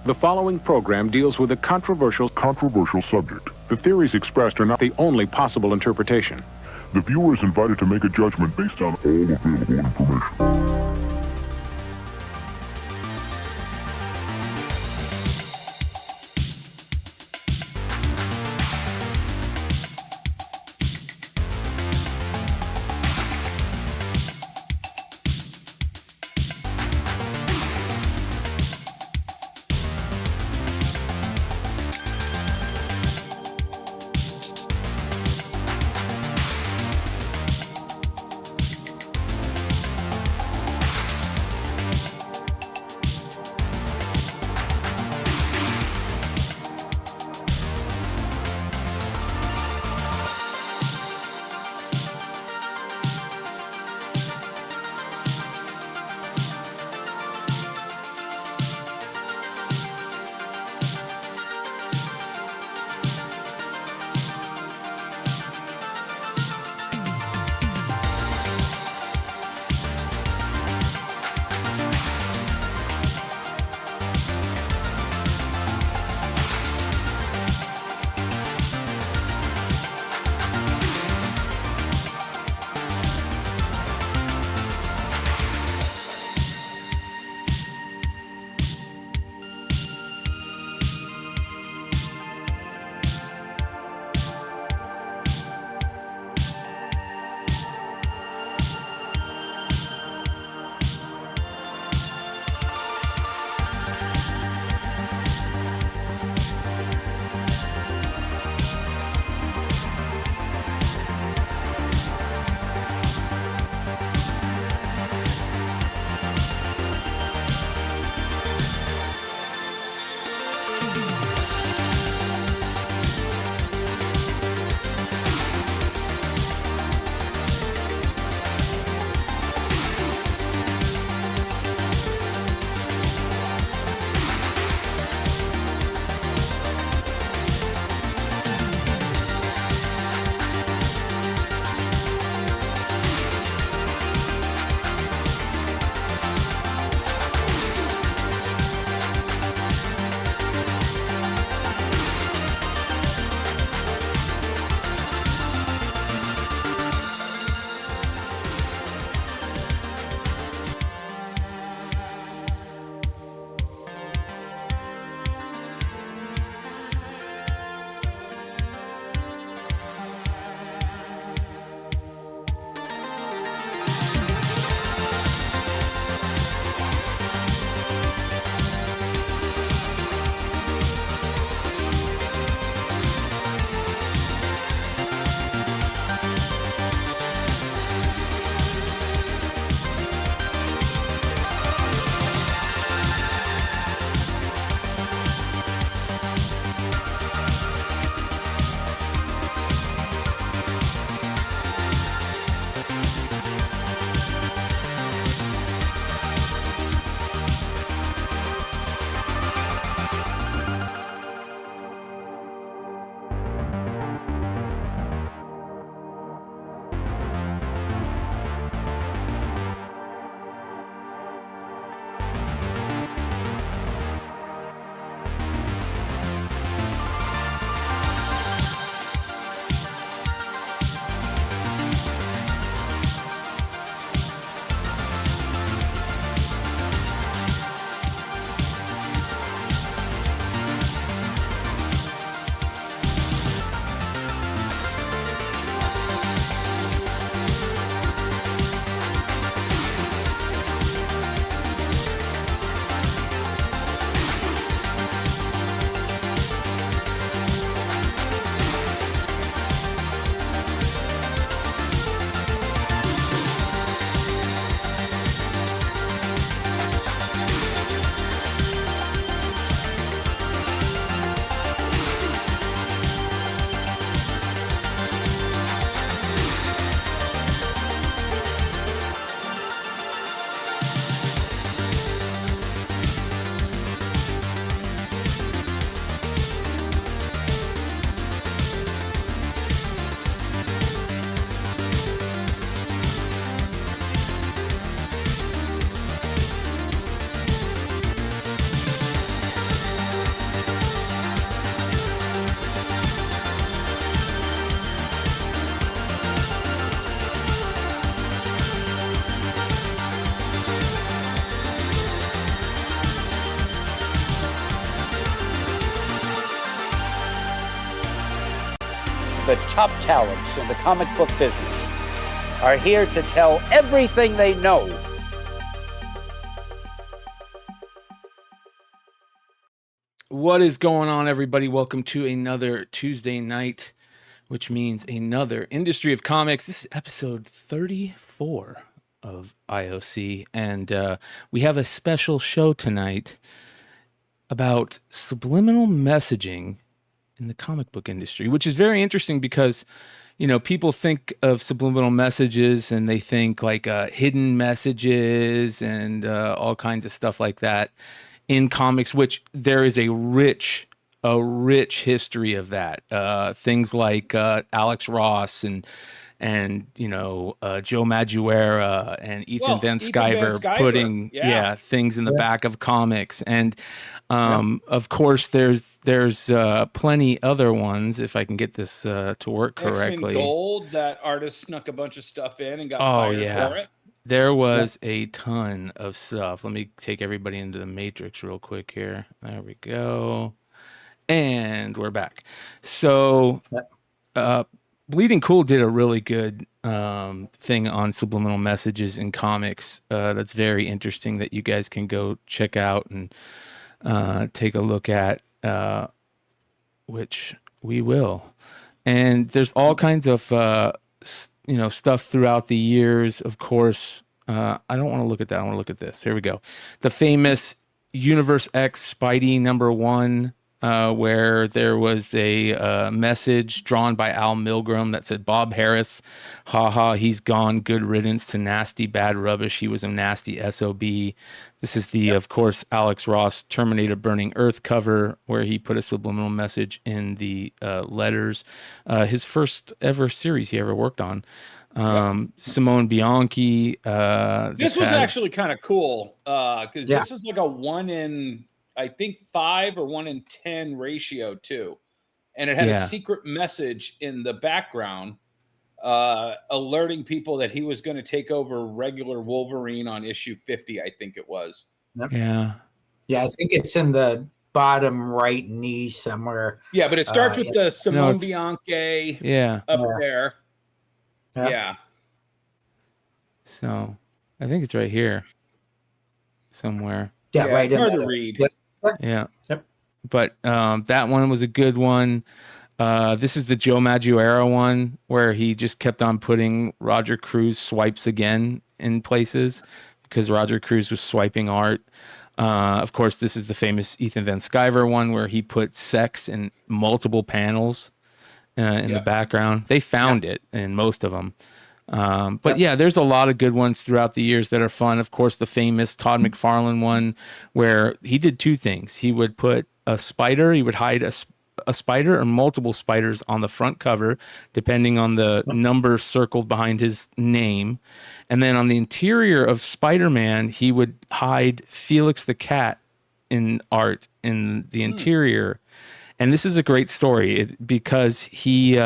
The following program deals with a controversial subject. The theories expressed are not the only possible interpretation. The viewer is invited to make a judgment based on all available information. The top talents in the comic book business are here to tell everything they know. What is going on, everybody? Welcome to another Tuesday night, which means another Industry of Comics. This is episode 34 of IOC, and we have a special show tonight about subliminal messaging in the comic book industry, which is very interesting because, you know, people think of subliminal messages and they think like hidden messages and all kinds of stuff like that in comics, which there is a rich history of that. Things like Alex Ross and you know, Joe Madureira and Ethan Van Sciver putting things in the back of comics, and of course there's plenty other ones, if I can get this to work correctly. X-Men Gold, that artist snuck a bunch of stuff in and got fired for it. There was a ton of stuff. Let me take everybody into the Matrix real quick here. There we go. And we're back. So Bleeding Cool did a really good thing on subliminal messages in comics. That's very interesting that you guys can go check out and take a look at, which we will. And there's all kinds of stuff throughout the years. Of course, I don't want to look at that. I want to look at this. Here we go. The famous Universe X Spidey #1, where there was a message drawn by Al Milgrom that said, "Bob Harris, haha, he's gone. Good riddance to nasty, bad rubbish. He was a nasty SOB." This is the, of course, Alex Ross Terminator Burning Earth cover, where he put a subliminal message in the letters. His first ever series he ever worked on. Simone Bianchi. This was actually kind of cool because this is like a 1 in, I think, 5 or 1 in 10 ratio too, and it had a secret message in the background alerting people that he was going to take over regular Wolverine on issue 50, I think it was. Yeah, I think it's in the bottom right knee somewhere. Yeah, but it starts with the Simone Bianchi up there. Yeah. So I think it's right here somewhere. Yeah, right. Hard to read. Yeah. Yep. But that one was a good one. This is the Joe Madureira one, where he just kept on putting Roger Cruz swipes again in places because Roger Cruz was swiping art. Of course, this is the famous Ethan Van Sciver one, where he put sex in multiple panels in the background. They found it in most of them. But there's a lot of good ones throughout the years that are fun. Of course, the famous Todd McFarlane one, where he did two things. He would put a spider, he would hide a spider or multiple spiders on the front cover, depending on the number circled behind his name. And then on the interior of Spider-Man, he would hide Felix the cat in art in the interior. And this is a great story because he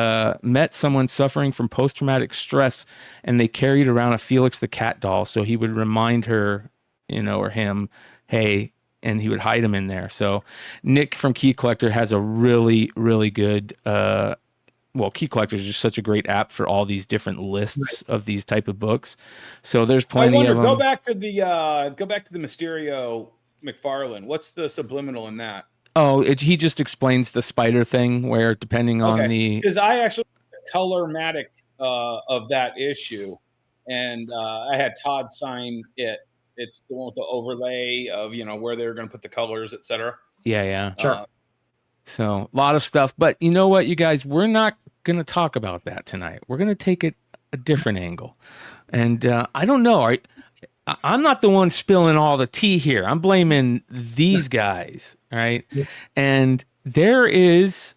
met someone suffering from post-traumatic stress, and they carried around a Felix the cat doll. So he would remind her, or him, hey, and he would hide him in there. So Nick from Key Collector has a really, really good, Key Collector is just such a great app for all these different lists of these type of books. So there's plenty of them. Go back to the Mysterio McFarlane. What's the subliminal in that? Oh, he just explains the spider thing, where depending on the... Because I actually color-matic of that issue, and I had Todd sign it. It's the one with the overlay of, where they're going to put the colors, etc. Yeah. Sure. So a lot of stuff. But you know what, you guys? We're not going to talk about that tonight. We're going to take it a different angle. And I don't know. I'm not the one spilling all the tea here. I'm blaming these guys, right? Yeah. And there is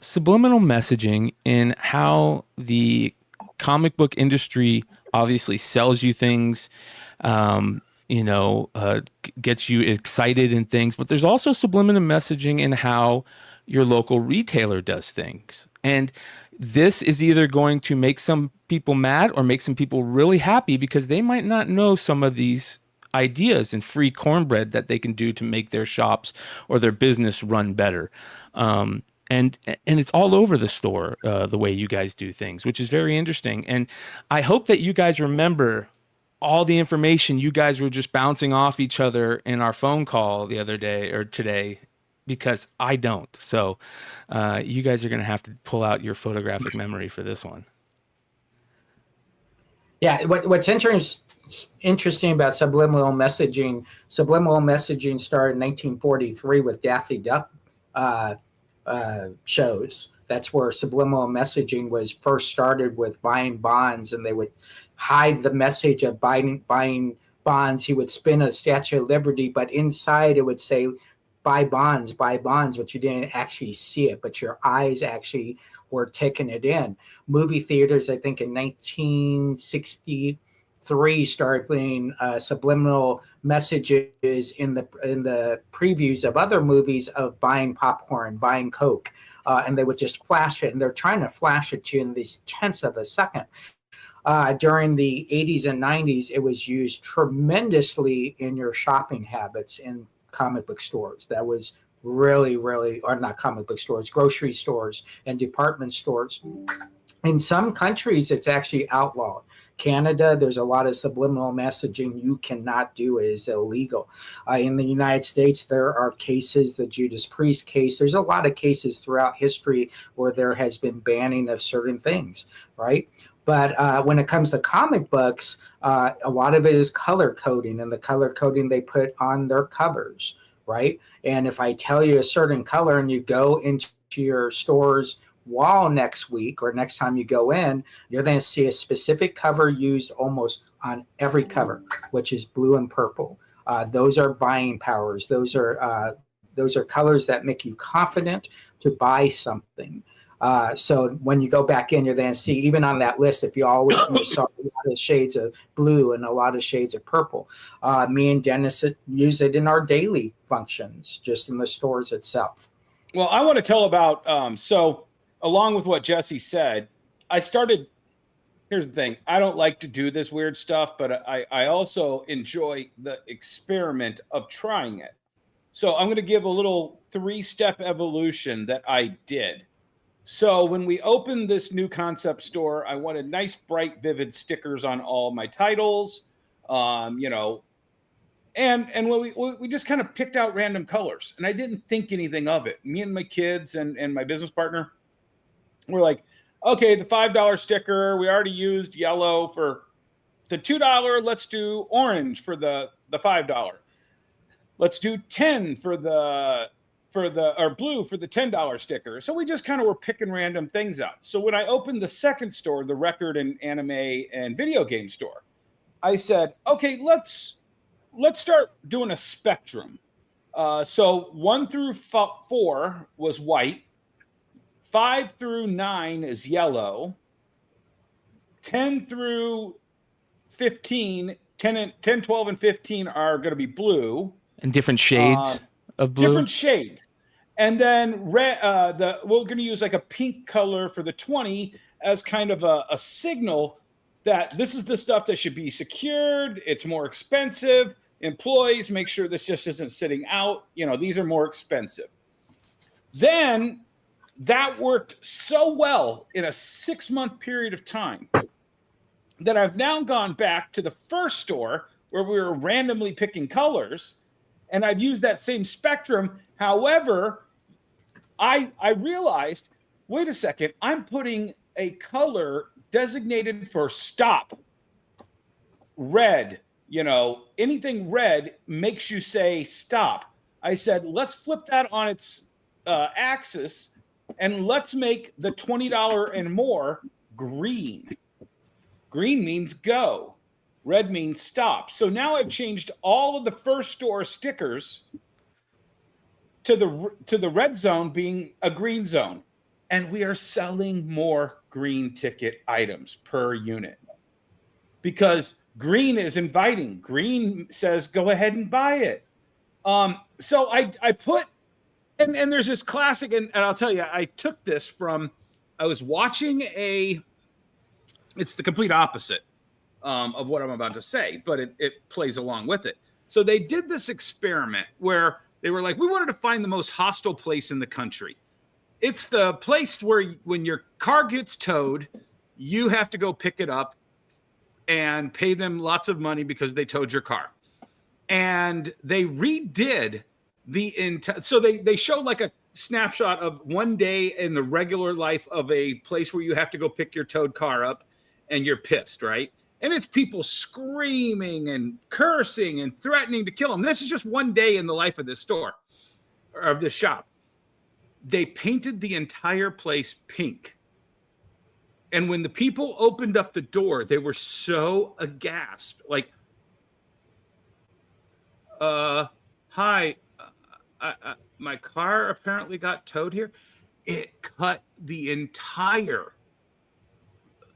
subliminal messaging in how the comic book industry obviously sells you things, gets you excited in things, but there's also subliminal messaging in how your local retailer does things. And this is either going to make some people mad or make some people really happy because they might not know some of these ideas and free cornbread that they can do to make their shops or their business run better. and it's all over the store, the way you guys do things, which is very interesting. And I hope that you guys remember all the information you guys were just bouncing off each other in our phone call the other day or today, because I don't. So you guys are going to have to pull out your photographic memory for this one. Yeah, what's interesting about subliminal messaging started in 1943 with Daffy Duck shows. That's where subliminal messaging was first started, with buying bonds, and they would hide the message of buying bonds. He would spin a Statue of Liberty, but inside it would say, buy bonds, but you didn't actually see it, but your eyes actually were taking it in. Movie theaters, I think in 1963, started putting subliminal messages in the previews of other movies of buying popcorn, buying Coke, and they would just flash it, and they're trying to flash it to you in these tenths of a second. During the 80s and 90s, it was used tremendously in your shopping habits in comic book stores. That was really, or not comic book stores, grocery stores and department stores. In some countries, it's actually outlawed. Canada, there's a lot of subliminal messaging you cannot do. It is illegal. In the United States, there are cases, the Judas Priest case. There's a lot of cases throughout history where there has been banning of certain things, right? But when it comes to comic books, a lot of it is color coding, and the color coding they put on their covers, right? And if I tell you a certain color and you go into your store's wall next week or next time you go in, you're going to see a specific cover used almost on every cover, which is blue and purple. Those are buying powers. Those are colors that make you confident to buy something. So when you go back in, you're going to see, even on that list, if you saw a lot of shades of blue and a lot of shades of purple. Me and Dennis use it in our daily functions, just in the stores itself. Well, I want to tell about, so along with what Jesse said, here's the thing. I don't like to do this weird stuff, but I also enjoy the experiment of trying it. So I'm going to give a little 3-step evolution that I did. So when we opened this new concept store, I wanted nice, bright, vivid stickers on all my titles, and when we just kind of picked out random colors, and I didn't think anything of it. Me and my kids and my business partner were like, okay, the $5 sticker, we already used yellow for the $2. Let's do orange for the $5. Let's do 10 for the blue for the $10 sticker. So we just kind of were picking random things out. So when I opened the second store, the record and anime and video game store, I said, okay, let's start doing a spectrum. So 1 through 4 was white, 5 through 9 is yellow, 10 through 15, 10, 12, and 15 are going to be blue. And different shades. Of blue. Different shades. And then red, we're going to use like a pink color for the 20 as kind of a signal that this is the stuff that should be secured. It's more expensive. Employees, make sure this just isn't sitting out. These are more expensive. Then that worked so well in a 6-month period of time that I've now gone back to the first store where we were randomly picking colors. And I've used that same spectrum. However, I realized, wait a second, I'm putting a color designated for stop. Red, anything red makes you say stop. I said, let's flip that on its axis, and let's make the $20 and more green. Green means go. Red means stop. So now I've changed all of the first store stickers to the red zone being a green zone. And we are selling more green ticket items per unit because green is inviting. Green says, go ahead and buy it. So I put, and there's this classic, and I'll tell you, I took this from, I was watching it's the complete opposite of what I'm about to say, but it plays along with it. So they did this experiment where they were like, we wanted to find the most hostile place in the country. It's the place where when your car gets towed, you have to go pick it up and pay them lots of money because they towed your car. And they redid the entire, so they show like a snapshot of one day in the regular life of a place where you have to go pick your towed car up and you're pissed, right? And it's people screaming and cursing and threatening to kill them. This is just one day in the life of this store or of this shop. They painted the entire place pink. And when the people opened up the door, they were so aghast. Like, hi, my car apparently got towed here. It cut the entire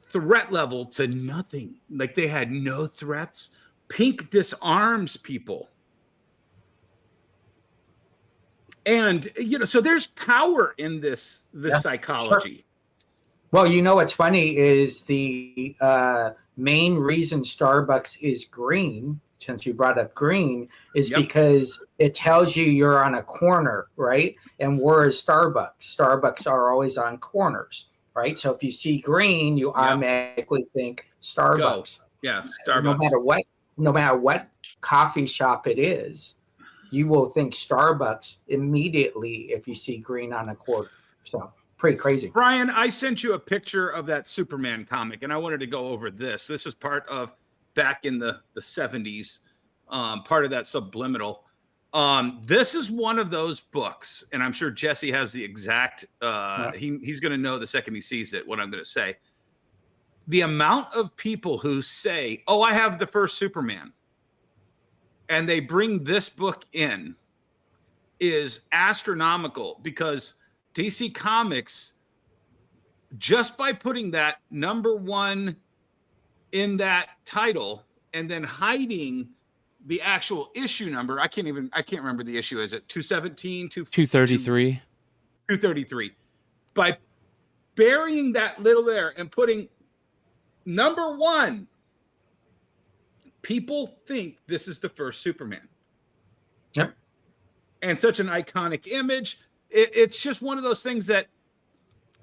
threat level to nothing. Like, they had no threats. Pink disarms people. And, you know, so there's power in this psychology. Sure. Well, you know, what's funny is the main reason Starbucks is green, since you brought up green, is because it tells you you're on a corner, right? And where is Starbucks? Starbucks are always on corners, right? So if you see green, you automatically think Starbucks. Go. Yeah, Starbucks. No matter what coffee shop it is, you will think Starbucks immediately if you see green on a corner. So pretty crazy. Bryan, I sent you a picture of that Superman comic, and I wanted to go over this. This is part of back in the 70s, part of that Subliminal. This is one of those books, and I'm sure Jesse has the exact, he's going to know the second he sees it, what I'm going to say. The amount of people who say, oh, I have the first Superman, and they bring this book in is astronomical, because DC Comics, just by putting that number one in that title and then hiding the actual issue number, I can't remember the issue. Is it 217? 233. 233. By burying that little there and putting number one, people think this is the first Superman. Yep. And such an iconic image. It's just one of those things that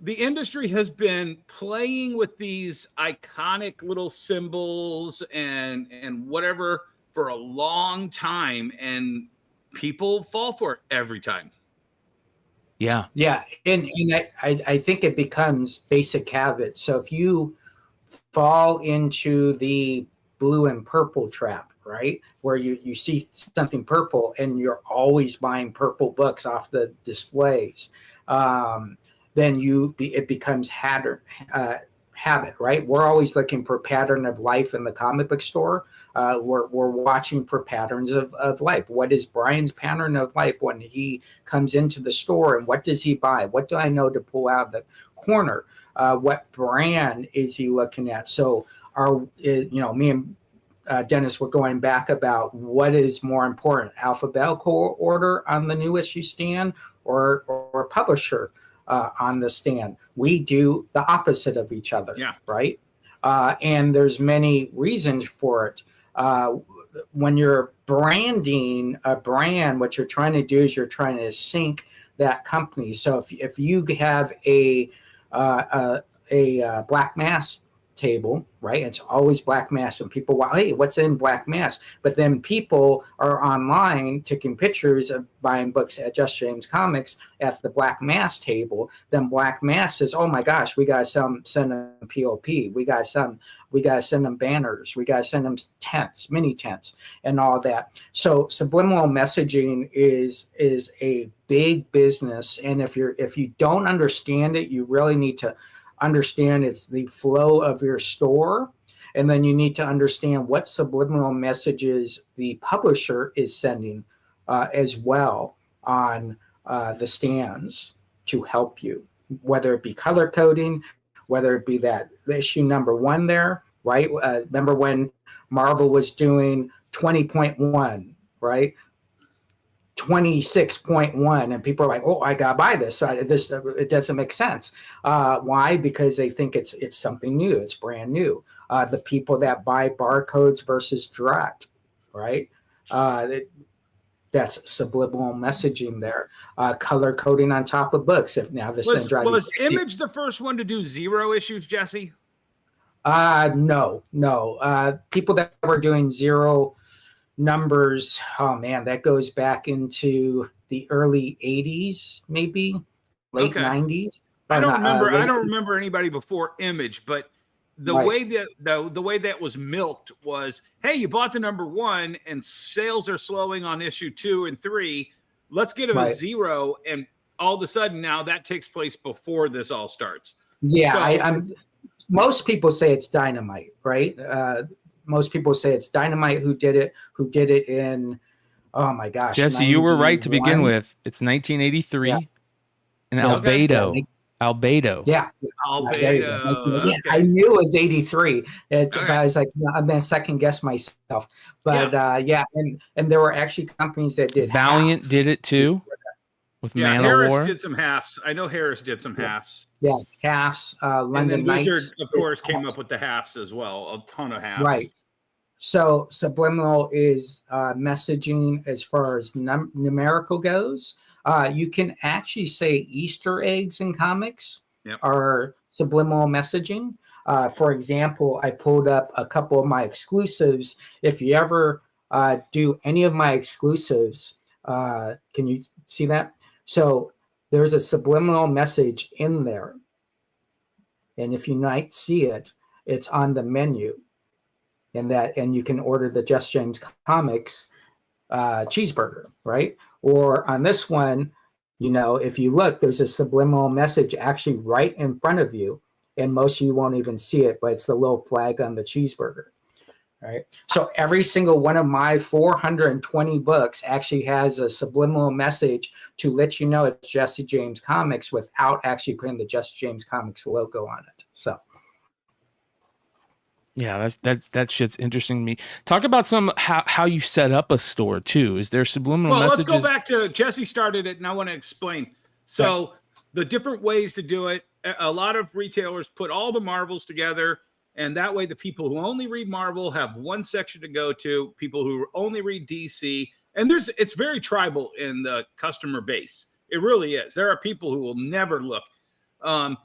the industry has been playing with these iconic little symbols and whatever for a long time, and people fall for it every time. Yeah. Yeah. And I think it becomes basic habit. So if you fall into the blue and purple trap, right, where you see something purple and you're always buying purple books off the displays, then it becomes habit, right? We're always looking for pattern of life in the comic book store. We're watching for patterns of life. What is Bryan's pattern of life when he comes into the store, and what does he buy? What do I know to pull out of the corner? What brand is he looking at? So me and Dennis were going back about what is more important, alphabetical order on the new issue stand or publisher on the stand. We do the opposite of each other, right? And there's many reasons for it. When you're branding a brand, what you're trying to do is you're trying to sync that company. So if you have a Black Mass table, right? It's always Black Mass, and people, hey, what's in Black Mass? But then people are online taking pictures of buying books at Just James Comics at the Black Mass table. Then Black Mass says, oh my gosh, we gotta send them POP. We gotta send them banners. We gotta send them tents, mini tents, and all that. So subliminal messaging is a big business, and if you don't understand it, you really need to understand it's the flow of your store, and then you need to understand what subliminal messages the publisher is sending as well on the stands to help you, whether it be color coding, whether it be that issue number one there, right? Remember when Marvel was doing 20.1, right? 26.1, and people are like, oh, I gotta buy this. It doesn't make sense. Why? Because they think it's something new, it's brand new. The people that buy barcodes versus direct, right? That's subliminal messaging there. Color coding on top of books. If now this was Image the first one to do 0 issues, Jesse? No. People that were doing 0 numbers, oh man, that goes back into the early 80s, maybe late 90s. I don't remember anybody before Image, but the way that was milked was, hey, you bought the number 1 and sales are slowing on issue 2 and 3. Let's get a 0, and all of a sudden now that takes place before this all starts. Yeah, most people say it's Dynamite, right? Most people say it's Dynamite who did it in, oh my gosh. Jesse, you were right to begin with. It's 1983 and Albedo. Okay. Albedo. Yeah. Albedo. Yeah, I knew it was 83. But I was like, I'm going to second guess myself. But and there were actually companies that did. Valiant did it too. With Man Harris of War. did some halves. I know Harris did some halves. Yeah, halves. London Knights. Wizard, of course, came up with the halves as well. A ton of halves. Right. So Subliminal is messaging as far as numerical goes. You can actually say Easter eggs in comics are subliminal messaging. For example, I pulled up a couple of my exclusives. If you ever do any of my exclusives, can you see that? So there's a subliminal message in there. And if you might see it, it's on the menu. And you can order the Just James Comics cheeseburger, right? Or on this one, if you look, there's a subliminal message actually right in front of you. And most of you won't even see it, but it's the little flag on the cheeseburger. Right. So every single one of my 420 books actually has a subliminal message to let you know it's Jesse James Comics without actually putting the Jesse James Comics logo on it. So. Yeah, that shit's interesting to me. Talk about how you set up a store too. Is there subliminal messages? Let's go back to Jesse started it, and I want to explain. So the different ways to do it. A lot of retailers put all the Marvels together. And that way, the people who only read Marvel have one section to go to. People who only read DC, and it's very tribal in the customer base. It really is. There are people who will never look. I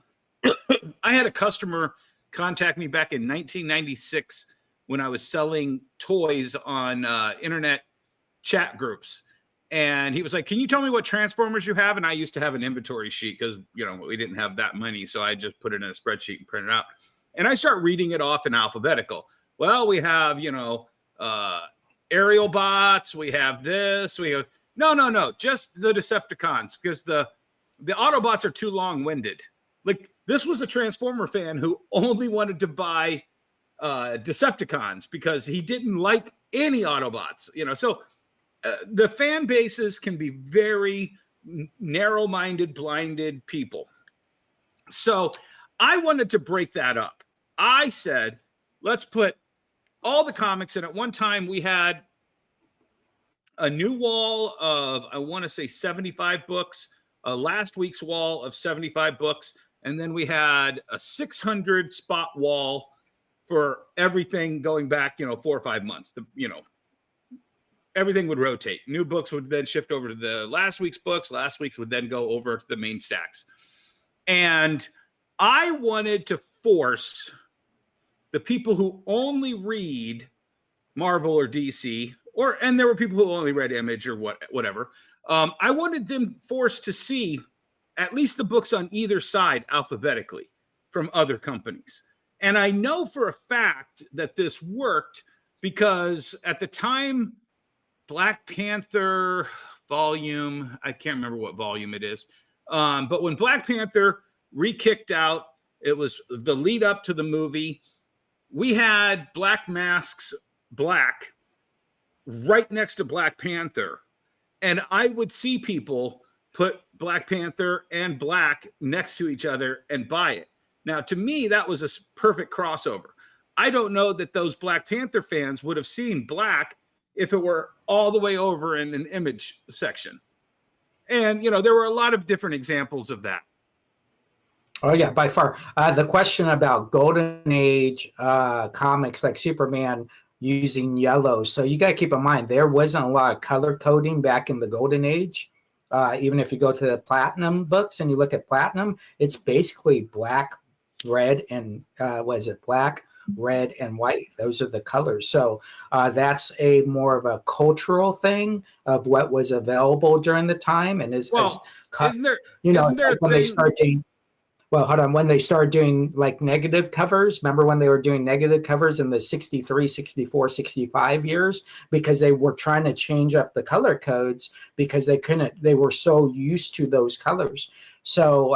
had a customer contact me back in 1996 when I was selling toys on internet chat groups, and he was like, "Can you tell me what Transformers you have?" And I used to have an inventory sheet because we didn't have that many, so I just put it in a spreadsheet and print it out. And I start reading it off in alphabetical. Well, we have, aerial bots. We have this. We have no, just the Decepticons, because the Autobots are too long-winded. Like, this was a Transformer fan who only wanted to buy Decepticons because he didn't like any Autobots. So the fan bases can be very narrow-minded, blinded people. So I wanted to break that up. I said, let's put all the comics in. At one time, we had a new wall of, I want to say 75 books, last week's wall of 75 books, and then we had a 600 spot wall for everything going back, 4 or 5 months. Everything would rotate. New books would then shift over to the last week's books. Last week's would then go over to the main stacks. And I wanted to force the people who only read Marvel or DC, and there were people who only read Image or whatever. I wanted them forced to see at least the books on either side alphabetically from other companies. And I know for a fact that this worked because at the time, Black Panther volume, I can't remember what volume it is, but when Black Panther re-kicked out, it was the lead up to the movie. We had Black Mask's Black right next to Black Panther. And I would see people put Black Panther and Black next to each other and buy it. Now, to me, that was a perfect crossover. I don't know that those Black Panther fans would have seen Black if it were all the way over in an Image section. And, there were a lot of different examples of that. Oh, yeah, by far. The question about Golden Age comics like Superman using yellow. So you got to keep in mind, there wasn't a lot of color coding back in the golden age. Even if you go to the platinum books and you look at platinum, it's basically black, red, and black, red, and white. Those are the colors. So that's a more of a cultural thing of what was available during the time. And when they start doing, when they started doing like negative covers, remember when they were doing negative covers in the 63, 64, 65 years, because they were trying to change up the color codes because they were so used to those colors. So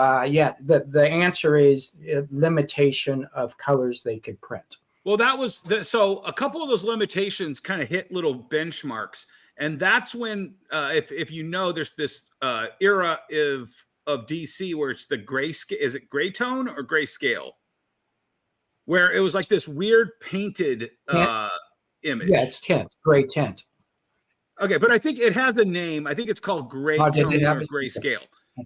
the answer is limitation of colors they could print. Well, that was so a couple of those limitations kind of hit little benchmarks. And that's when, if you know, there's this era of DC where it's the gray scale. Is it gray tone or gray scale? Where it was like this weird painted image. Yeah, it's tint, gray tint. Okay, but I think it has a name. I think it's called gray tone or gray scale.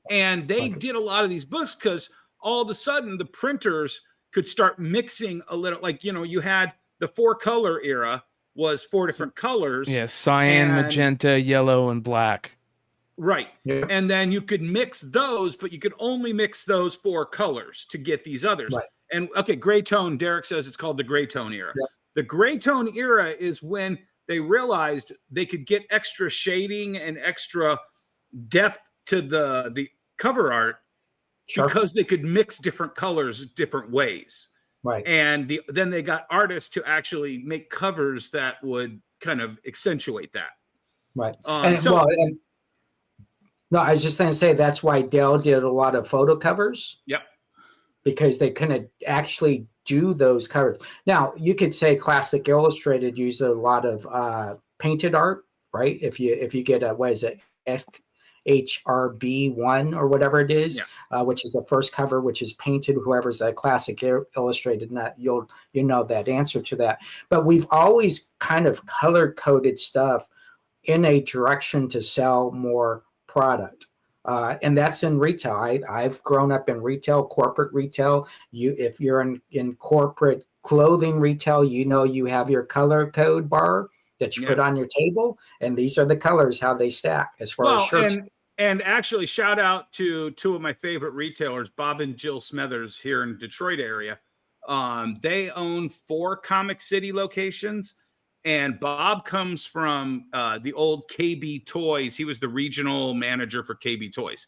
And they did a lot of these books because all of a sudden the printers could start mixing a little, like, you had the 4-color era was 4 different colors. Yeah, cyan, magenta, yellow, and black. Right. Yeah. And then you could mix those, but you could only mix those 4 colors to get these others. Right. And okay, gray tone, Derek says it's called the gray tone era. Yep. The gray tone era is when they realized they could get extra shading and extra depth to the cover art because they could mix different colors different ways. Right. And then they got artists to actually make covers that would kind of accentuate that. Right. No, I was just going to say that's why Dell did a lot of photo covers. Yep. Because they couldn't actually do those covers. Now, you could say Classic Illustrated used a lot of painted art, right? If you get a, what is it, HRB1 or whatever it is, which is the first cover, which is painted, whoever's that Classic Illustrated, and that you know that answer to that. But we've always kind of color-coded stuff in a direction to sell more product. And that's in retail. I've grown up in retail, corporate retail. If you're in corporate clothing retail, you have your color code bar that you put on your table, and these are the colors, how they stack as far as shirts. And actually, shout out to 2 of my favorite retailers, Bob and Jill Smethers here in Detroit area. They own 4 Comic City locations. And Bob comes from the old KB Toys. He was the regional manager for KB Toys.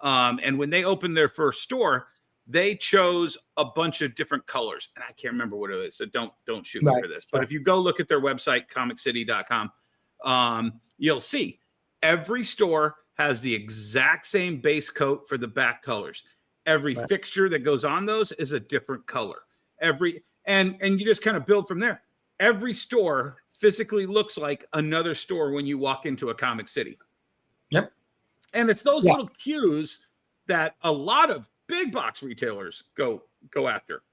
And when they opened their first store, they chose a bunch of different colors. And I can't remember what it is, so don't shoot me for this. But if you go look at their website, comiccity.com, you'll see every store has the exact same base coat for the back colors. Every fixture that goes on those is a different color. And you just kind of build from there. Every store physically looks like another store when you walk into a Comic City. Yep. And it's those little cues that a lot of big box retailers go after.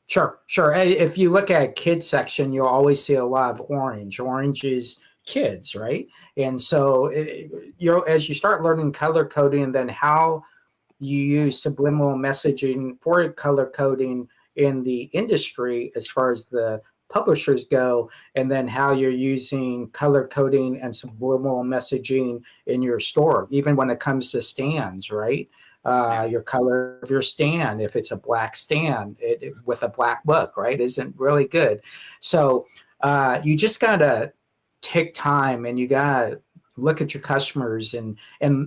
Sure. If you look at kids section, you'll always see a lot of orange. Orange is kids, right? And so as you start learning color coding, and then how you use subliminal messaging for color coding in the industry as far as the publishers go, and then how you're using color coding and subliminal messaging in your store, even when it comes to stands, right? Your color of your stand, if it's a black stand with a black book, right, isn't really good. So you just got to take time, and you got to look at your customers and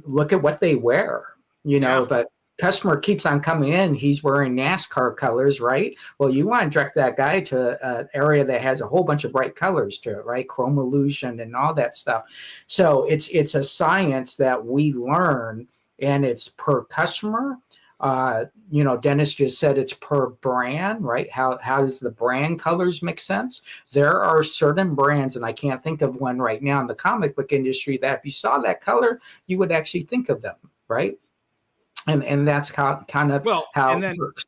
look at what they wear. If a customer keeps on coming in, he's wearing NASCAR colors, right? Well, you want to direct that guy to an area that has a whole bunch of bright colors to it, right? Chrome illusion and all that stuff. So it's a science that we learn, and it's per customer. Dennis just said it's per brand, right? How does the brand colors make sense? There are certain brands, and I can't think of one right now in the comic book industry, that if you saw that color, you would actually think of them, right? And that's how it works.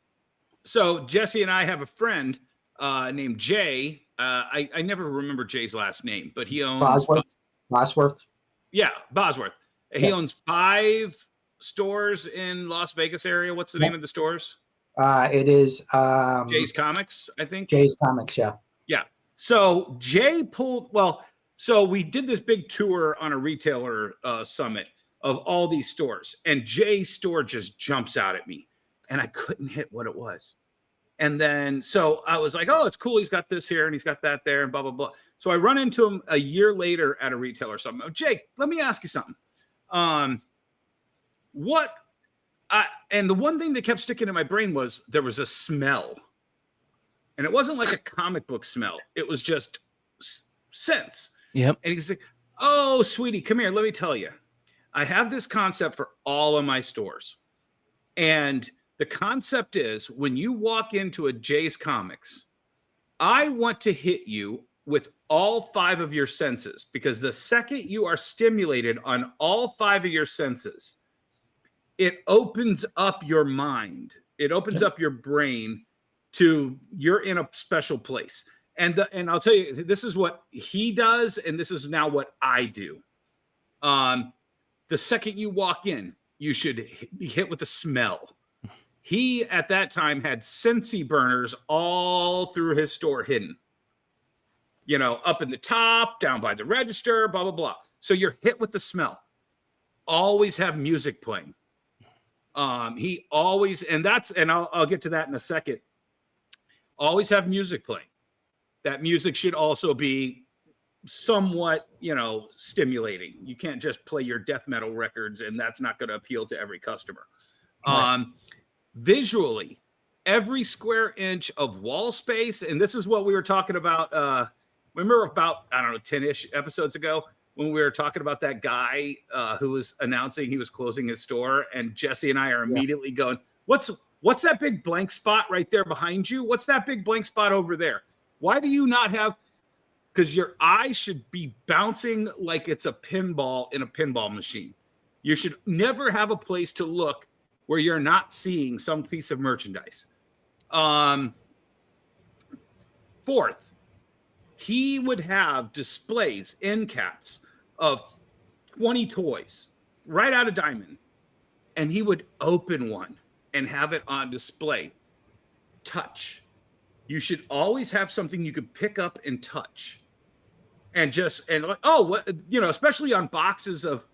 So Jesse and I have a friend named Jay. I never remember Jay's last name, but he owns Bosworth. Yeah, Bosworth. He owns 5 stores in Las Vegas area. What's the name of the stores? It is Jay's Comics, I think. Jay's Comics, yeah. Yeah. So Jay pulled, so we did this big tour on a retailer summit of all these stores, and Jay's store just jumps out at me, and I couldn't hit what it was. And then, so I was like, oh, it's cool. He's got this here and he's got that there and blah, blah, blah. So I run into him a year later at a retailer summit. Oh, Jake, let me ask you something. And the one thing that kept sticking in my brain was there was a smell. And it wasn't like a comic book smell. It was just scents. Yep. And he's like, oh, sweetie, come here. Let me tell you. I have this concept for all of my stores. And the concept is when you walk into a Jay's Comics, I want to hit you with all 5 of your senses, because the second you are stimulated on all 5 of your senses, it opens up your mind. It opens up your brain to you're in a special place. And I'll tell you, this is what he does, and this is now what I do. The second you walk in, you should be hit with a smell. He, at that time, had Scentsy burners all through his store hidden. You know, up in the top, down by the register, blah, blah, blah. So you're hit with the smell. Always have music playing. He always, and I'll get to that in a second. Always have music playing. That music should also be somewhat, stimulating. You can't just play your death metal records, and that's not going to appeal to every customer. Right. Visually, every square inch of wall space, and this is what we were talking about. Remember about, 10-ish episodes ago when we were talking about that guy who was announcing he was closing his store, and Jesse and I are immediately going, what's that big blank spot right there behind you? What's that big blank spot over there? Why do you not have, because your eye should be bouncing like it's a pinball in a pinball machine. You should never have a place to look where you're not seeing some piece of merchandise. Fourth, he would have displays, end caps of 20 toys right out of Diamond. And he would open one and have it on display. Touch. You should always have something you could pick up and touch. Especially on boxes of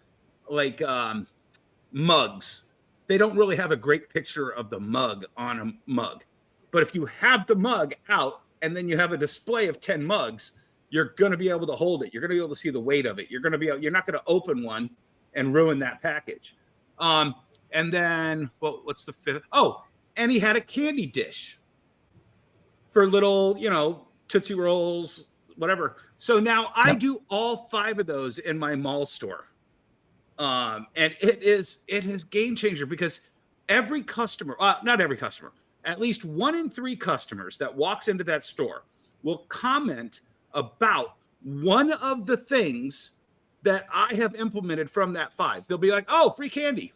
mugs. They don't really have a great picture of the mug on a mug. But if you have the mug out and then you have a display of 10 mugs, you're going to be able to hold it. You're going to be able to see the weight of it. You're not going to open one and ruin that package. And then, what's the fifth? Oh, and he had a candy dish for little, Tootsie Rolls, whatever. So now I do all 5 of those in my mall store. And it is game changer, because every customer, not every customer, at least 1 in 3 customers that walks into that store will comment about one of the things that I have implemented from that 5. They'll be like, oh, free candy.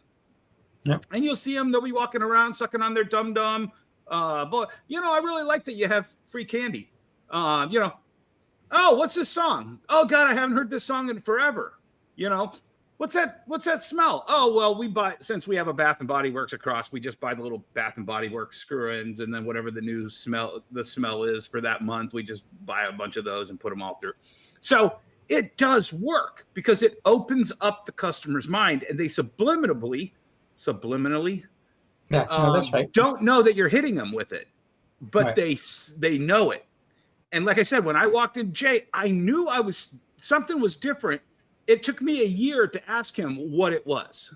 Yep. And you'll see them, they'll be walking around sucking on their dum-dum. But, I really like that you have free candy. Oh, what's this song? Oh, God, I haven't heard this song in forever. What's that smell? Oh, well, since we have a Bath and Body Works across, we just buy the little Bath and Body Works screw-ins, and then whatever the smell is for that month, we just buy a bunch of those and put them all through. So it does work, because it opens up the customer's mind, and they subliminally, that's right, don't know that you're hitting them with it, but they know it. And like I said, when I walked in Jay, I knew something was different. It took me a year to ask him what it was.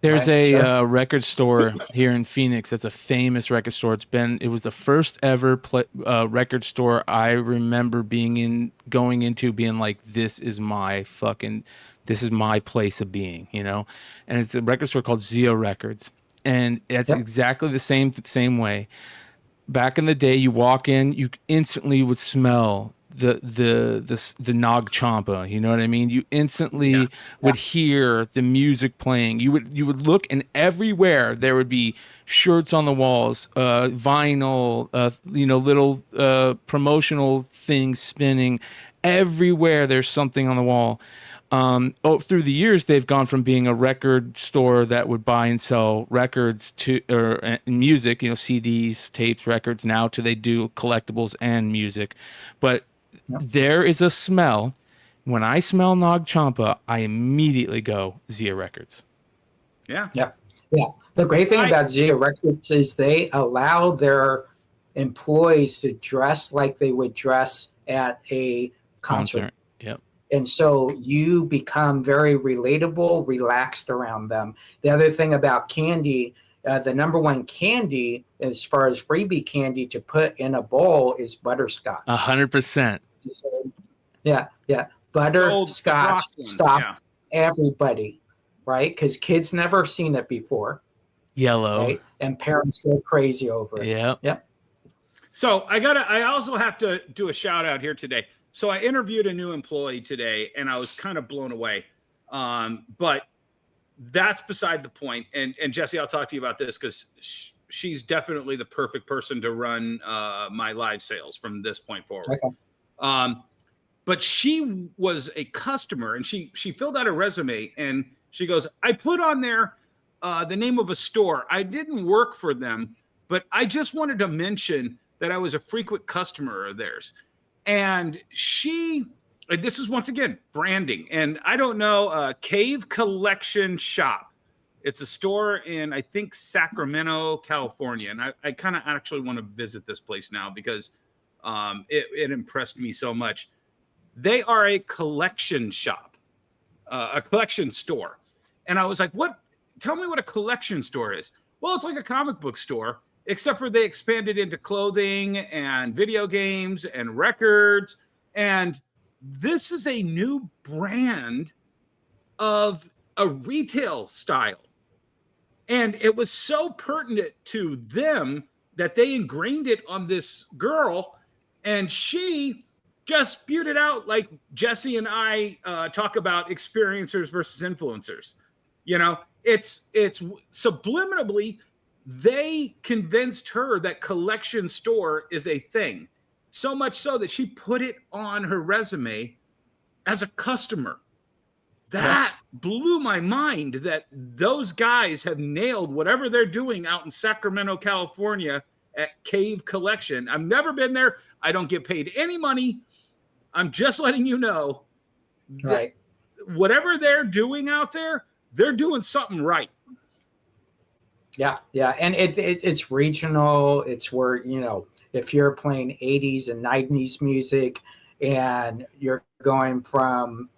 There's a record store here in Phoenix that's a famous record store. It was the first ever record store I remember going into being like, this is my place of being, And it's a record store called Zio Records. And it's exactly the same way. Back in the day, you walk in, you instantly would smell the Nag Champa, you know what I mean? You instantly would hear the music playing. You would look, and everywhere there would be shirts on the walls, vinyl, little promotional things spinning. Everywhere there's something on the wall. Through the years, they've gone from being a record store that would buy and sell records or music, CDs, tapes, records, now to they do collectibles and music. But there is a smell. When I smell Nag Champa, I immediately go Zia Records. Yeah. The great thing about Zia Records is they allow their employees to dress like they would dress at a concert. Yep. And so you become very relatable, relaxed around them. The other thing about candy, the number one candy as far as freebie candy to put in a bowl is butterscotch. 100%. Yeah. Butterscotch stopped everybody, right? Because kids never seen it before. Yellow. Right? And parents go crazy over it. Yep. So I also have to do a shout out here today. So I interviewed a new employee today and I was kind of blown away. But that's beside the point. And Jesse, I'll talk to you about this because she's definitely the perfect person to run my live sales from this point forward. Okay. But she was a customer and she filled out a resume and she goes, I put on there the name of a store. I didn't work for them, but I just wanted to mention that I was a frequent customer of theirs. And this is once again branding. And I don't know, Cave Collection Shop. It's a store in, I think, Sacramento, California. And I kind of actually want to visit this place now because it impressed me so much. They are a collection shop, a collection store. And I was like, what? Tell me what a collection store is. Well, it's like a comic book store, except for they expanded into clothing and video games and records. And this is a new brand of a retail style. And it was so pertinent to them that they ingrained it on this girl. And she just spewed it out like Jesse and I talk about experiencers versus influencers. You know, it's subliminally, they convinced her that collection store is a thing. So much so that she put it on her resume as a customer. That blew my mind that those guys have nailed whatever they're doing out in Sacramento, California at Cave Collection. I've never been there. I don't get paid any money. I'm just letting you know that whatever they're doing out there, they're doing something right. Yeah. And it's regional. It's where, you know, if you're playing 80s and 90s music and you're going from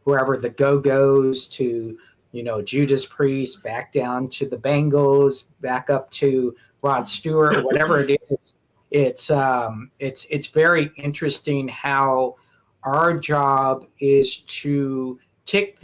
wherever the Go-Go's to, you know, Judas Priest, back down to the Bengals, back up to Rod Stewart, whatever it is, it's very interesting how our job is to take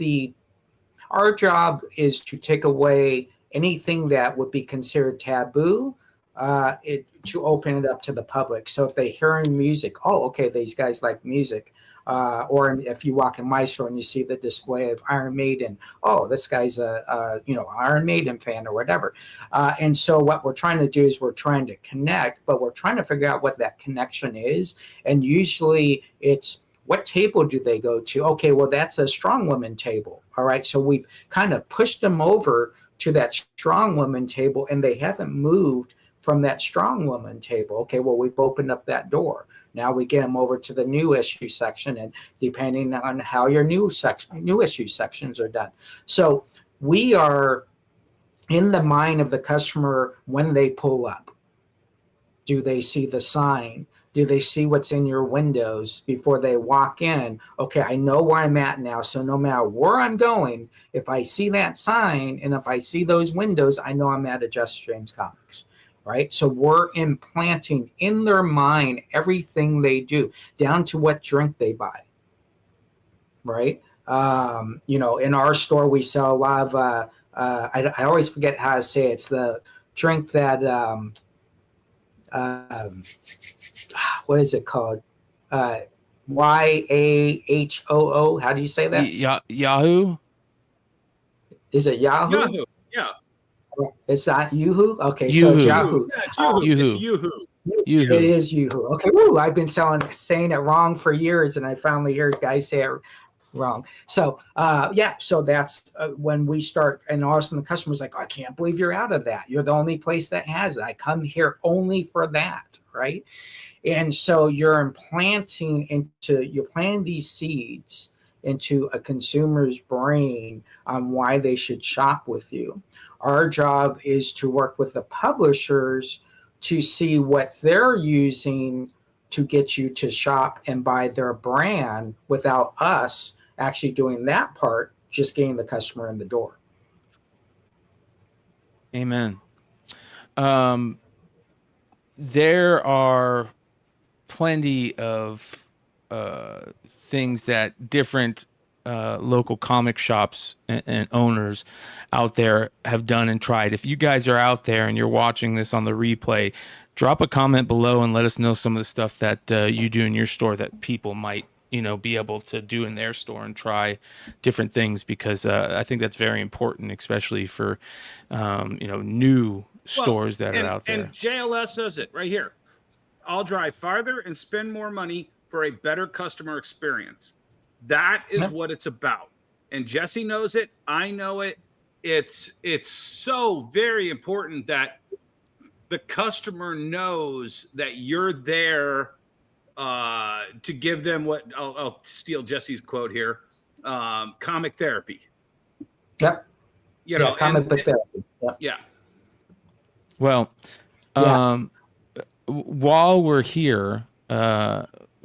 away anything that would be considered taboo, to open it up to the public. So if they hear music, oh, okay, these guys like music. Or if you walk in my store and you see the display of Iron Maiden, oh, this guy's a Iron Maiden fan or whatever. And so what we're trying to do is we're trying to connect, but we're trying to figure out what that connection is. And usually it's, what table do they go to? Okay, well, that's a strong woman table. All right. So we've kind of pushed them over to that strong woman table and they haven't moved from that strong woman table. Okay, well, we've opened up that door. Now we get them over to the new issue section, and depending on how your new issue sections are done. So we are in the mind of the customer when they pull up. Do they see the sign? Do they see what's in your windows before they walk in? Okay, I know where I'm at now. So no matter where I'm going, if I see that sign and if I see those windows, I know I'm at a Just James Comics. Right? So we're implanting in their mind everything they do, down to what drink they buy. Right? You know, in our store, we sell a lot of, I always forget how to say it. It's the drink that, what is it called? YAHOO. How do you say that? Yahoo? Is it Yahoo? Yahoo, yeah. It's not Yoo-hoo? Okay, Yoo-hoo. so it's Yahoo. Yeah, it's Yoo-hoo. Yoo-hoo. It's Yoo-hoo. Yoo-hoo. It is Yoo-hoo. Okay, woo, I've been saying it wrong for years, and I finally heard guys say it wrong. So so that's when we start, and all of a sudden the customer's like, I can't believe you're out of that. You're the only place that has it. I come here only for that, right? And so you're planting these seeds into a consumer's brain on why they should shop with you. Our job is to work with the publishers to see what they're using to get you to shop and buy their brand without us actually doing that part, just getting the customer in the door. Amen. There are plenty of things that different local comic shops and owners out there have done and tried. If you guys are out there and you're watching this on the replay, drop a comment below and let us know some of the stuff that you do in your store that people might, be able to do in their store and try different things, because I think that's very important, especially for, new stores that are out there. And JLS says it right here. I'll drive farther and spend more money for a better customer experience. That is what it's about. And Jesse knows it. I know it. It's so very important that the customer knows that you're there to give them what I'll steal Jesse's quote here. Comic therapy. Yep. Comic book therapy. Yep. Yeah. Well, while we're here,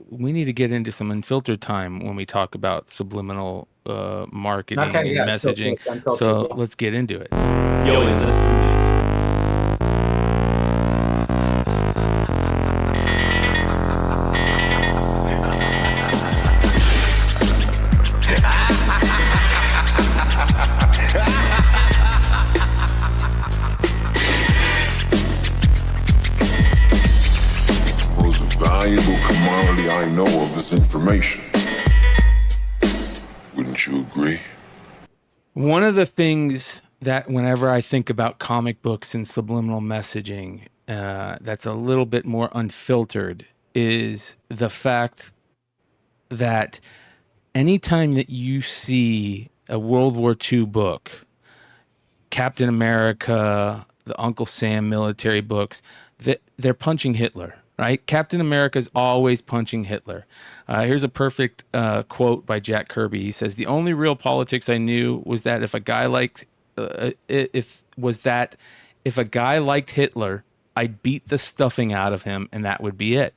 we need to get into some unfiltered time when we talk about subliminal marketing and messaging. So let's get into it. Yo, let's do this. Valuable commodity I know of is information. Wouldn't you agree? One of the things that whenever I think about comic books and subliminal messaging that's a little bit more unfiltered is the fact that anytime that you see a World War II book, Captain America, the Uncle Sam military books, they're punching Hitler. Right? Captain America's always punching Hitler. Here's a perfect quote by Jack Kirby. He says, "The only real politics I knew was that if a guy liked Hitler, I'd beat the stuffing out of him, and that would be it."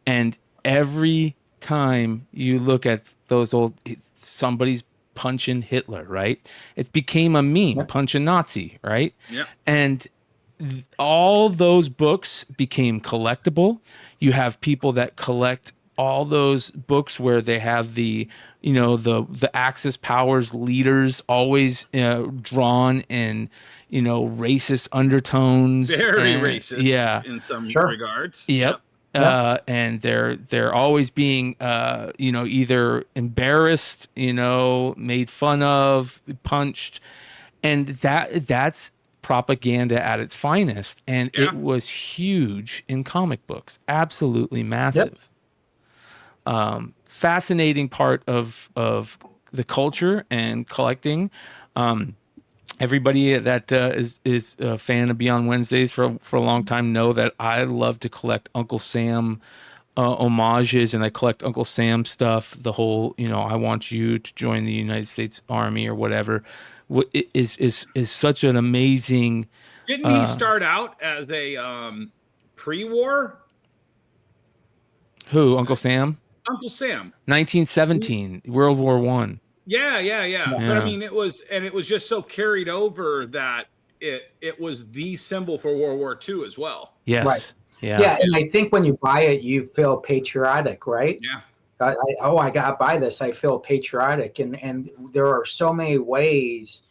And every time you look at those old, somebody's punching Hitler, right? It became a meme, punch a Nazi, right? Yeah. And all those books became collectible. You have people that collect all those books where they have the Axis powers leaders always drawn in racist undertones, very racist, in some regards. Yep. And they're always being either embarrassed, made fun of, punched, and that's propaganda at its finest, and it was huge in comic books, absolutely massive. Fascinating part of the culture and collecting. Everybody that is a fan of Beyond Wednesdays for a long time know that I love to collect Uncle Sam homages, and I collect Uncle Sam stuff. The whole I want you to join the United States Army or whatever. Is such an amazing. Didn't he start out as a pre-war? Who? Uncle Sam? Uncle Sam. 1917, World War I. Yeah. But I mean, it was just so carried over that it was the symbol for World War II as well. Yes. Right. Yeah. And I think when you buy it, you feel patriotic, right? Yeah. I gotta buy this. I feel patriotic, and there are so many ways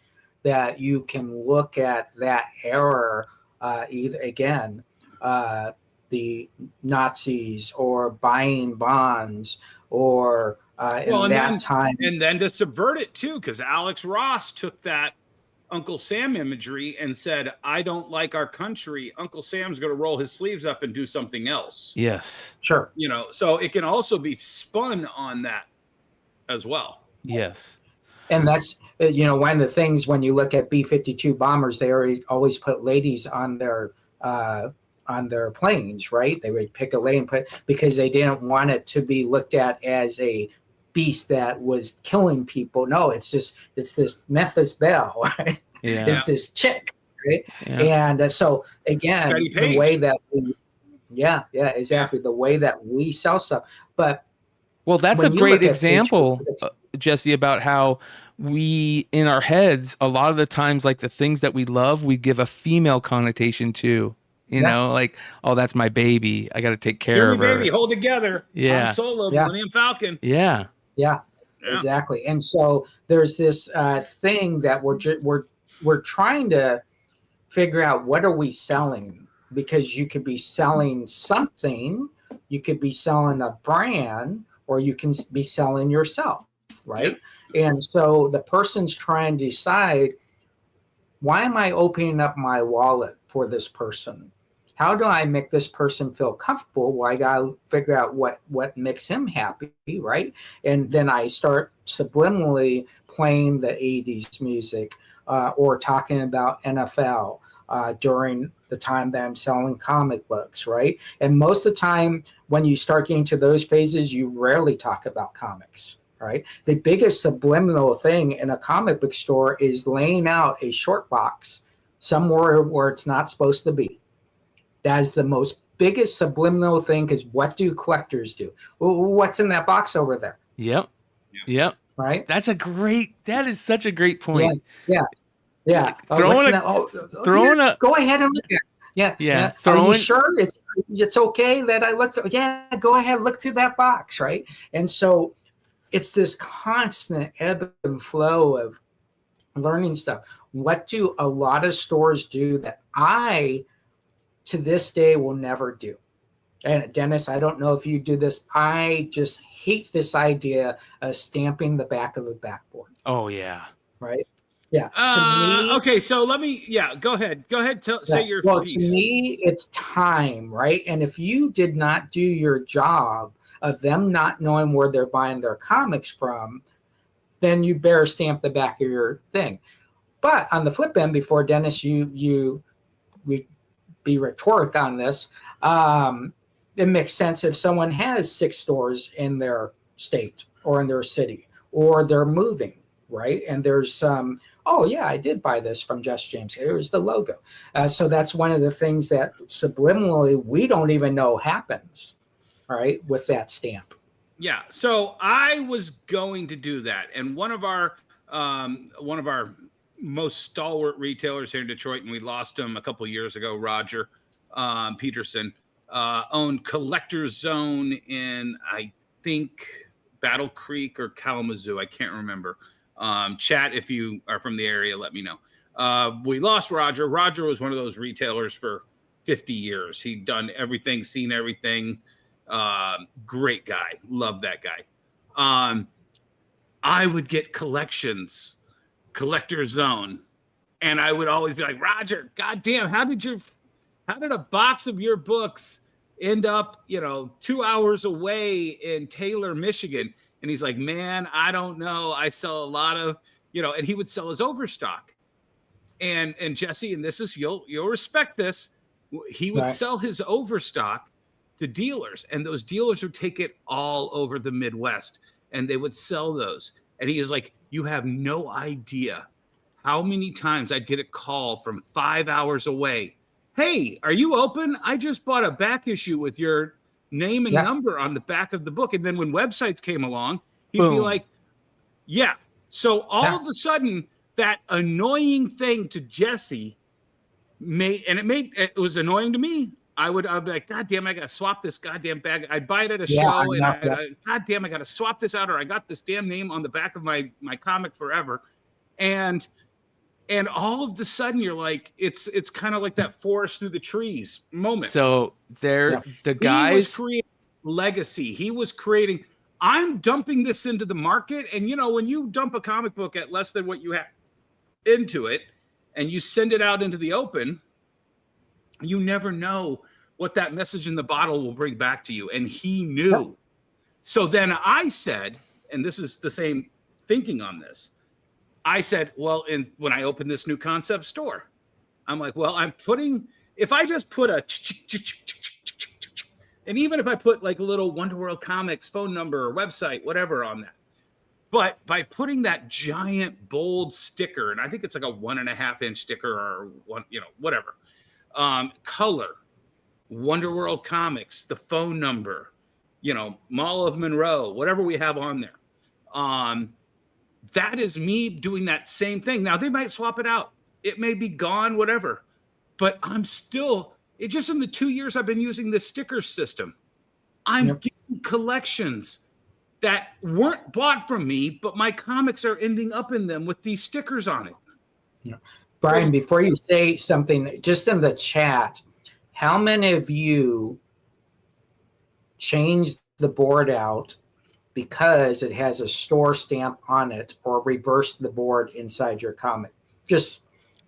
that you can look at that era. The Nazis, or buying bonds, or time, and then to subvert it too, because Alex Ross took that Uncle Sam imagery and said, "I don't like our country. Uncle Sam's going to roll his sleeves up and do something else." Yes, sure. So it can also be spun on that as well. Yes. And that's, one of the things when you look at B-52 bombers, they always put ladies on their planes, right? They would pick a lady and because they didn't want it to be looked at as a beast that was killing people. No, it's this Memphis Belle, right? Yeah. It's this chick, right? Yeah. And so again, the way that exactly, the way that we sell stuff. But well, that's a great example, Jesse, about how we, in our heads, a lot of the times, like the things that we love, we give a female connotation to. You know, like, oh, that's my baby. I got to take care of her. Baby, hold together. Yeah. Han Solo, Millennium Falcon. Yeah. Yeah. Exactly. And so there's this thing that we're trying to figure out, what are we selling? Because you could be selling something, you could be selling a brand, or you can be selling yourself, right? Yeah. And so the person's trying to decide, why am I opening up my wallet for this person? How do I make this person feel comfortable? Well, I got to figure out what makes him happy, right? And then I start subliminally playing the 80s music or talking about NFL during the time that I'm selling comic books, right? And most of the time, when you start getting to those phases, you rarely talk about comics, right? The biggest subliminal thing in a comic book store is laying out a short box somewhere where it's not supposed to be. That is the most biggest subliminal thing, because what do collectors do? Well, what's in that box over there? Yep. Right? That is such a great point. Yeah. Go ahead and look at it. Yeah. Are you sure it's okay that I look? Go ahead, look through that box, right? And so it's this constant ebb and flow of learning stuff. What do a lot of stores do that I, to this day, will never do? And Dennis, I don't know if you do this. I just hate this idea of stamping the back of a backboard. Oh, yeah. Right? Yeah. To me, okay, so let me, go ahead. Say your piece. To me, it's time, right? And if you did not do your job of them not knowing where they're buying their comics from, then you better stamp the back of your thing. But on the flip end, before Dennis, we be rhetoric on this, it makes sense if someone has 6 stores in their state or in their city, or they're moving, right? And there's some, I did buy this from Just James. Here's the logo. So that's one of the things that subliminally we don't even know happens, right, with that stamp. Yeah. So I was going to do that, and one of our most stalwart retailers here in Detroit, and we lost him a couple of years ago, Roger Peterson, owned Collector's Zone in, I think, Battle Creek or Kalamazoo. I can't remember. Chat, if you are from the area, let me know. We lost Roger. Roger was one of those retailers for 50 years. He'd done everything, seen everything. Great guy. Love that guy. I would get Collector's Zone, and I would always be like, Roger, goddamn, how did a box of your books end up, 2 hours away in Taylor, Michigan? And he's like, man, I don't know. I sell a lot of, and he would sell his overstock. And Jesse, and this is, you'll respect this. He would sell his overstock to dealers, and those dealers would take it all over the Midwest, and they would sell those. And he was like, you have no idea how many times I'd get a call from 5 hours away. Hey, are you open? I just bought a back issue with your name and number on the back of the book. And then when websites came along, he'd be like, yeah. So all of a sudden, that annoying thing to Jesse it was annoying to me. I'd be like, God damn, I got to swap this goddamn bag. I'd buy it at a show, and God damn, I got to swap this out, or I got this damn name on the back of my comic forever. And all of a sudden you're like, it's kind of like that forest through the trees moment. So the guys, he was creating legacy. He was creating, I'm dumping this into the market. And when you dump a comic book at less than what you have into it, and you send it out into the open, you never know what that message in the bottle will bring back to you. And he knew. So then I said, and this is the same thinking on this. I said, well, when I opened this new concept store, I'm like, well, if I just put and even if I put like a little Wonderworld Comics phone number or website, whatever on that, but by putting that giant bold sticker, and I think it's like a 1.5-inch sticker or one, whatever, color, Wonderworld Comics, the phone number, Mall of Monroe, whatever we have on there. That is me doing that same thing. Now they might swap it out. It may be gone, whatever, but just in the 2 years I've been using this sticker system, I'm getting collections that weren't bought from me, but my comics are ending up in them with these stickers on it. Yeah. Bryan, before you say something, just in the chat, how many of you changed the board out because it has a store stamp on it, or reversed the board inside your comic? Just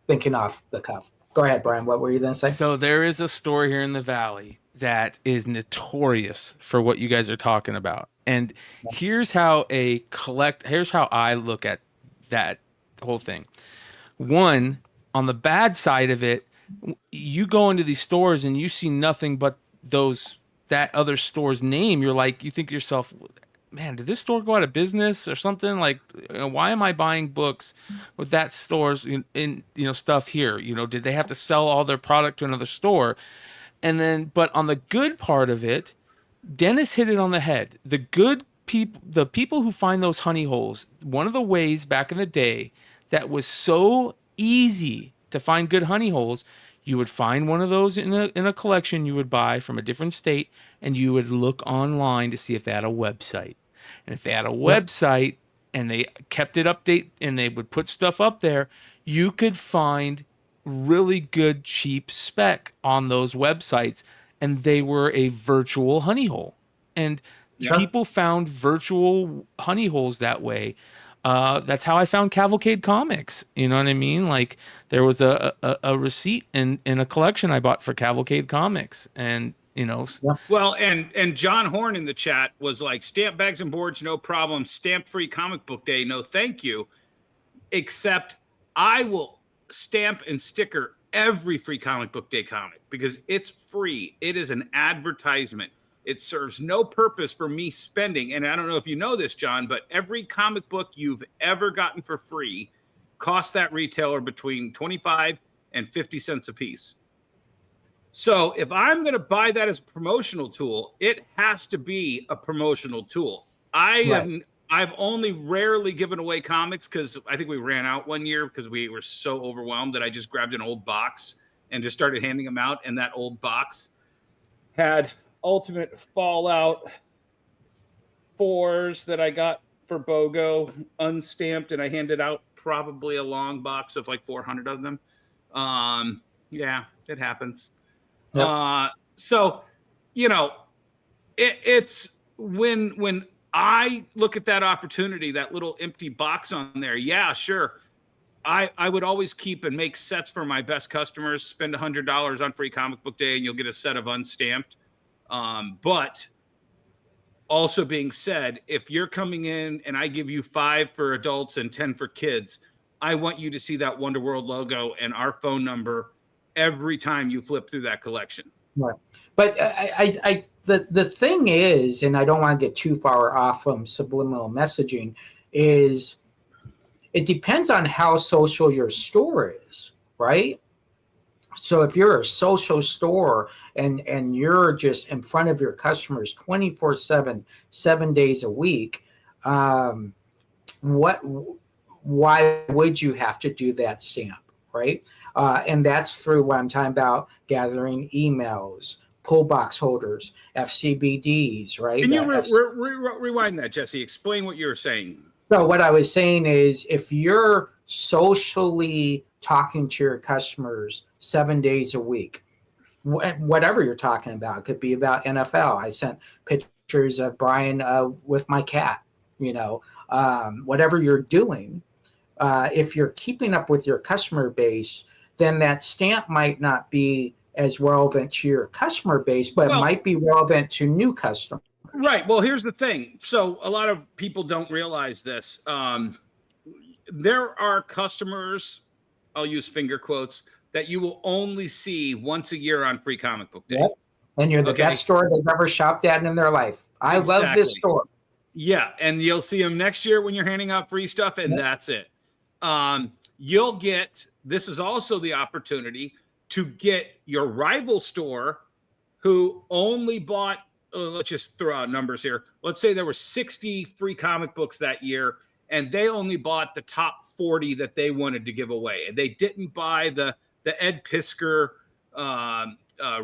thinking off the cuff. Go ahead, Bryan. What were you going to say? So there is a store here in the Valley that is notorious for what you guys are talking about. And here's how I look at that whole thing. One, on the bad side of it, you go into these stores and you see nothing but that other store's name. You think to yourself, man, did this store go out of business or something? Like, why am I buying books with that store's stuff here? Did they have to sell all their product to another store? And then, but on the good part of it, Dennis hit it on the head. The people who find those honey holes, one of the ways back in the day that was so easy to find good honey holes, you would find one of those in a collection you would buy from a different state, and you would look online to see if they had a website. And if they had a website and they kept it update and they would put stuff up there, you could find really good cheap spec on those websites, and they were a virtual honey hole. And people found virtual honey holes that way. That's how I found Cavalcade Comics. You know what I mean? Like, there was a receipt in a collection I bought for Cavalcade Comics, and Well, and John Horn in the chat was like, stamp bags and boards, no problem. Stamp free comic book day, no thank you. Except I will stamp and sticker every free comic book day comic because it's free. It is an advertisement. It serves no purpose for me spending. And I don't know if you know this, John, but every comic book you've ever gotten for free costs that retailer between 25 and 50 cents a piece. So if I'm going to buy that as a promotional tool, it has to be a promotional tool. I've only rarely given away comics because I think we ran out one year because we were so overwhelmed that I just grabbed an old box and just started handing them out. And that old box had Ultimate Fallout 4s that I got for BOGO unstamped, and I handed out probably a long box of like 400 of them. Yeah, it happens. Yep. So, it's when I look at that opportunity, that little empty box on there. Yeah, sure. I would always keep and make sets for my best customers. Spend $100 on free comic book day and you'll get a set of unstamped. But also being said, if you're coming in and I give you 5 for adults and 10 for kids, I want you to see that Wonderworld logo and our phone number every time you flip through that collection. Right. But the thing is, and I don't want to get too far off from subliminal messaging, is it depends on how social your store is, right? So if you're a social store and you're just in front of your customers 24/7, 7 days a week, why would you have to do that stamp, right? And that's through what I'm talking about, gathering emails, pull box holders, FCBDs, right? Can you rewind that, Jesse? Explain what you were saying. So what I was saying is, if you're socially talking to your customers 7 days a week, whatever you're talking about, it could be about NFL. I sent pictures of Bryan with my cat, whatever you're doing. If you're keeping up with your customer base, then that stamp might not be as relevant to your customer base, but it might be relevant to new customers. Right. Well, here's the thing. So a lot of people don't realize this. There are customers, I'll use finger quotes, that you will only see once a year on Free Comic Book Day. Yep. And you're the best store they've ever shopped at in their life. I love this store. Yeah. And you'll see them next year when you're handing out free stuff, and that's it. You'll get, this is also the opportunity to get your rival store who only bought, let's just throw out numbers here. Let's say there were 60 free comic books that year, and they only bought the top 40 that they wanted to give away. And they didn't buy the Ed Piskor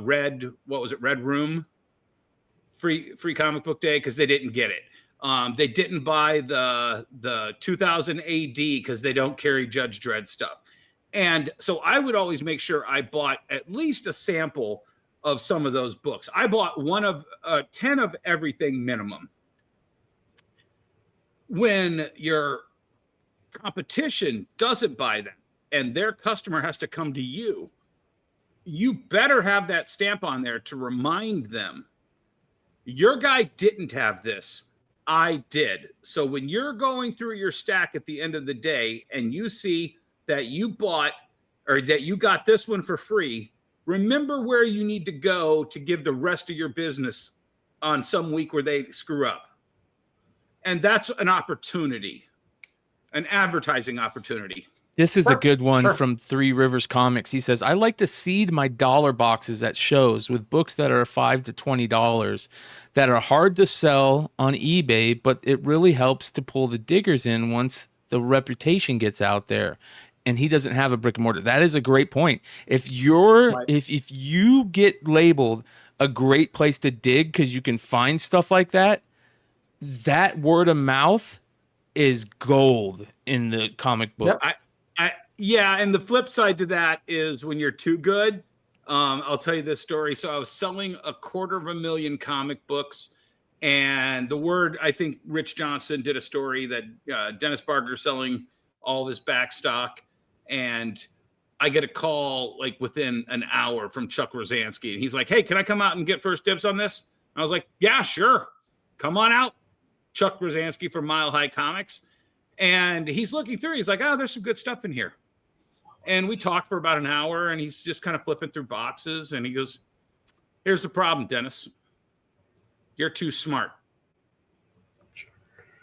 Red Room free comic book day because they didn't get it. They didn't buy the 2000 AD because they don't carry Judge Dredd stuff. And so I would always make sure I bought at least a sample of some of those books. I bought 10 of everything minimum. When your competition doesn't buy them and their customer has to come to you, you better have that stamp on there to remind them, your guy didn't have this. I did. So when you're going through your stack at the end of the day and you see that you bought or that you got this one for free, remember where you need to go to give the rest of your business on some week where they screw up. And that's an opportunity, an advertising opportunity. This is a good one from Three Rivers Comics. He says, I like to seed my dollar boxes at shows with books that are $5 to $20 that are hard to sell on eBay, but it really helps to pull the diggers in once the reputation gets out there. And he doesn't have a brick and mortar. That is a great point. If you're if you get labeled a great place to dig because you can find stuff like that, that word of mouth is gold in the comic book. Yep. Yeah, and the flip side to that is when you're too good. I'll tell you this story. So I was selling 250,000 comic books, and the word, I think Rich Johnson did a story that Dennis Barger selling all of his back stock, and I get a call like within an hour from Chuck Rosansky, and he's like, hey, can I come out and get first dibs on this? I was like, yeah, sure. Come on out. Chuck Rosansky from Mile High Comics. And he's looking through. He's like, oh, there's some good stuff in here. And we talked for about an hour, and he's just kind of flipping through boxes. And he goes, here's the problem, Dennis. You're too smart.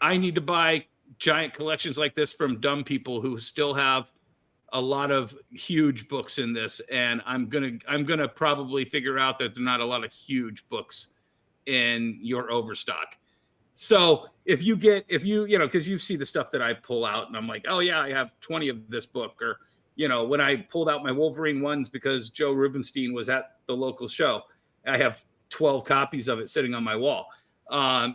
I need to buy giant collections like this from dumb people who still have a lot of huge books in this. And I'm gonna probably figure out that there's not a lot of huge books in your overstock. So if you because you see the stuff that I pull out and I'm like, oh yeah, I have 20 of this book, or, when I pulled out my Wolverine ones because Joe Rubenstein was at the local show, I have 12 copies of it sitting on my wall.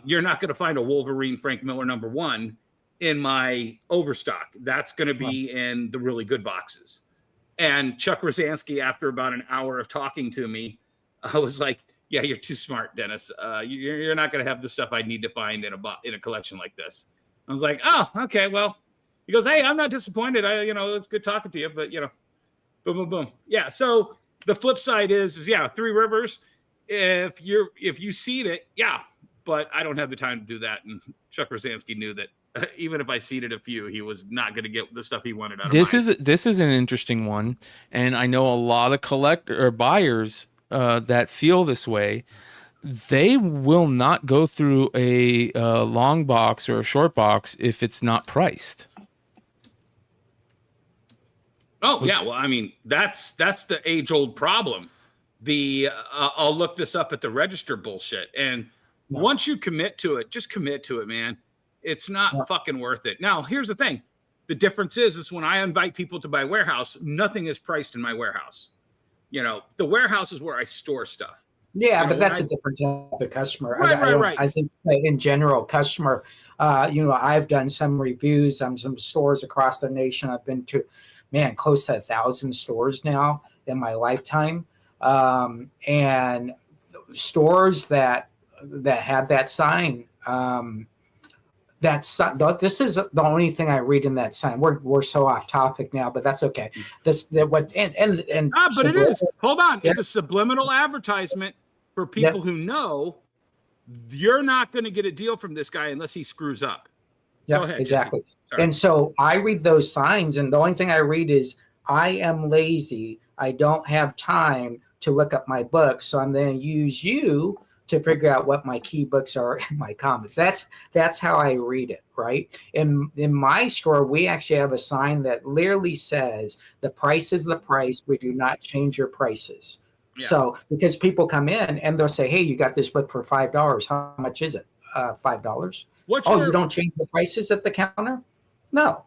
You're not going to find a Wolverine Frank Miller #1 in my overstock. That's going to be in the really good boxes. And Chuck Rosansky, after about an hour of talking to me, I was like, yeah, you're too smart, Dennis. You're not going to have the stuff I need to find in a collection like this. I was like, oh, okay, well. He goes, hey, I'm not disappointed. It's good talking to you, but boom, boom, boom. Yeah. So the flip side is Three Rivers. If you seed it, yeah, but I don't have the time to do that. And Chuck Rosansky knew that even if I seeded a few, he was not going to get the stuff he wanted out of mine. This is an interesting one, and I know a lot of collector or buyers that feel this way. They will not go through a long box or a short box if it's not priced. Oh yeah, well, I mean that's the age-old problem. I'll look this up at the register bullshit, and once you commit to it, just commit to it, man. It's not fucking worth it. Now, here's the thing: the difference is when I invite people to my warehouse, nothing is priced in my warehouse. The warehouse is where I store stuff. Yeah, but that's a different type of customer. Right. I think in general, customer. I've done some reviews on some stores across the nation. I've been to, close to 1,000 stores now in my lifetime, and stores that have that sign. This is the only thing I read in that sign. We're so off topic now, but that's okay. But it is. Hold on, it's a subliminal advertisement for people who know you're not going to get a deal from this guy unless he screws up. Yeah, Go ahead, exactly. And so I read those signs, and the only thing I read is, I am lazy. I don't have time to look up my books, so I'm going to use you to figure out what my key books are in my comics. That's how I read it, right? In my store, we actually have a sign that literally says, the price is the price. We do not change your prices. Yeah. So because people come in and they'll say, hey, you got this book for $5. How much is it? $5. You don't change the prices at the counter? No.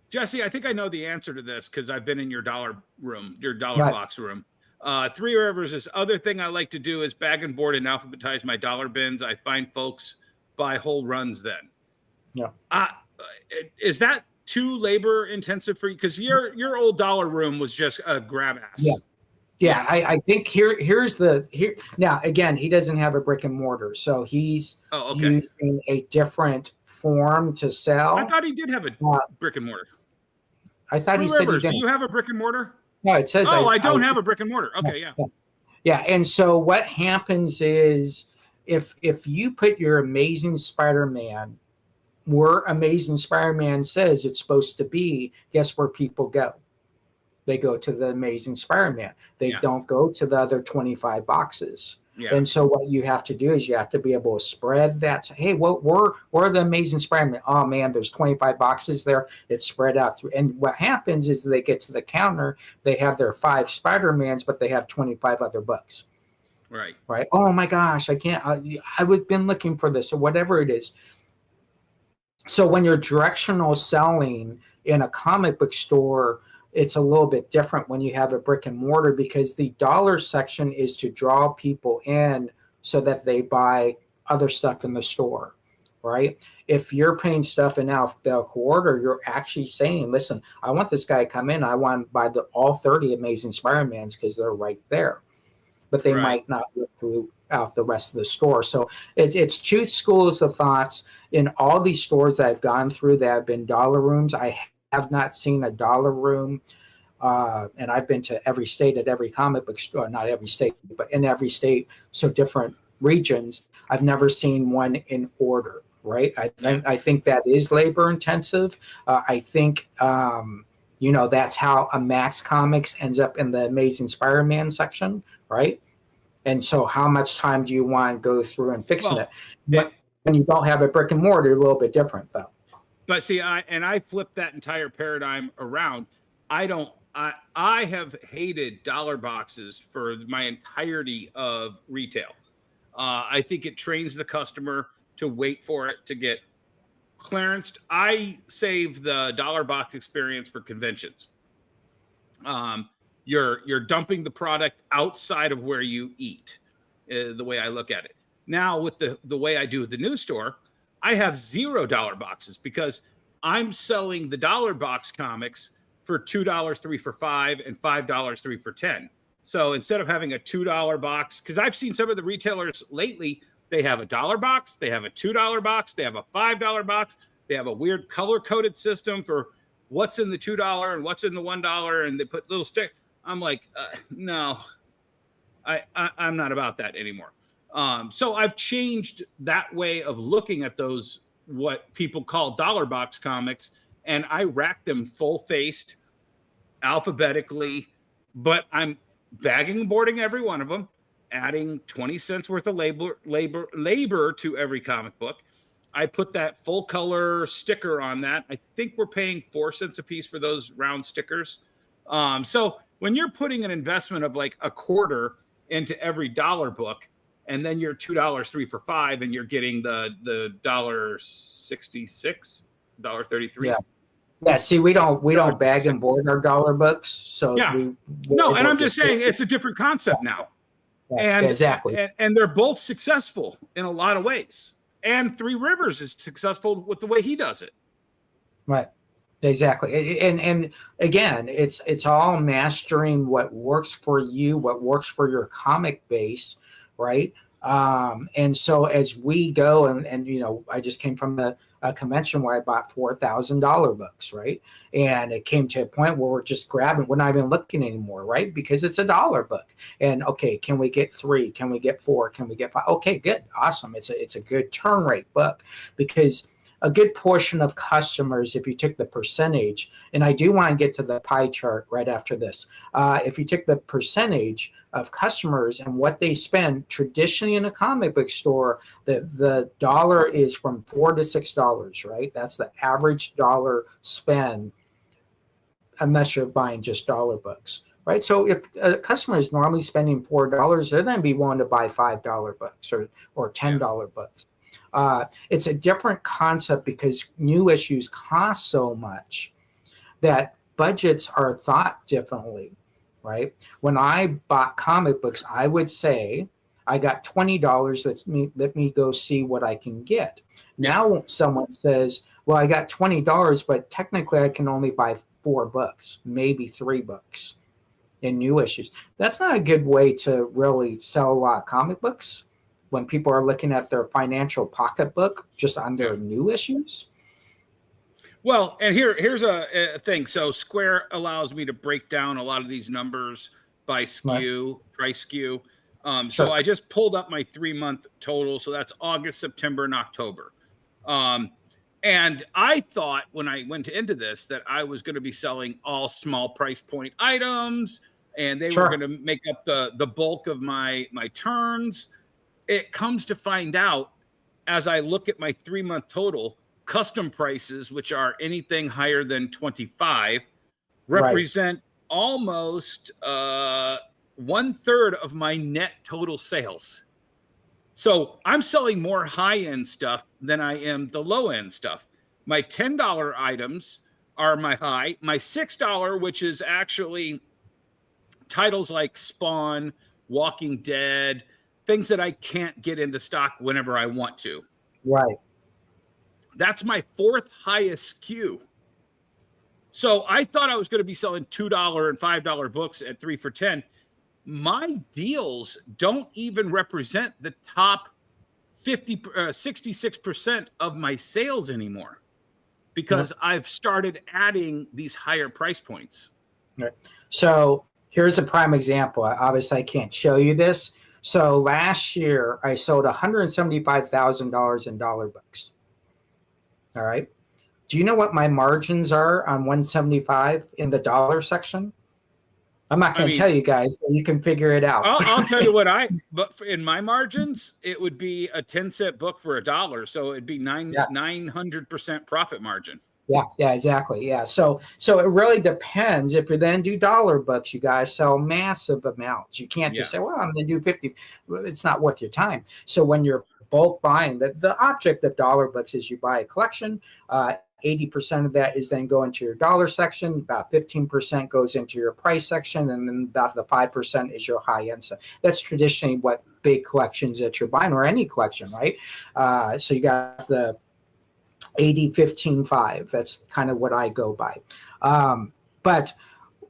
Jesse, I think I know the answer to this because I've been in your dollar room, your dollar box room. Three Rivers, this other thing I like to do is bag and board and alphabetize my dollar bins. I find folks buy whole runs then. Yeah. Is that too labor intensive for you? Because your old dollar room was just a grab ass. Yeah. Yeah, I think here's now again, he doesn't have a brick and mortar, so he's using a different form to sell. I thought he did have a brick and mortar. I thought he said he didn't. Do you have a brick and mortar? No, it says I don't have a brick and mortar. Okay, yeah. And so what happens is if you put your Amazing Spider-Man where Amazing Spider-Man says it's supposed to be, guess where people go? They go to the Amazing Spider-Man. They don't go to the other 25 boxes. Yeah. And so what you have to do is you have to be able to spread that. Hey, where are the Amazing Spider-Man? Oh, man, there's 25 boxes there. It's spread out through. And what happens is they get to the counter. They have their 5 Spider-Mans, but they have 25 other books. Right. Oh, my gosh, I can't. I've been looking for this or whatever it is. So when you're directional selling in a comic book store, it's a little bit different when you have a brick and mortar because the dollar section is to draw people in so that they buy other stuff in the store, right? If you're paying stuff in alphabetical order, you're actually saying, listen, I want this guy to come in. I want to buy all 30 Amazing Spider-Mans because they're right there. But they might not look throughout the rest of the store. So it's two schools of thoughts. In all these stores that I've gone through that have been dollar rooms, I have not seen a dollar room, and I've been to every state at every comic book store, not every state, but in every state, so different regions. I've never seen one in order, right? I think that is labor intensive. I think, that's how a Max Comics ends up in the Amazing Spider-Man section, right? And so how much time do you want to go through and fixing it? When you don't have a brick and mortar, a little bit different, though. But see, I flipped that entire paradigm around. I have hated dollar boxes for my entirety of retail. I think it trains the customer to wait for it to get clearanced. I save the dollar box experience for conventions. You're dumping the product outside of where you eat, the way I look at it. Now with the way I do with the news store, I have $0 boxes because I'm selling the dollar box comics for $2 3 for $5 and $5 3 for $10. So instead of having a $2 box, because I've seen some of the retailers lately, they have a $1 box, they have a $2 box, they have a $5 box, they have a weird color coded system for what's in the $2 and what's in the $1, and they put little stick. I'm like, no, I'm not about that anymore. So I've changed that way of looking at those, what people call dollar box comics, and I rack them full faced alphabetically, but I'm bagging and boarding every one of them, adding 20 cents worth of labor to every comic book. I put that full color sticker on that. I think we're paying 4 cents a piece for those round stickers. So when you're putting an investment of like a quarter into every dollar book, and then you're $2 3 for $5, and you're getting the $1.66, $1.33. Yeah. See, we don't bag and board our dollar books. So and I'm just saying it's a different concept now. And exactly. And they're both successful in a lot of ways. And Three Rivers is successful with the way he does it. Right. Exactly. And again, it's all mastering what works for you, what works for your comic base, right? And so as we go and you know, I just came from a convention where I bought $4,000 books, right? And it came to a point where we're just grabbing, we're not even looking anymore, right? Because it's $1 book. And okay, can we get 3? Can we get 4? Can we get 5? Okay, good, awesome. It's a good turn rate book, because a good portion of customers, if you took the percentage, and I do want to get to the pie chart right after this, if you took the percentage of customers and what they spend traditionally in a comic book store, the dollar is from $4 to $6, right? That's the average dollar spend, unless you're buying just dollar books, right? So if a customer is normally spending $4, they're going to be willing to buy $5 books or $10 books. It's a different concept because new issues cost so much that budgets are thought differently, right? When I bought comic books, I would say, I got $20. Let me go see what I can get. Now someone says, well, I got $20, but technically I can only buy 4 books, maybe 3 books in new issues. That's not a good way to really sell a lot of comic books when people are looking at their financial pocketbook just on their new issues. Well, and here's a thing. So Square allows me to break down a lot of these numbers by SKU, price SKU. So I just pulled up my 3-month total. So that's August, September, and October. And I thought when I went into this that I was going to be selling all small price point items, and they were going to make up the bulk of my turns. It comes to find out, as I look at my 3-month total, custom prices, which are anything higher than 25, represent almost 1/3 of my net total sales. So I'm selling more high-end stuff than I am the low-end stuff. My $10 items are my high. My $6, which is actually titles like Spawn, Walking Dead, things that I can't get into stock whenever I want to. Right. That's my 4th highest SKU. So I thought I was going to be selling $2 and $5 books at 3 for $10. My deals don't even represent the top 66% of my sales anymore, because I've started adding these higher price points. Right. So here's a prime example. Obviously, I can't show you this. So last year, I sold $175,000 in dollar books. All right. Do you know what my margins are on 175 in the dollar section? I'm not going to tell you guys, but you can figure it out. I'll tell you what but in my margins, it would be a 10-cent book for $1. So it'd be 900% profit margin. Yeah, exactly. Yeah. So it really depends. If you then do dollar books, you guys sell massive amounts. You can't just say, well, I'm going to do 50. It's not worth your time. So when you're bulk buying, the object of dollar books is you buy a collection. 80% of that is then going to your dollar section. About 15% goes into your price section. And then about the 5% is your high end stuff. That's traditionally what big collections that you're buying, or any collection, right? So you got the 80, 15, 5. That's kind of what I go by. But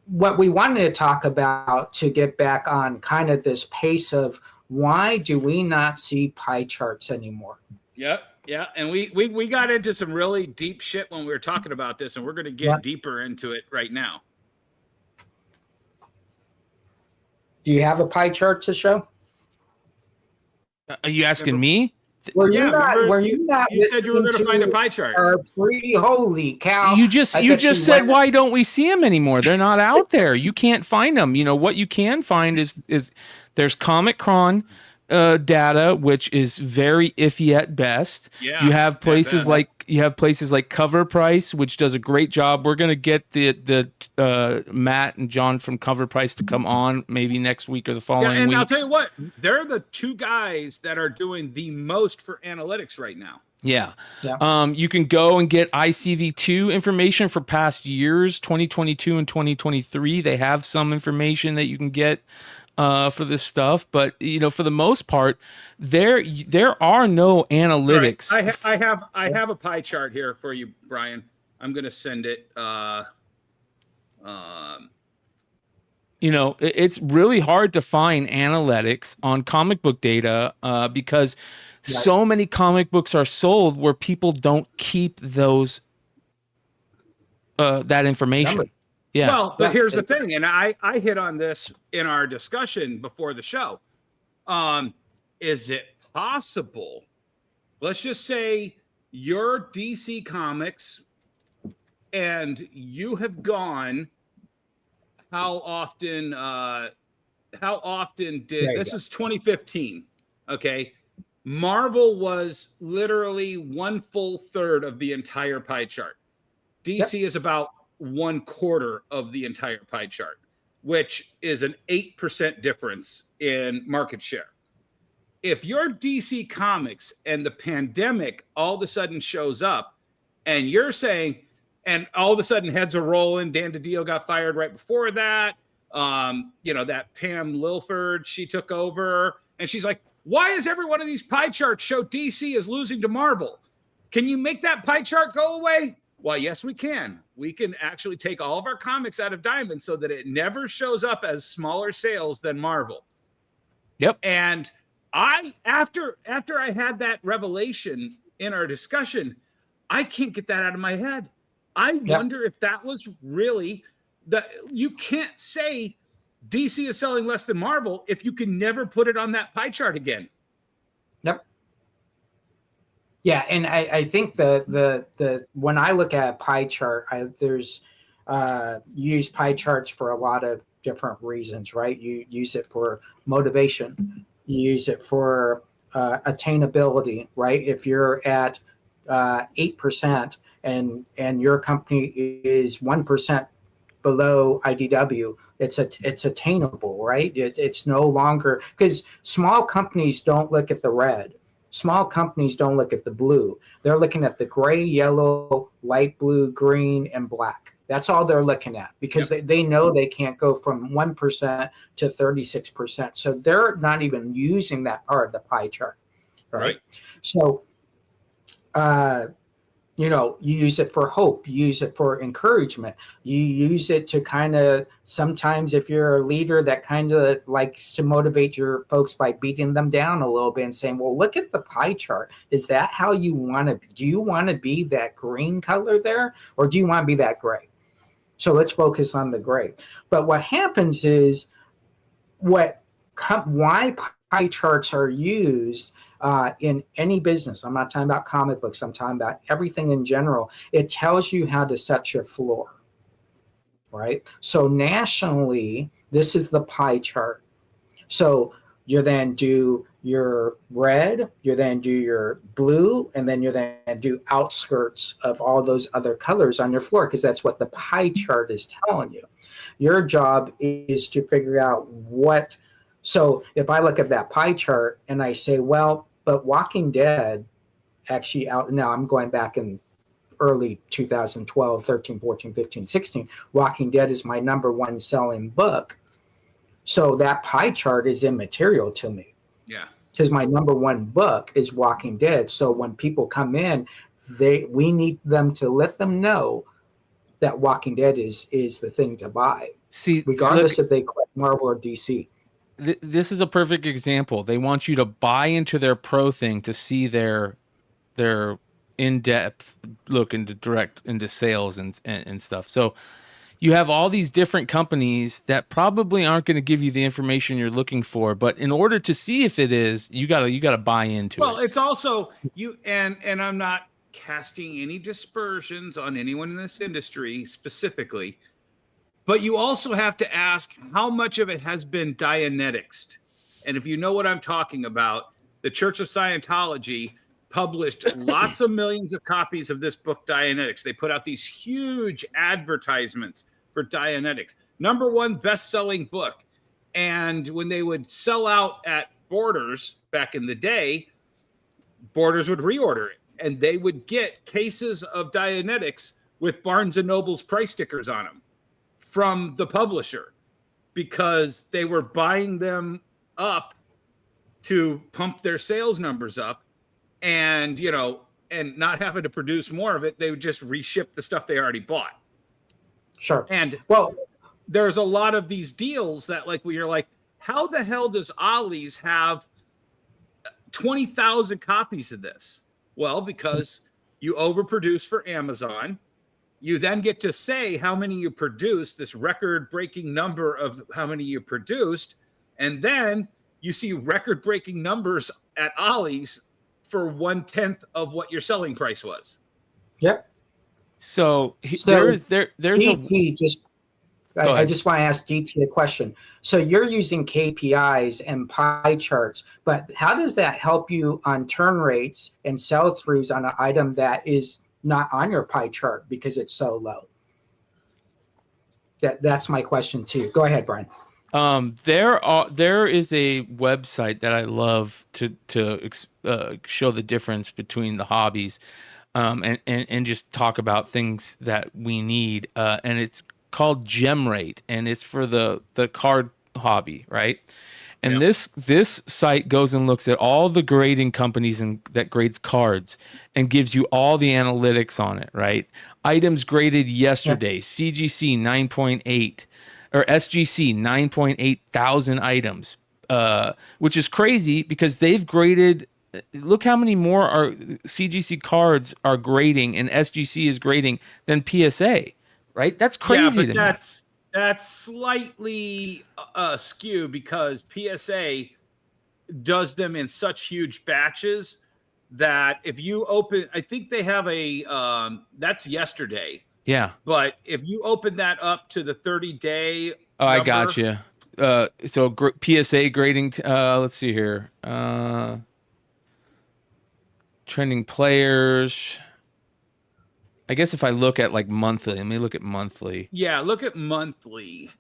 what we wanted to talk about, to get back on kind of this pace of why do we not see pie charts anymore? Yep. Yeah. And we got into some really deep shit when we were talking about this, and we're going to get deeper into it right now. Do you have a pie chart to show? Are you asking me? Were you not you said you were going to find a pie chart. Holy cow. You just said, why don't we see them anymore? They're not out there. You can't find them. You know, what you can find is there's Comic Cron data, which is very iffy at best. Yeah, you have places like Cover Price, which does a great job. We're gonna get the Matt and John from Cover Price to come on maybe next week or the following week. I'll tell you what, they're the 2 guys that are doing the most for analytics right now. Yeah. You can go and get ICV2 information for past years, 2022 and 2023. They have some information that you can get for this stuff, but you know, for the most part, there are no analytics. Right. I have a pie chart here for you, Brian. I'm going to send it. it's really hard to find analytics on comic book data because so many comic books are sold where people don't keep those that information. Numbers. Yeah. Well, but here's the thing, and I hit on this in our discussion before the show. Is it possible? Let's just say you're DC Comics and you have gone. How often did this is 2015? Okay. Marvel was literally 1/3 of the entire pie chart. DC is about 1/4 of the entire pie chart, which is an 8% difference in market share. If you're DC Comics and the pandemic all of a sudden shows up and you're saying, and all of a sudden heads are rolling, Dan DiDio got fired right before that. That Pam Lilford, she took over and she's like, why is every one of these pie charts show DC is losing to Marvel? Can you make that pie chart go away? Well, yes, we can. We can actually take all of our comics out of Diamond so that it never shows up as smaller sales than Marvel. Yep. And after I had that revelation in our discussion, I can't get that out of my head. I wonder if that was really that. You can't say DC is selling less than Marvel if you can never put it on that pie chart again. Yep. Yeah, and I think the when I look at a pie chart, you use pie charts for a lot of different reasons, right? You use it for motivation, you use it for attainability, right? If you're at 8% and your company is 1% below IDW, it's attainable, right? It's no longer, because small companies don't look at the red. Small companies don't look at the blue. They're looking at the gray, yellow, light blue, green, and black. That's all they're looking at because they know they can't go from 1% to 36%. So they're not even using that part of the pie chart, right? So, you use it for hope, you use it for encouragement, you use it to kind of, sometimes if you're a leader that kind of likes to motivate your folks by beating them down a little bit and saying, well, look at the pie chart. Is that how you want to, do you want to be that green color there? Or do you want to be that gray? So let's focus on the gray. But what happens is why pie charts are used in any business. I'm not talking about comic books. I'm talking about everything in general. It tells you how to set your floor, right? So nationally, this is the pie chart. So you then do your red, you then do your blue, and then you then do outskirts of all those other colors on your floor, because that's what the pie chart is telling you. Your job is to figure out what. So if I look at that pie chart and I say, well, but Walking Dead actually out now, I'm going back in early 2012, 13, 14, 15, 16, Walking Dead is my number one selling book. So that pie chart is immaterial to me. Yeah. Because my number one book is Walking Dead. So when people come in, we need them to let them know that Walking Dead is the thing to buy. See, regardless if they collect Marvel or DC. This is a perfect example. They want you to buy into their pro thing to see their in-depth look into sales and stuff. So you have all these different companies that probably aren't going to give you the information you're looking for, but in order to see if it is, you gotta buy into it. Well, it's also you and I'm not casting any dispersions on anyone in this industry specifically. But you also have to ask how much of it has been Dianeticsed. And if you know what I'm talking about, the Church of Scientology published lots of millions of copies of this book, Dianetics. They put out these huge advertisements for Dianetics. Number one best-selling book. And when they would sell out at Borders back in the day, Borders would reorder it. And they would get cases of Dianetics with Barnes & Noble's price stickers on them from the publisher, because they were buying them up to pump their sales numbers up, and and not having to produce more of it, they would just reship the stuff they already bought. Sure. And well, there's a lot of these deals that like where you're like, how the hell does Ollie's have 20,000 copies of this? Well, because you overproduce for Amazon. You then get to say how many you produced, this record-breaking number of how many you produced, and then you see record-breaking numbers at Ollie's for 1/10 of what your selling price was. Yep. So there's DT I just want to ask DT a question. So you're using KPIs and pie charts, but how does that help you on turn rates and sell-throughs on an item that is not on your pie chart because it's so low? That's my question too. Go ahead, Bryan. There is a website that I love to show the difference between the hobbies, and just talk about things that we need. And it's called GemRate, and it's for the card hobby, right? And this site goes and looks at all the grading companies that grades cards and gives you all the analytics on it, right? Items graded yesterday, CGC 9.8 or SGC 9.8 thousand items, which is crazy because they've graded. Look how many more are CGC cards are grading and SGC is grading than PSA, right? That's crazy. Yeah, but that's slightly askew because PSA does them in such huge batches that if you open, I think they have that's yesterday. Yeah. But if you open that up to the 30-day. Oh, I got you. So PSA grading, let's see here. Trending players. I guess if I look at like monthly, let me look at monthly. Yeah, look at monthly.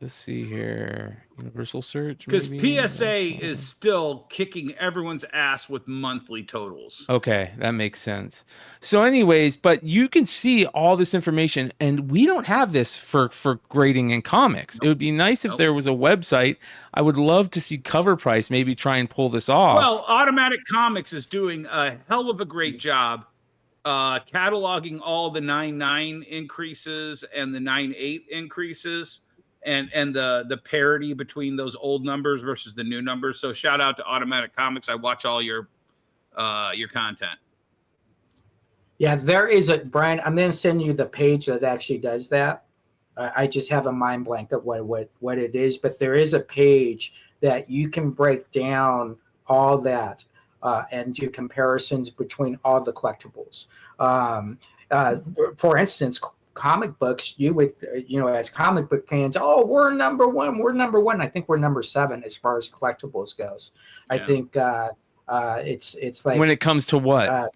Let's see here. Universal search. Because PSA is still kicking everyone's ass with monthly totals. Okay, that makes sense. So anyways, but you can see all this information, and we don't have this for grading in comics. It would be nice if there was a website. I would love to see Cover Price maybe try and pull this off. Well, Automatic Comics is doing a hell of a great job cataloging all the 9.9 increases and the 9.8 increases. And the parity between those old numbers versus the new numbers. So shout out to Automatic Comics. I watch all your content. Yeah, there is Bryan. I'm going to send you the page that actually does that. I just have a mind blank of what it is, but there is a page that you can break down all that and do comparisons between all the collectibles. For instance, comic books, you would, as comic book fans, we're number one. I think we're number 7 as far as collectibles goes. Yeah. I think it's like, when it comes to what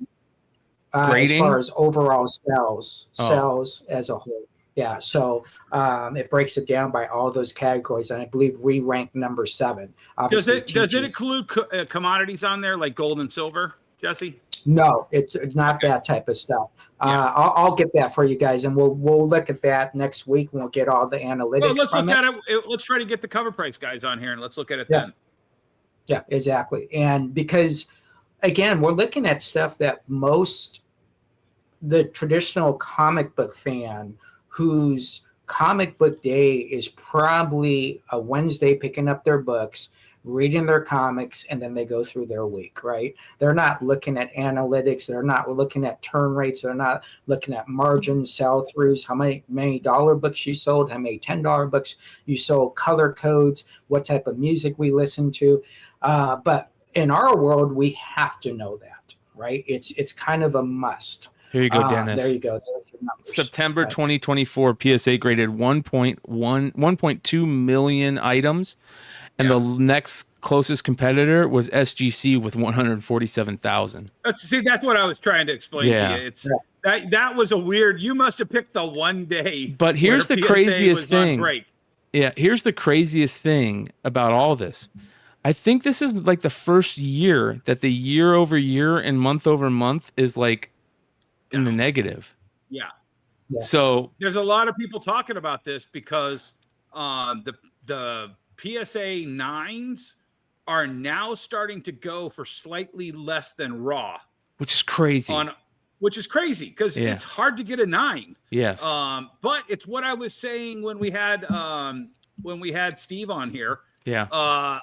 grading, as far as overall sales as a whole. Yeah, so it breaks it down by all those categories, and I believe we rank number 7. Obviously, does it include commodities on there like gold and silver, Jesse? No, it's not that type of stuff. Yeah. I'll get that for you guys, and we'll look at that next week when we'll get all the analytics. Well, let's look at it. Let's try to get the Cover Price guys on here, and let's look at it then. Yeah, exactly. And because, again, we're looking at stuff that the traditional comic book fan whose comic book day is probably a Wednesday picking up their books, reading their comics, and then they go through their week, right? They're not looking at analytics. They're not looking at turn rates. They're not looking at margins, sell-throughs, how many dollar books you sold, how many $10 books you sold, color codes, what type of music we listen to. But in our world, we have to know that, right? It's kind of a must. Here you go, Dennis. There you go. September 2024, PSA graded 1.2 million items. And the next closest competitor was SGC with 147,000. That's what I was trying to explain to you. That was a weird. You must have picked the one day. But here's the craziest thing. Yeah, here's the craziest thing about all this. I think this is like the first year that the year over year and month over month is like in the negative. Yeah. So there's a lot of people talking about this because the PSA 9s are now starting to go for slightly less than raw, which is crazy which is crazy because it's hard to get a 9. Yes. But it's what I was saying when we had Steve on here. Yeah.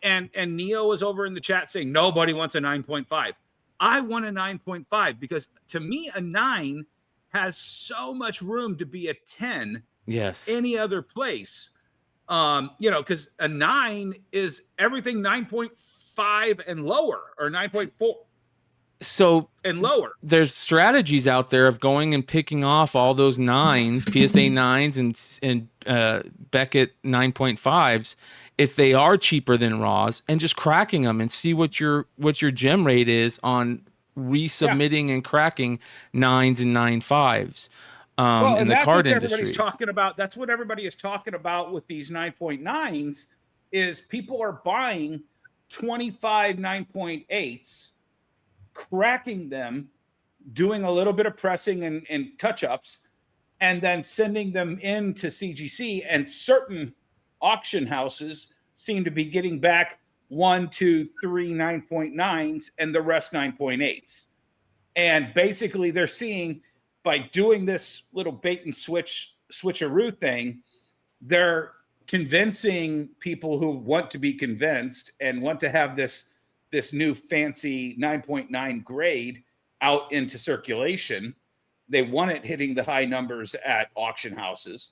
And Neo was over in the chat saying nobody wants a 9.5. I want a 9.5 because to me a 9 has so much room to be a 10. Yes. Any other place. Because a 9 is everything 9.5 and lower, or 9.4. So and lower. There's strategies out there of going and picking off all those 9s, PSA 9s and Beckett 9.5s, if they are cheaper than Raws, and just cracking them and see what your gem rate is on resubmitting and cracking 9s and 9.5s. In the card industry. That's what everybody is talking about with these 9.9s is people are buying 25 9.8s, cracking them, doing a little bit of pressing and touch-ups, and then sending them into CGC, and certain auction houses seem to be getting back 1, 2, 3 9.9s and the rest 9.8s. And basically they're seeing by doing this little bait and switcheroo thing, they're convincing people who want to be convinced and want to have this new fancy 9.9 grade out into circulation. They want it hitting the high numbers at auction houses.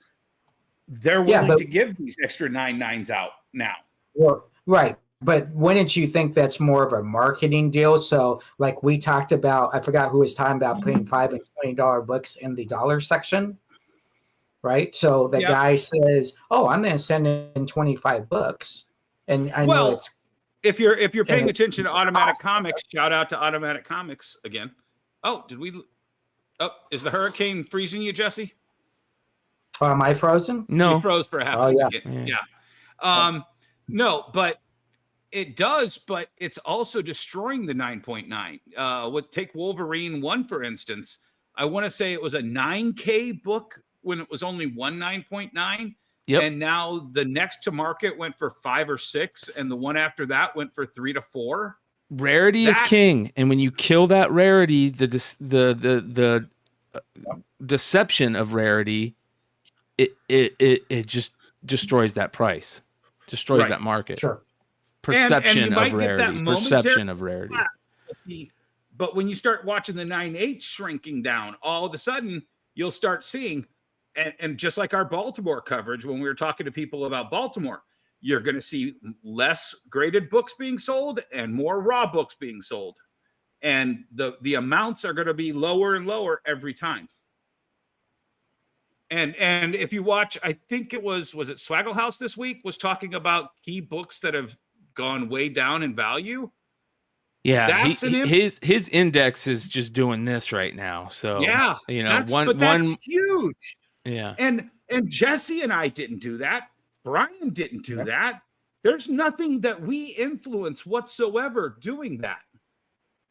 They're willing to give these extra 9.9s out now. Well, right. But wouldn't you think that's more of a marketing deal? So like we talked about, I forgot who was talking about putting $5 and $20 books in the dollar section, right? So the guy says, oh, I'm going to send in 25 books. And I know it's. If you're paying attention to Automatic Comics, shout out to Automatic Comics again. Oh, is the hurricane freezing you, Jesse? Am I frozen? No. You froze for a half a second. Yeah. No, but it does, but it's also destroying the 9.9. Take Wolverine 1, for instance. I want to say it was a 9K book when it was only one 9.9. Yep. And now the next to market went for 5 or 6, and the one after that went for 3 to 4. Rarity is king, and when you kill that rarity, the deception of rarity, it just destroys that price, destroys that market. Sure. Perception of rarity. Perception of rarity. But when you start watching the 9.8 shrinking down, all of a sudden you'll start seeing, and just like our Baltimore coverage, when we were talking to people about Baltimore, you're going to see less graded books being sold and more raw books being sold. And the amounts are going to be lower and lower every time. And if you watch, I think it was it Swaggle House this week was talking about key books that have gone way down in value. Yeah, his index is just doing this right now. So yeah, that's huge. Yeah, and Jesse and I didn't do that. Brian didn't do that. There's nothing that we influence whatsoever doing that.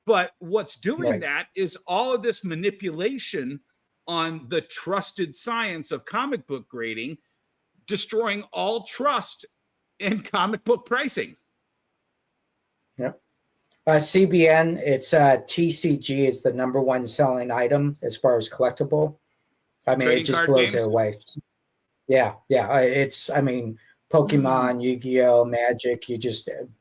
But what's doing that is all of this manipulation on the trusted science of comic book grading, destroying all trust in comic book pricing. Yep. CBN, it's TCG is the number one selling item as far as collectible. I mean, it just blows it away. Yeah. It's, Pokemon, Yu-Gi-Oh, Magic,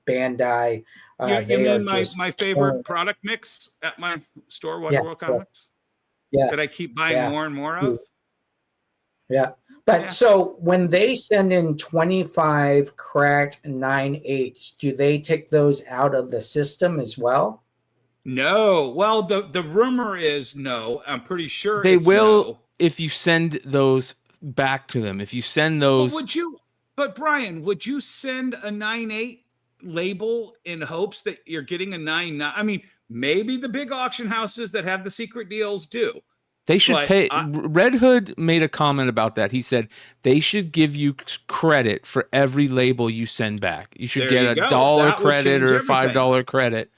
Bandai. You mean my favorite product mix at my store, World Comics? Yeah. That I keep buying more and more of? Yeah. But so when they send in 25 cracked 9.8s, do they take those out of the system as well? No. Well, the rumor is no. I'm pretty sure they will if you send those back to them. If you send those. But Brian, would you send a 9.8 label in hopes that you're getting a 9.9? I mean, maybe the big auction houses that have the secret deals do. They should pay. Red Hood made a comment about that. He said they should give you credit for every label you send back. You should get a $1 credit or a $5 credit,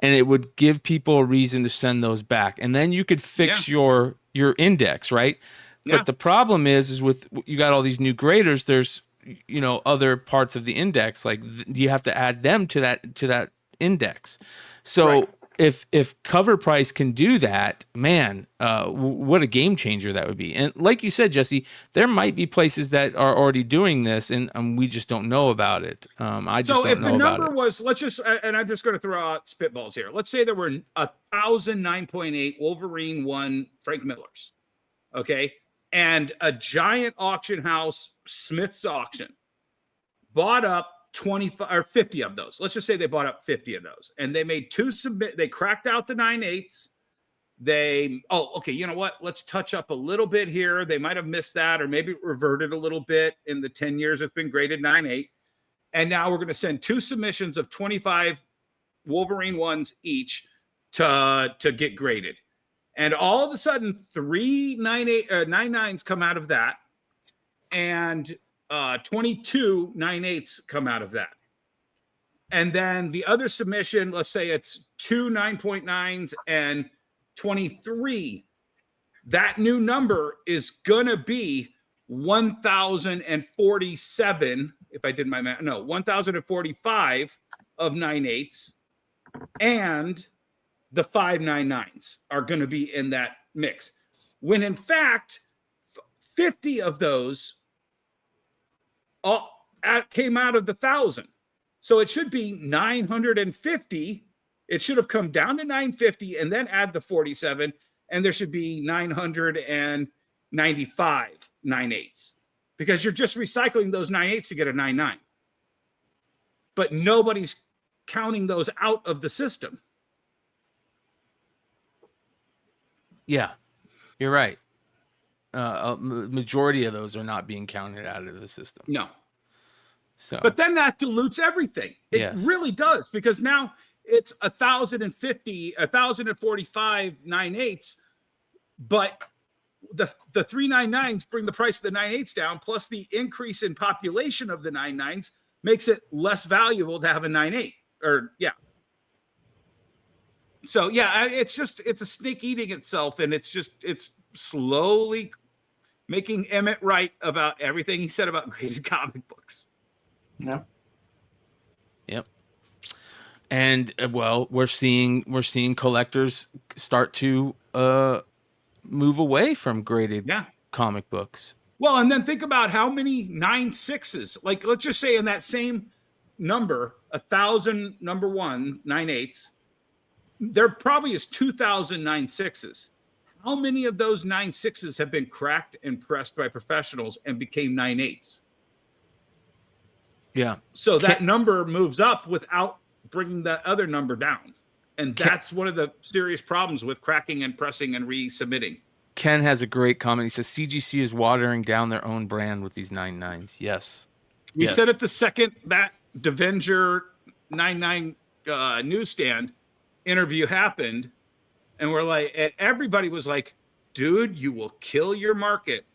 and it would give people a reason to send those back. And then you could fix your index, right? Yeah. But the problem is with you got all these new graders. There's other parts of the index, like you have to add them to that index. So if cover price can do that, man, what a game changer that would be. And like you said, Jesse, there might be places that are already doing this, and we just don't know about it. I just don't know about it. So if the number was, let's just, and I'm just going to throw out spitballs here. Let's say there were 1,000 9.8 Wolverine 1 Frank Millers, okay, and a giant auction house, Smith's Auction, bought up 25 or 50 of those. Let's just say they bought up 50 of those, and they made they cracked out the 9/8. Okay, you know what? Let's touch up a little bit here. They might have missed that, or maybe it reverted a little bit in the 10 years it's been graded 9/8. And now we're going to send 2 submissions of 25 Wolverine 1s each to get graded. And all of a sudden, 3 9/9s come out of that, and 22 9/8s come out of that. And then the other submission, let's say it's 2 9.9s and 23. That new number is going to be 1,047, if I did my math. No, 1,045 of 9/8s, and the 5 9/9s are going to be in that mix. When in fact, 50 of those came out of the 1,000. So it should be 950. It should have come down to 950 and then add the 47, and there should be 995 9/8s, because you're just recycling those 9/8s to get a 9/9. But nobody's counting those out of the system. Yeah, you're right. A majority of those are not being counted out of the system. No. So, but then that dilutes everything. It really does, because now it's 1,045 9/8s, but the 399s bring the price of the 9/8s down, plus the increase in population of the 9/9s makes it less valuable to have a 9/8. Or so it's a snake eating itself, and it's slowly making Emmett right about everything he said about graded comic books. Yeah. Yep. And we're seeing collectors start to move away from graded comic books. Well, and then think about how many 9/6s, like let's just say in that same number, 1,000 number 1 9/8s, there probably is 2,000 9/6s. How many of those 9/6s have been cracked and pressed by professionals and became 9/8s? Yeah. So that number moves up without bringing that other number down. And that's one of the serious problems with cracking and pressing and resubmitting. Ken has a great comment. He says CGC is watering down their own brand with these 9/9s. Yes. We said it the second that Devenger 9/9 newsstand interview happened, and we're like, and everybody was like, dude, you will kill your market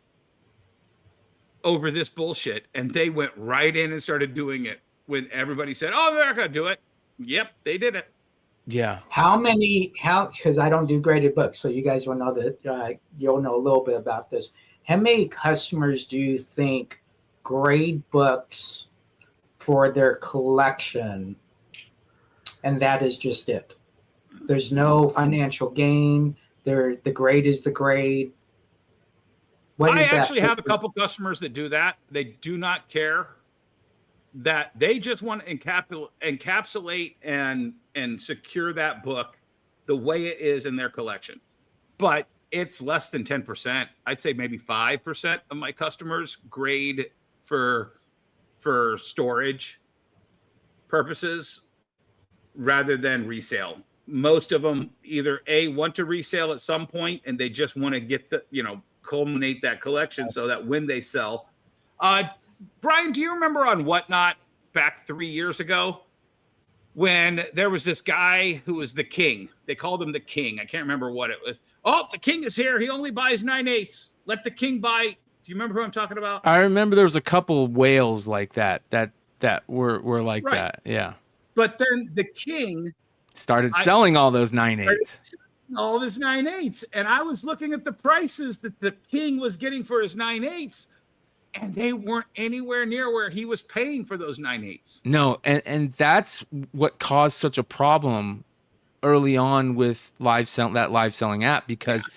over this bullshit. And they went right in and started doing it when everybody said, oh, they're not going to do it. Yep, they did it. Yeah. Because I don't do graded books, so you guys will know that you'll know a little bit about this. How many customers do you think grade books for their collection, and that is just it? There's no financial gain. The grade is the grade. I actually have a couple customers that do that. They do not care. That they just want to encapsulate and secure that book the way it is in their collection. But it's less than 10%. I'd say maybe 5% of my customers grade for storage purposes rather than resale. Most of them either want to resale at some point, and they just want to get culminate that collection so that when they sell. Brian, do you remember on Whatnot back 3 years ago when there was this guy who was the king? They called him the king. I can't remember what it was. Oh, the king is here. He only buys 9/8. Let the king buy. Do you remember who I'm talking about? I remember there was a couple whales like that were like that. Yeah. But then the king started selling all those 9/8s. All of his 9/8s. And I was looking at the prices that the king was getting for his 9/8s, and they weren't anywhere near where he was paying for those 9/8s. No, and that's what caused such a problem early on with live selling app, because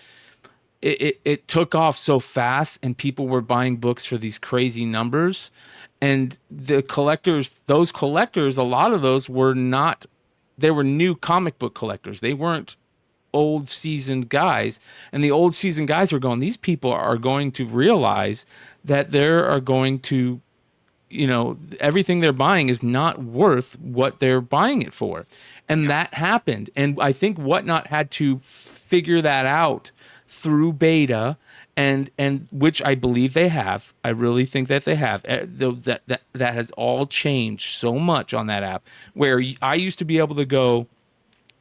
it took off so fast and people were buying books for these crazy numbers. And those collectors, a lot of those were they were new comic book collectors. They weren't old seasoned guys. And the old seasoned guys are going, these people are going to realize that everything they're buying is not worth what they're buying it for. And that happened. And I think Whatnot had to figure that out through beta, and which I believe they have. I really think that they have. That has all changed so much on that app, where I used to be able to go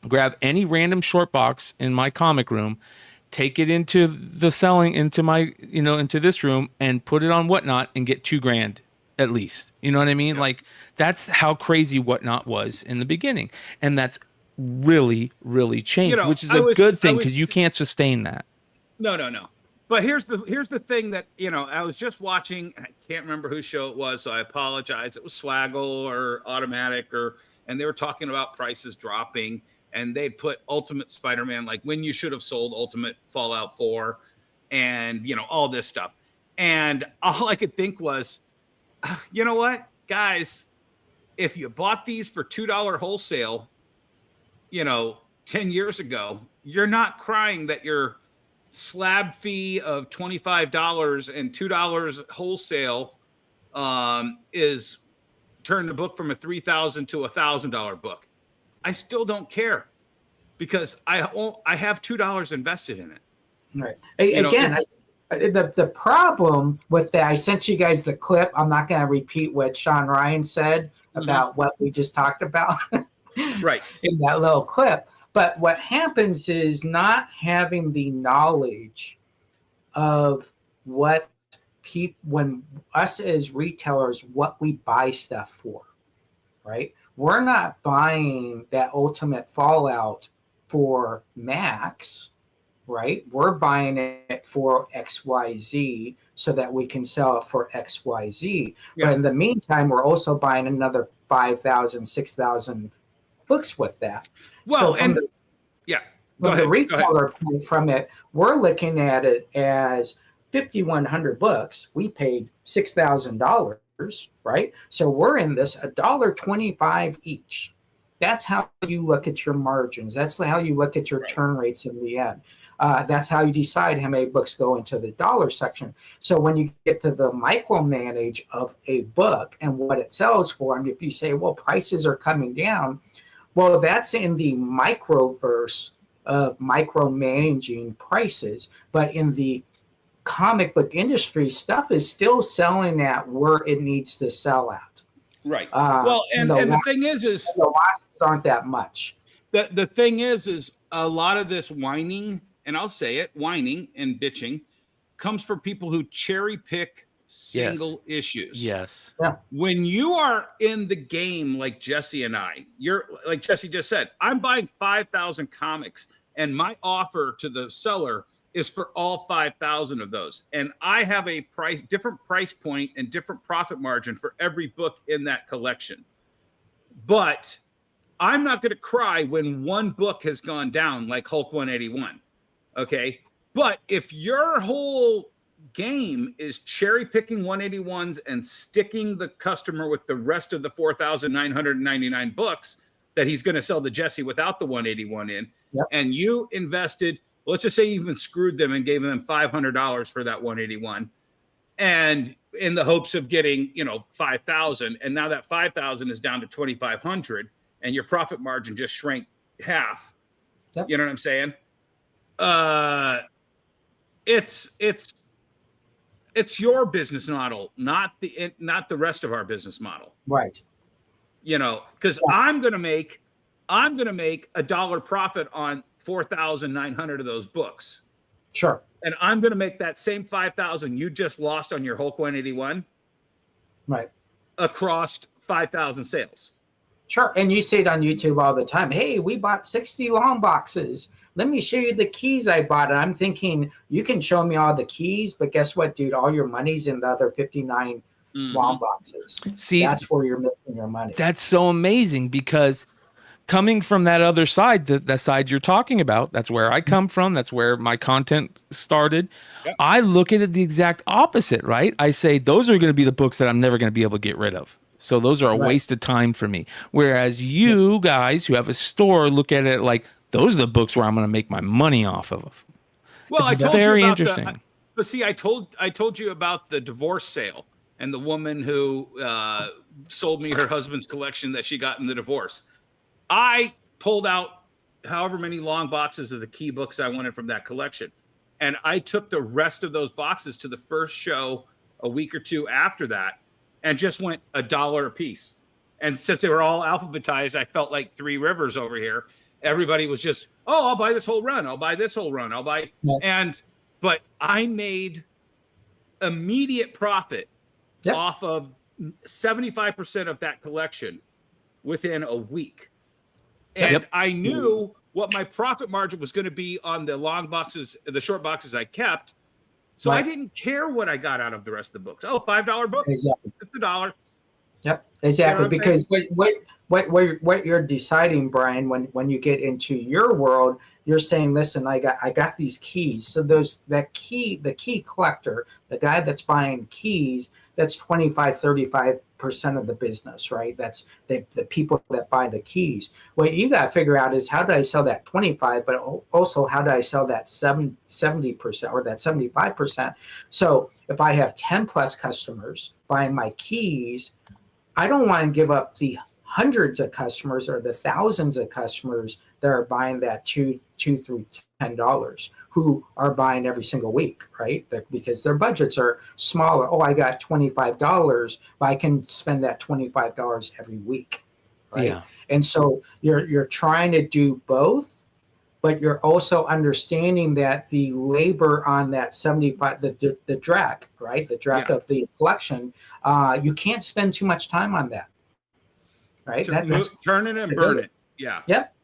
grab any random short box in my comic room, take it into into this room and put it on Whatnot and get $2,000 at least. You know what I mean? Yeah. Like, that's how crazy Whatnot was in the beginning. And that's really, really changed, which is a good thing, because you can't sustain that. No. But here's the thing that, I was just watching, I can't remember whose show it was, so I apologize. It was Swaggle or Automatic, and they were talking about prices dropping, and they put Ultimate Spider-Man, like when you should have sold Ultimate Fallout 4, and all this stuff. And all I could think was, you know what, guys, if you bought these for $2 wholesale, 10 years ago, you're not crying that your slab fee of $25 and $2 wholesale is turned the book from a $3,000 to a $1,000 book. I still don't care, because I have $2 invested in it. Right. Again, the problem with that, I sent you guys the clip. I'm not going to repeat what Sean Ryan said about what we just talked about right in that little clip. But what happens is not having the knowledge of what when us as retailers, what we buy stuff for, right? We're not buying that Ultimate Fallout for Max, right? We're buying it for XYZ so that we can sell it for XYZ. Yeah. But in the meantime, we're also buying another 5,000, 6,000 books with that. Well, so the retailer point from it, we're looking at it as 5,100 books. We paid $6,000, right? So we're in this $1.25 each. That's how you look at your margins. That's how you look at your turn rates in the end. That's how you decide how many books go into the dollar section. So when you get to the micromanage of a book and what it sells for, and if you say, well, prices are coming down, well, that's in the microverse of micromanaging prices. But in the comic book industry, stuff is still selling at where it needs to sell at. Right. And the thing is the losses aren't that much. The thing is a lot of this whining, and I'll say it, whining and bitching, comes from people who cherry pick single issues. Yes. Yeah. When you are in the game like Jesse and I, you're like Jesse just said, I'm buying 5,000 comics, and my offer to the seller is for all 5,000 of those. And I have a different price point and different profit margin for every book in that collection. But I'm not going to cry when one book has gone down, like Hulk 181. Okay. But if your whole game is cherry picking 181s and sticking the customer with the rest of the 4,999 books that he's going to sell to Jesse without the 181 in, and you invested, let's just say you even screwed them and gave them $500 for that 181, and in the hopes of getting, 5,000, and now that 5,000 is down to 2,500, and your profit margin just shrank half. Yep. You know what I'm saying? It's your business model, not the rest of our business model. Right. Because I'm gonna make $1 profit on 4,900 of those books. Sure. And I'm gonna make that same 5,000 you just lost on your Hulk 181. Right. Across 5,000 sales. Sure. And you see it on YouTube all the time. Hey, we bought 60 long boxes. Let me show you the keys I bought. And I'm thinking, you can show me all the keys, but guess what, dude? All your money's in the other 59 long boxes. See, that's where you're making your money. That's so amazing, because coming from that other side, that side you're talking about, that's where I come from. That's where my content started. Yep. I look at it the exact opposite, right? I say, those are going to be the books that I'm never going to be able to get rid of. So those are a waste of time for me. Whereas you guys who have a store look at it like, those are the books where I'm going to make my money off of. Well, it's I told very you about interesting. But see, I told you about the divorce sale and the woman who sold me her husband's collection that she got in the divorce. I pulled out however many long boxes of the key books I wanted from that collection. And I took the rest of those boxes to the first show a week or two after that and just went $1 a piece. And since they were all alphabetized, I felt like Three Rivers over here. Everybody was just, oh, I'll buy this whole run. I'll buy this whole run. I'll buy. Yeah. But I made immediate profit off of 75% of that collection within a week. And I knew what my profit margin was going to be on the long boxes, the short boxes I kept. So I didn't care what I got out of the rest of the books. Oh, $5 book. Exactly. It's $1. Yep, exactly. You know because what you're deciding, Brian, when you get into your world, you're saying, listen, I got these keys. So the key collector, the guy that's buying keys, that's 35% of the business, right? That's the people that buy the keys. What you got to figure out is, how do I sell that 25, but also how do I sell that 70% or that 75%? So if I have 10 plus customers buying my keys, I don't want to give up the hundreds of customers or the thousands of customers that are buying that $2 through $10 who are buying every single week, right? Because their budgets are smaller. Oh, I got $25, but I can spend that $25 every week, right? Yeah. And so you're trying to do both, but you're also understanding that the labor on that 75, the DRAC, right? The DRAC of the collection, you can't spend too much time on that, right? Turn it and burn it. Yeah. Yep.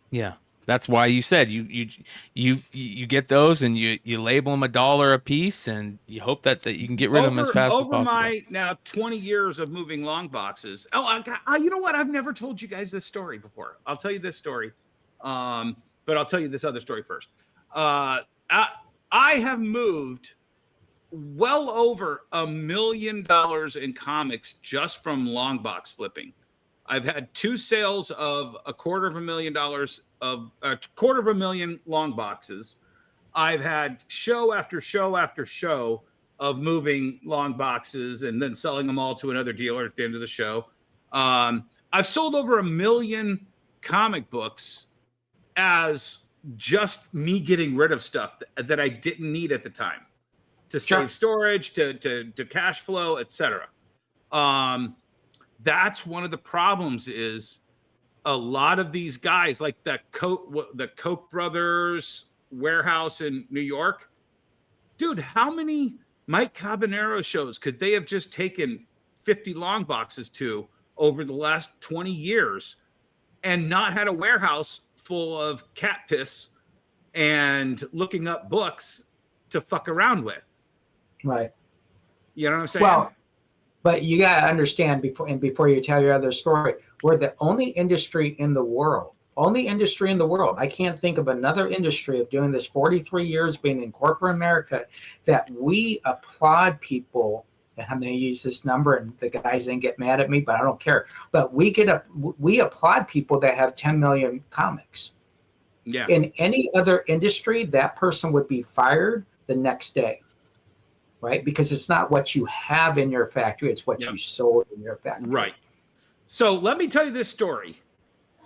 Yeah. That's why you said you get those and you label them $1 a piece, and you hope that you can get rid of them as fast as possible. Over my now 20 years of moving long boxes. Oh, you know what? I've never told you guys this story before. I'll tell you this story. But I'll tell you this other story first. I have moved well over $1 million in comics just from long box flipping. I've had 2 sales of $250,000 of $250,000 long boxes. I've had show after show after show of moving long boxes and then selling them all to another dealer at the end of the show. I've sold over 1 million comic books as just me getting rid of stuff that I didn't need at the time to save storage, to cash flow, etc. That's one of the problems is a lot of these guys, like the Koch brothers warehouse in New York. Dude, how many Mike Cabanero shows could they have just taken 50 long boxes to over the last 20 years and not had a warehouse full of cat piss and looking up books to fuck around with? Right. You know what I'm saying? Well, but you got to understand before you tell your other story, we're the only industry in the world. I can't think of another industry of doing this 43 years being in corporate America that we applaud people. And I'm going to use this number, and the guys then get mad at me, but I don't care. But we applaud people that have 10 million comics. Yeah. In any other industry, that person would be fired the next day, right? Because it's not what you have in your factory; it's what you sold in your factory. Right. So let me tell you this story,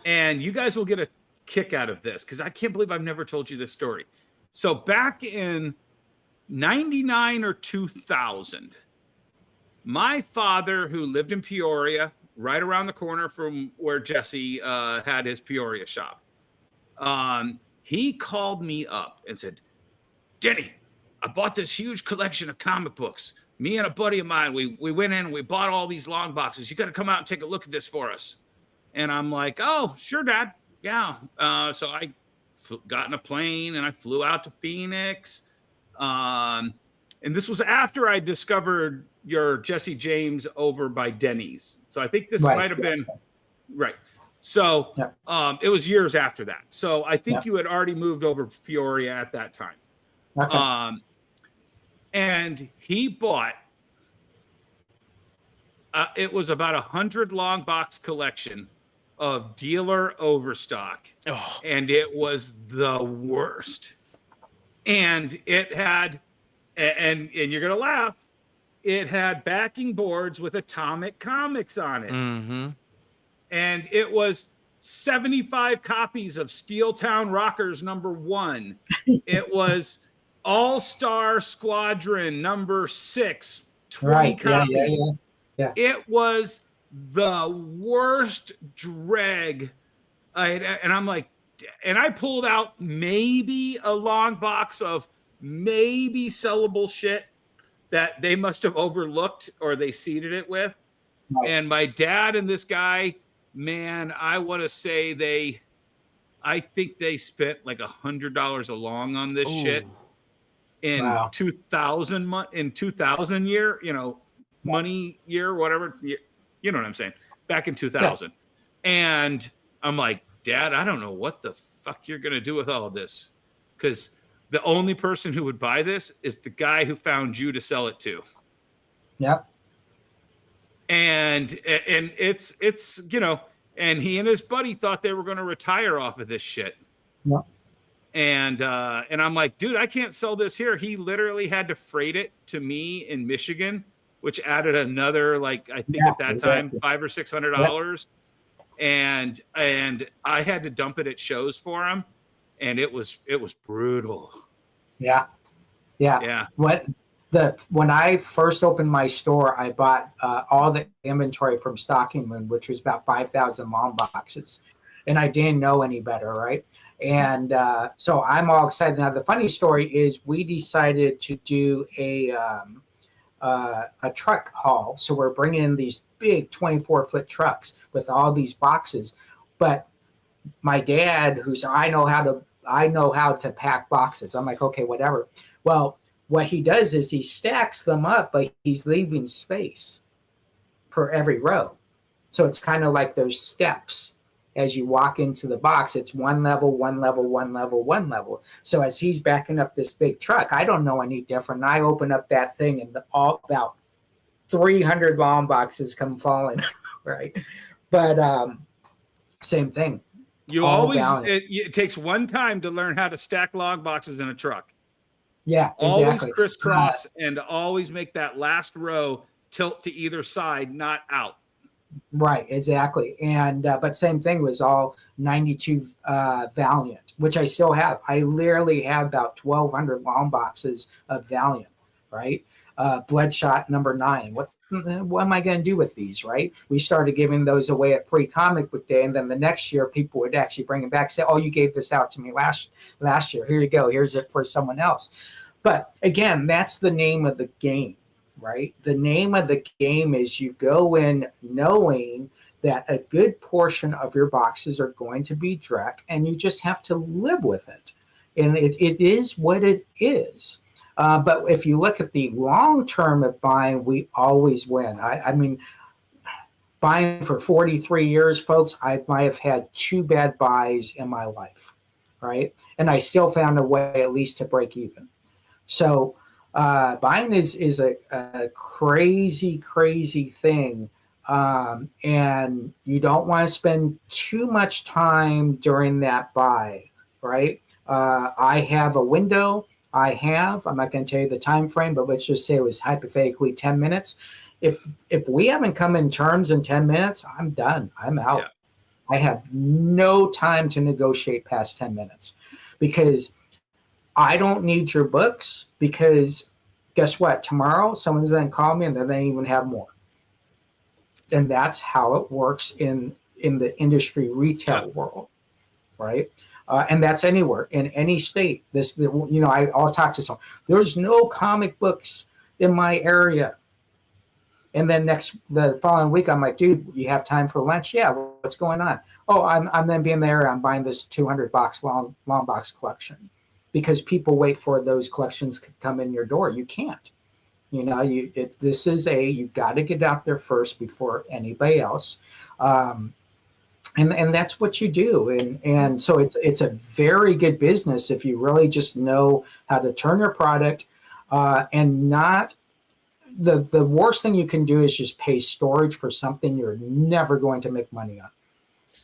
and you guys will get a kick out of this because I can't believe I've never told you this story. So back in 99 or 2000. My father, who lived in Peoria, right around the corner from where Jesse had his Peoria shop, he called me up and said, Denny, I bought this huge collection of comic books. Me and a buddy of mine, we went in and we bought all these long boxes. You got to come out and take a look at this for us. And I'm like, oh, sure, Dad. Yeah. So I got in a plane and I flew out to Phoenix. And this was after I discovered your Jesse James over by Denny's. So I think this might have been right. So it was years after that. So I think you had already moved over Peoria at that time. Okay. And he bought, it was about 100 long box collection of dealer overstock. Oh. And it was the worst. And it had, and you're going to laugh, it had backing boards with Atomic Comics on it. Mm-hmm. And it was 75 copies of Steel Town Rockers #1. It was All-Star Squadron #6, 20 copies. Yeah. It was the worst drag. And I'm like, and I pulled out maybe a long box of maybe sellable shit that they must have overlooked or they seeded it with. Right. And my dad and this guy, man, I want to say I think they spent like $100 a long on this shit in 2000 year, money year, whatever, you know what I'm saying? Back in 2000. Yeah. And I'm like, Dad, I don't know what the fuck you're going to do with all of this. Because the only person who would buy this is the guy who found you to sell it to. Yep. And it's and he and his buddy thought they were going to retire off of this shit. Yep. And I'm like, dude, I can't sell this here. He literally had to freight it to me in Michigan, which added another, like, I think at that time, $500 or $600. Yep. And I had to dump it at shows for him, and it was brutal. Yeah. When I first opened my store, I bought all the inventory from Stocking Moon, which was about 5,000 long boxes, and I didn't know any better, right? And so I'm all excited. Now the funny story is we decided to do a truck haul, so we're bringing in these big 24-foot trucks with all these boxes. But my dad, I know how to pack boxes. I'm like, okay, whatever. Well, what he does is he stacks them up, but he's leaving space per every row. So it's kind of like those steps. As you walk into the box, it's one level, one level, one level, one level. So as he's backing up this big truck, I don't know any different. And I open up that thing, and about 300 long boxes come falling, right? But same thing. You always, it takes one time to learn how to stack long boxes in a truck. Yeah, always exactly. Crisscross and always make that last row tilt to either side, not out. Right, exactly. And but same thing was all 92 Valiant, which I still have. I literally have about 1,200 long boxes of Valiant, right? Bloodshot #9. What am I going to do with these, right? We started giving those away at Free Comic Book Day, and then the next year people would actually bring them back, say, oh, you gave this out to me last year. Here you go. Here's it for someone else. But again, that's the name of the game. Right? The name of the game is you go in knowing that a good portion of your boxes are going to be Drek, and you just have to live with it. And it is what it is. But if you look at the long term of buying, we always win. I mean, buying for 43 years, folks, I might have had 2 bad buys in my life, right? And I still found a way at least to break even. So buying is a crazy thing. And you don't want to spend too much time during that buy, right? I have a window. I'm not going to tell you the time frame, but let's just say it was hypothetically 10 minutes. If we haven't come in terms in 10 minutes, I'm done. I'm out. Yeah. I have no time to negotiate past 10 minutes because I don't need your books, because guess what? Tomorrow someone's going to call me and then they even have more. And that's how it works in the industry retail world, right? And that's anywhere, in any state. I'll talk to someone. There's no comic books in my area. And then the following week, I'm like, dude, you have time for lunch? Yeah, what's going on? Oh, I'm then being there. I'm buying this 200 box long box collection, because people wait for those collections to come in your door. You can't. You've got to get out there first before anybody else. And that's what you do. And so it's a very good business if you really just know how to turn your product, and not the worst thing you can do is just pay storage for something you're never going to make money on.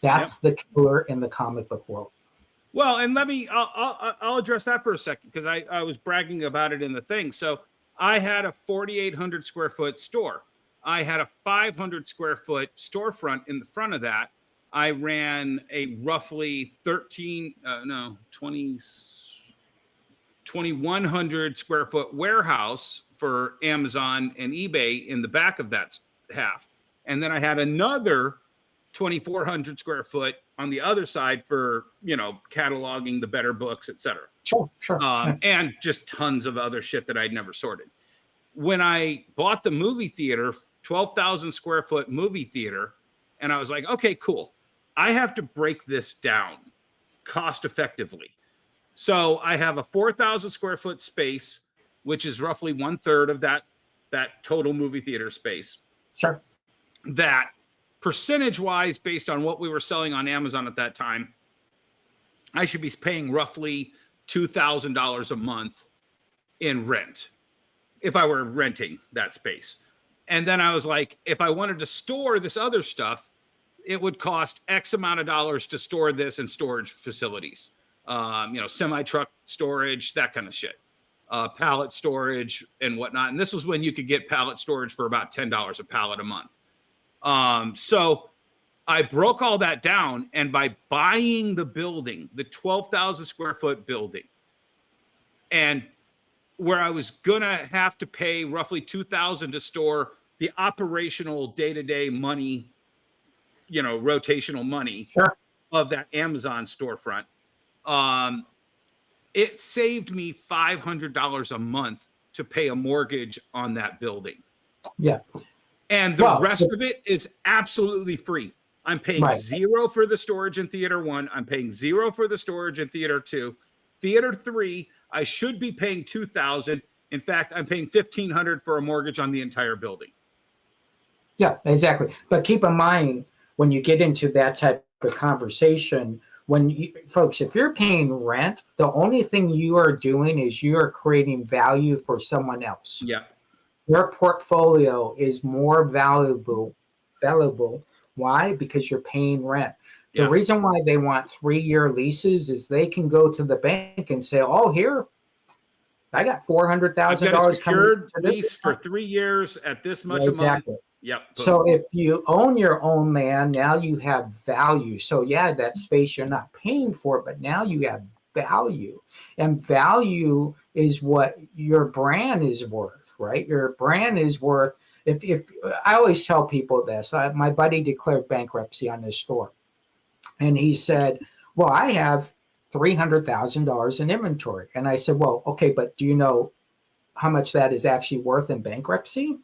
That's the killer in the comic book world. Well, and I'll address that for a second, because I was bragging about it in the thing. So I had a 4,800 square foot store. I had a 500 square foot storefront in the front of that. I ran a roughly 2,100 square foot warehouse for Amazon and eBay in the back of that half. And then I had another 2,400 square foot on the other side for, cataloging the better books, et cetera. Sure. And just tons of other shit that I'd never sorted. When I bought the movie theater, 12,000 square foot movie theater, and I was like, okay, cool. I have to break this down cost effectively. So I have a 4,000 square foot space, which is roughly 1/3 of that total movie theater space. Sure. That percentage wise, based on what we were selling on Amazon at that time, I should be paying roughly $2,000 a month in rent if I were renting that space. And then I was like, if I wanted to store this other stuff, it would cost X amount of dollars to store this in storage facilities, semi-truck storage, that kind of shit, pallet storage and whatnot. And this was when you could get pallet storage for about $10 a pallet a month. So I broke all that down, and by buying the building, the 12,000 square foot building, and where I was gonna have to pay roughly $2,000 to store the operational day-to-day money, rotational money of that Amazon storefront, it saved me $500 a month to pay a mortgage on that building. Yeah. And the rest of it is absolutely free. I'm paying zero for the storage in Theater 1. I'm paying zero for the storage in Theater 2. Theater 3, I should be paying $2,000. In fact, I'm paying $1,500 for a mortgage on the entire building. Yeah, exactly. But keep in mind, when you get into that type of conversation, folks, if you're paying rent, the only thing you are doing is you are creating value for someone else. Yeah. Your portfolio is more valuable. Why? Because you're paying rent. Yeah. The reason why they want 3-year leases is they can go to the bank and say, "Oh, here, I got $400,000 secured lease for 3 years at this much a month." Yep. So if you own your own land, now you have value. So that space you're not paying for, but now you have value, and value is what your brand is worth, right? Your brand is worth. If I always tell people this, my buddy declared bankruptcy on his store, and he said, "Well, I have $300,000 in inventory," and I said, "Well, okay, but do you know how much that is actually worth in bankruptcy?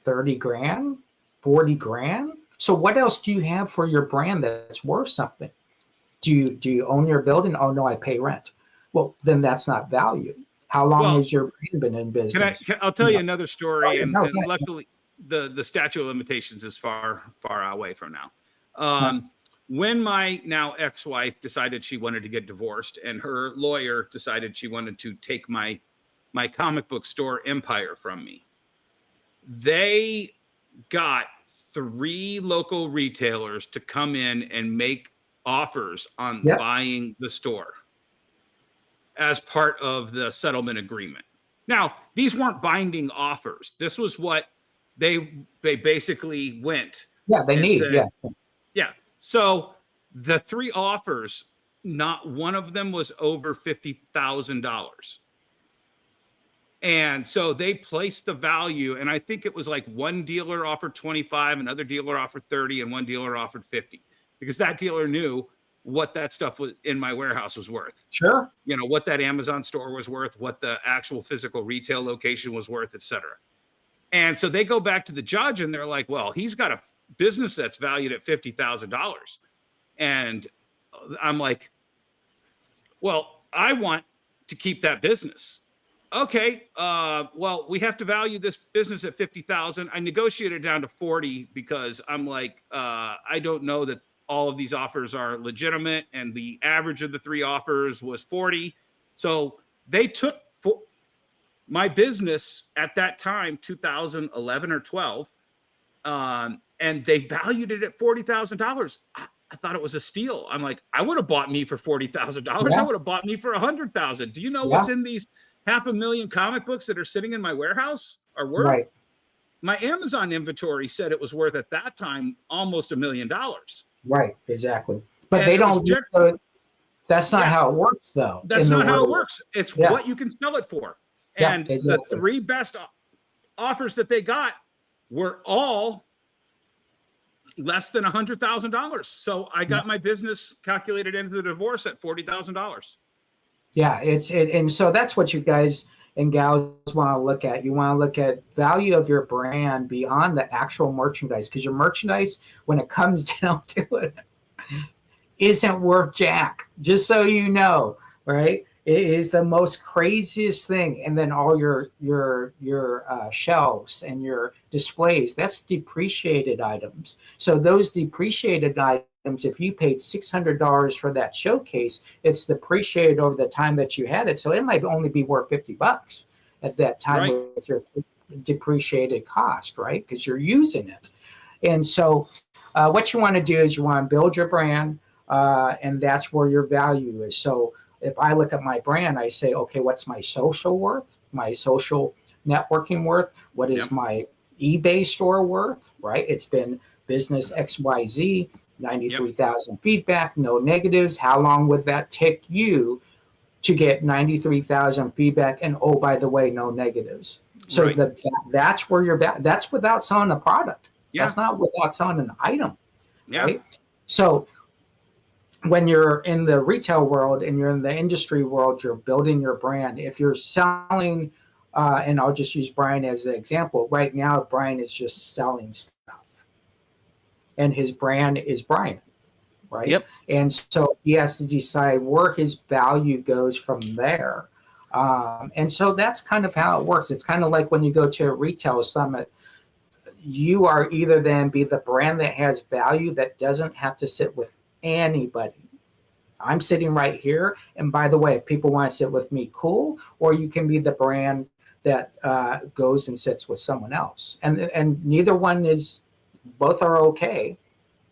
30 grand, 40 grand. So what else do you have for your brand that's worth something? Do you own your building? Oh no, I pay rent. Well, then that's not value. How long has your brand been in business? I'll tell you another story, and luckily the statute of limitations is far away from now. When my now ex-wife decided she wanted to get divorced, and her lawyer decided she wanted to take my comic book store empire from me, they got 3 local retailers to come in and make offers on buying the store as part of the settlement agreement. Now, these weren't binding offers. This was what they basically went. Yeah, they need. Said, yeah. So the 3 offers, not one of them was over $50,000. And so they placed the value, and I think it was like one dealer offered 25, another dealer offered 30, and one dealer offered 50, because that dealer knew what that stuff was in my warehouse was worth. Sure. What that Amazon store was worth, what the actual physical retail location was worth, et cetera. And so they go back to the judge and they're like, well, he's got a business that's valued at $50,000. And I'm like, well, I want to keep that business. Okay, well, we have to value this business at $50,000. I negotiated down to 40 because I'm like, I don't know that all of these offers are legitimate, and the average of the 3 offers was 40. So they took my business at that time, 2011 or 12, and they valued it at $40,000. I thought it was a steal. I'm like, I would have bought me for $40,000. Yeah. I would have bought me for $100,000. Do you know what's in these 500,000 comic books that are sitting in my warehouse are worth? Right. My Amazon inventory said it was worth at that time almost $1 million. Right, exactly. But And they don't. That's not how it works, though. That's not how it works. It's what you can sell it for. Yeah, And exactly. the 3 best offers that they got were all less than $100,000. So I got my business calculated into the divorce at $40,000. Yeah, and so that's what you guys and gals want to look at. You want to look at value of your brand beyond the actual merchandise, because your merchandise, when it comes down to it, isn't worth jack. Just so you know, right? It is the most craziest thing. And then all your shelves and your displays, that's depreciated items. So those depreciated items, if you paid $600 for that showcase, it's depreciated over the time that you had it. So it might only be worth $50 at that time with your depreciated cost, right? Because you're using it. And so what you want to do is you want to build your brand, and that's where your value is. So if I look at my brand, I say, okay, what's my social worth, my social networking worth? What is my eBay store worth, right? It's been business XYZ, 93,000 feedback, no negatives. How long would that take you to get 93,000 feedback? And oh, by the way, no negatives. So that's where you're, that's without selling a product. That's not without selling an item, right? So when you're in the retail world and you're in the industry world, you're building your brand. If you're selling, and I'll just use Bryan as an example. Right now, Bryan is just selling stuff. And his brand is Bryan, right? Yep. And so he has to decide where his value goes from there. And so that's kind of how it works. It's kind of like when you go to a retail summit, you are either then be the brand that has value that doesn't have to sit with anybody. I'm sitting right here. And by the way, if people want to sit with me, cool. Or you can be the brand that goes and sits with someone else. And neither one is, both are okay.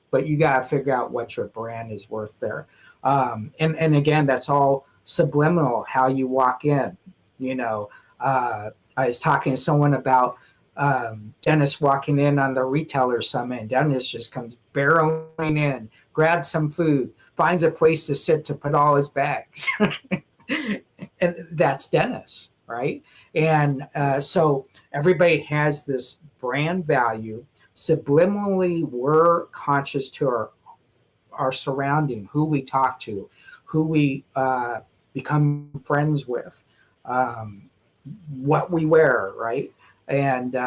But you got to figure out what your brand is worth there. And again, that's all subliminal, how you walk in. You know, I was talking to someone about Dennis walking in on the retailer summit, and Dennis just comes barreling in, grabs some food, finds a place to sit to put all his bags. And that's Dennis, right? And so everybody has this brand value. Subliminally, we're conscious to our surrounding, who we talk to, who we become friends with, what we wear, right? And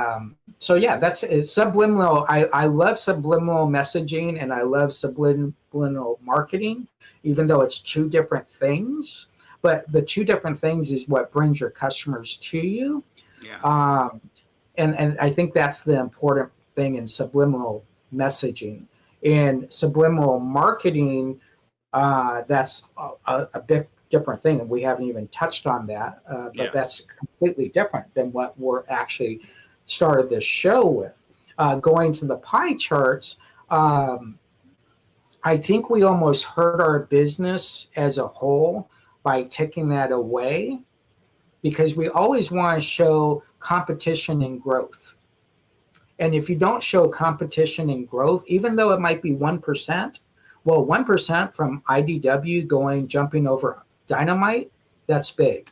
so, yeah, that's subliminal. I love subliminal messaging, and I love subliminal marketing, even though it's 2 different things. But the 2 different things is what brings your customers to you. Yeah. And I think that's the important thing in subliminal messaging. In subliminal marketing, that's a big different thing, and we haven't even touched on that, but that's completely different than what we're actually started this show with. Going to the pie charts, I think we almost hurt our business as a whole by taking that away, because we always want to show competition and growth. And if you don't show competition and growth, even though it might be 1%, well, 1% from IDW jumping over Dynamite, that's big,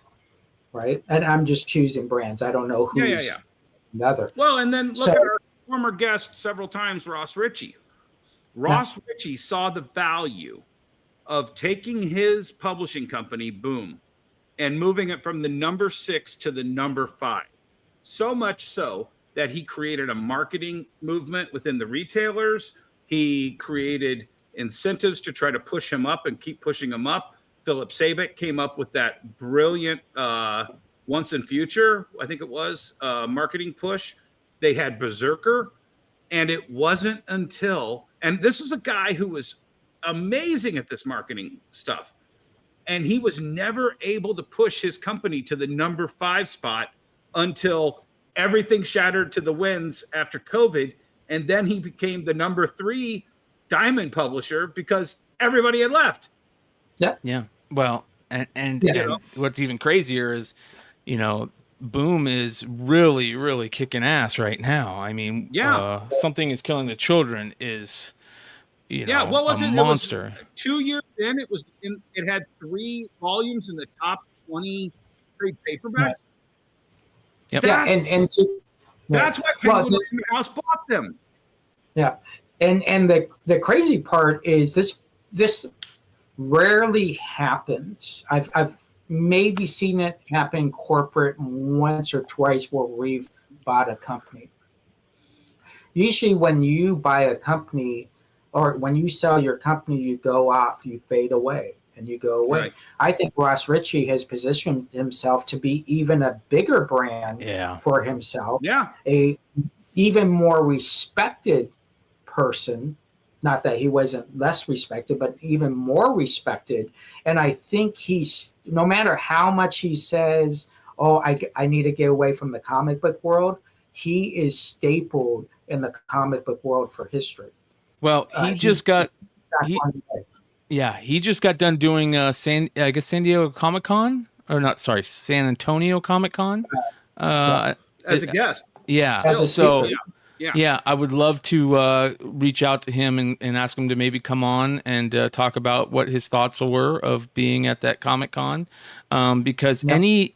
right? And I'm just choosing brands. I don't know who's another. Well, and then look at our former guest several times, Ross Ritchie. Ross Ritchie saw the value of taking his publishing company, Boom, and moving it from the number 6 to the number 5. So much so that he created a marketing movement within the retailers. He created incentives to try to push him up and keep pushing him up. Philip Sabick came up with that brilliant Once and Future, I think it was, marketing push. They had Berserker, and it wasn't until, and this is a guy who was amazing at this marketing stuff. And he was never able to push his company to the number 5 spot until everything shattered to the winds after COVID. And then he became the number 3 diamond publisher because everybody had left. Yeah. Well, and what's even crazier is, Boom is really, really kicking ass right now. I mean, Something is Killing the Children is, what was a it? monster. It was 2 years in. It had 3 volumes in the top 20 trade paperbacks. Right. Yep. That's why Penguin Random House bought them. Yeah, and the crazy part is this rarely happens. I've maybe seen it happen corporate once or twice where we've bought a company. Usually when you buy a company or when you sell your company, you go off, you fade away, and you go away. Right. I think Ross Ritchie has positioned himself to be even a bigger brand for himself. Yeah. A even more respected person. Not that he wasn't less respected, but even more respected. And I think he's, no matter how much he says, I need to get away from the comic book world, he is stapled in the comic book world for history. Well, he just got done doing San Diego Comic Con, or not, sorry, San Antonio Comic Con. As a guest. Yeah. Yeah, I would love to reach out to him and ask him to maybe come on and talk about what his thoughts were of being at that Comic Con, because any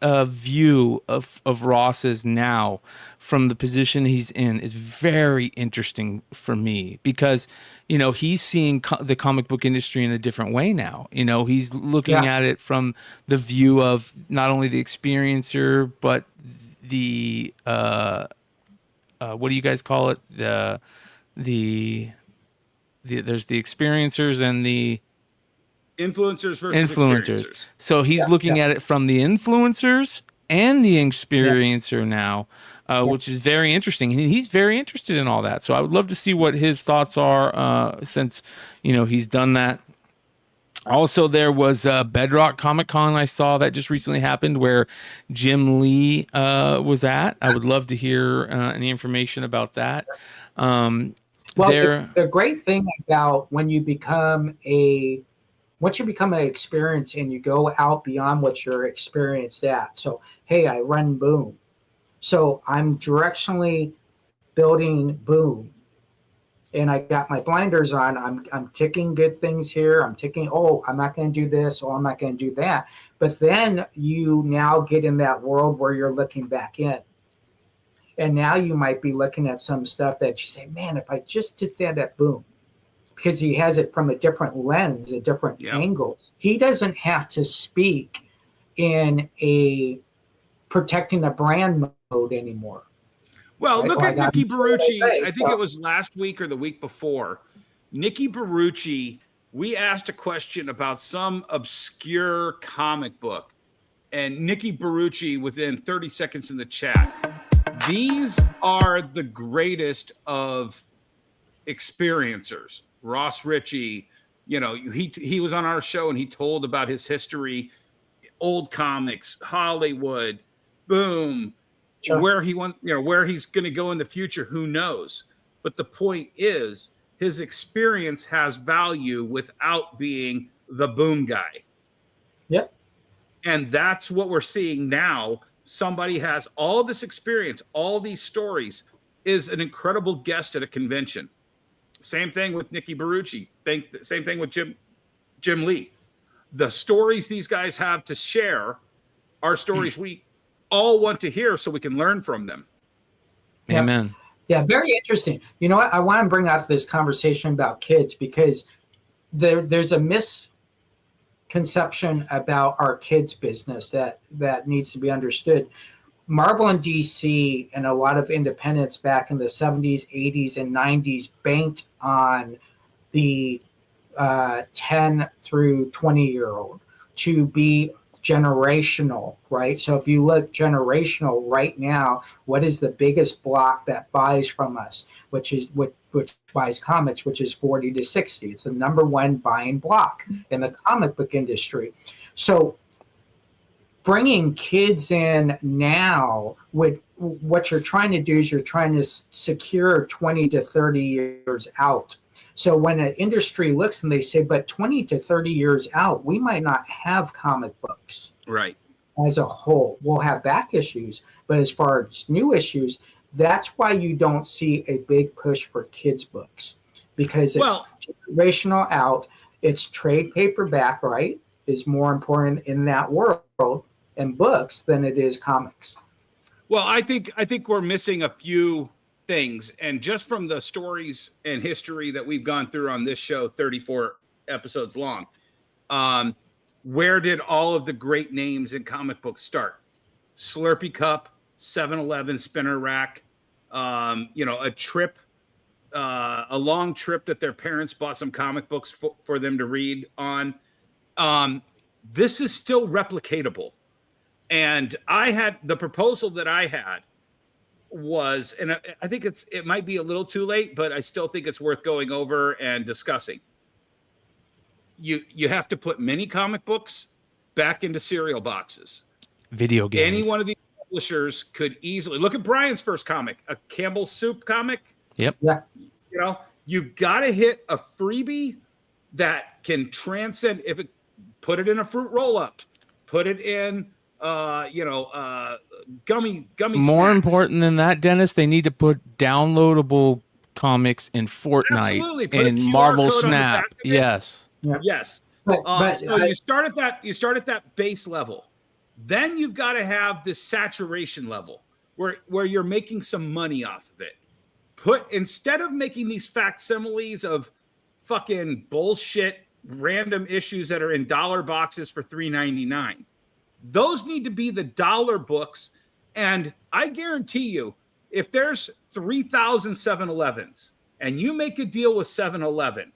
view of Ross's now from the position he's in is very interesting for me, because he's seeing the comic book industry in a different way now. He's looking at it from the view of not only the experiencer but the what do you guys call it? There's the experiencers and the influencers versus experiencers. So he's looking at it from the influencers and the experiencer now, which is very interesting. And he's very interested in all that. So I would love to see what his thoughts are, since he's done that. Also, there was Bedrock Comic Con I saw that just recently happened where Jim Lee was at. I would love to hear any information about that. The great thing about once you become an experience and you go out beyond what you're experienced at. So, hey, I run Boom. So I'm directionally building Boom. And I got my blinders on. I'm ticking good things here. I'm ticking, I'm not going to do this, I'm not going to do that. But then you now get in that world where you're looking back in. And now you might be looking at some stuff that you say, man, if I just did that at Boom, because he has it from a different lens, a different angle. He doesn't have to speak in a protecting the brand mode anymore. Well, look at Nikki Barucci. I think it was last week or the week before. Nikki Barucci, we asked a question about some obscure comic book, and Nikki Barucci, within 30 seconds in the chat, these are the greatest of experiencers. Ross Ritchie, he was on our show and he told about his history, old comics, Hollywood, Boom. Sure. Where he's going to go in the future, who knows? But the point is, his experience has value without being the Boom guy. Yep. And that's what we're seeing now. Somebody has all this experience, all these stories, is an incredible guest at a convention. Same thing with Nikki Barucci. Same thing with Jim Lee. The stories these guys have to share are stories we all want to hear, so we can learn from them. Amen. Yeah, very interesting. You know what? I want to bring up this conversation about kids because there's a misconception about our kids' business that needs to be understood. Marvel and DC and a lot of independents back in the 70s, 80s, and 90s banked on the 10 through 20-year-old to generational, right? So if you look generational right now, what is the biggest block that buys from us, which buys comics, which is 40 to 60. It's the number one buying block in the comic book industry. So bringing kids in now, with what you're trying to do is you're trying to secure 20 to 30 years out. So when an industry looks and they say, but 20 to 30 years out, we might not have comic books. Right. As a whole, we'll have back issues, but as far as new issues, that's why you don't see a big push for kids' books, because it's generational out. It's trade paperback, right, is more important in that world and books than it is comics. Well, I think we're missing a few things, and just from the stories and history that we've gone through on this show, 34 episodes long, where did all of the great names in comic books start? Slurpee Cup, 7-Eleven, spinner rack, a trip, a long trip that their parents bought some comic books for them to read on. This is still replicatable. And the proposal that I had was, and I think it might be a little too late, but I still think it's worth going over and discussing. You have to put mini comic books back into cereal boxes. Video games. Any one of these publishers could easily look at Brian's first comic, a Campbell's Soup comic. Yep. Yeah. You've got to hit a freebie that can transcend. Put it in a fruit roll up, put it in gummy More snacks. important than that, Dennis, they need to put downloadable comics in Fortnite and Marvel Snap. Yes. Yeah. Yes. So you start at that base level. Then you've got to have this saturation level where you're making some money off of it. Instead of making these facsimiles of fucking bullshit random issues that are in dollar boxes for $3.99. Those need to be the dollar books. And I guarantee you, if there's 3,000 7-Elevens and you make a deal with 7-Eleven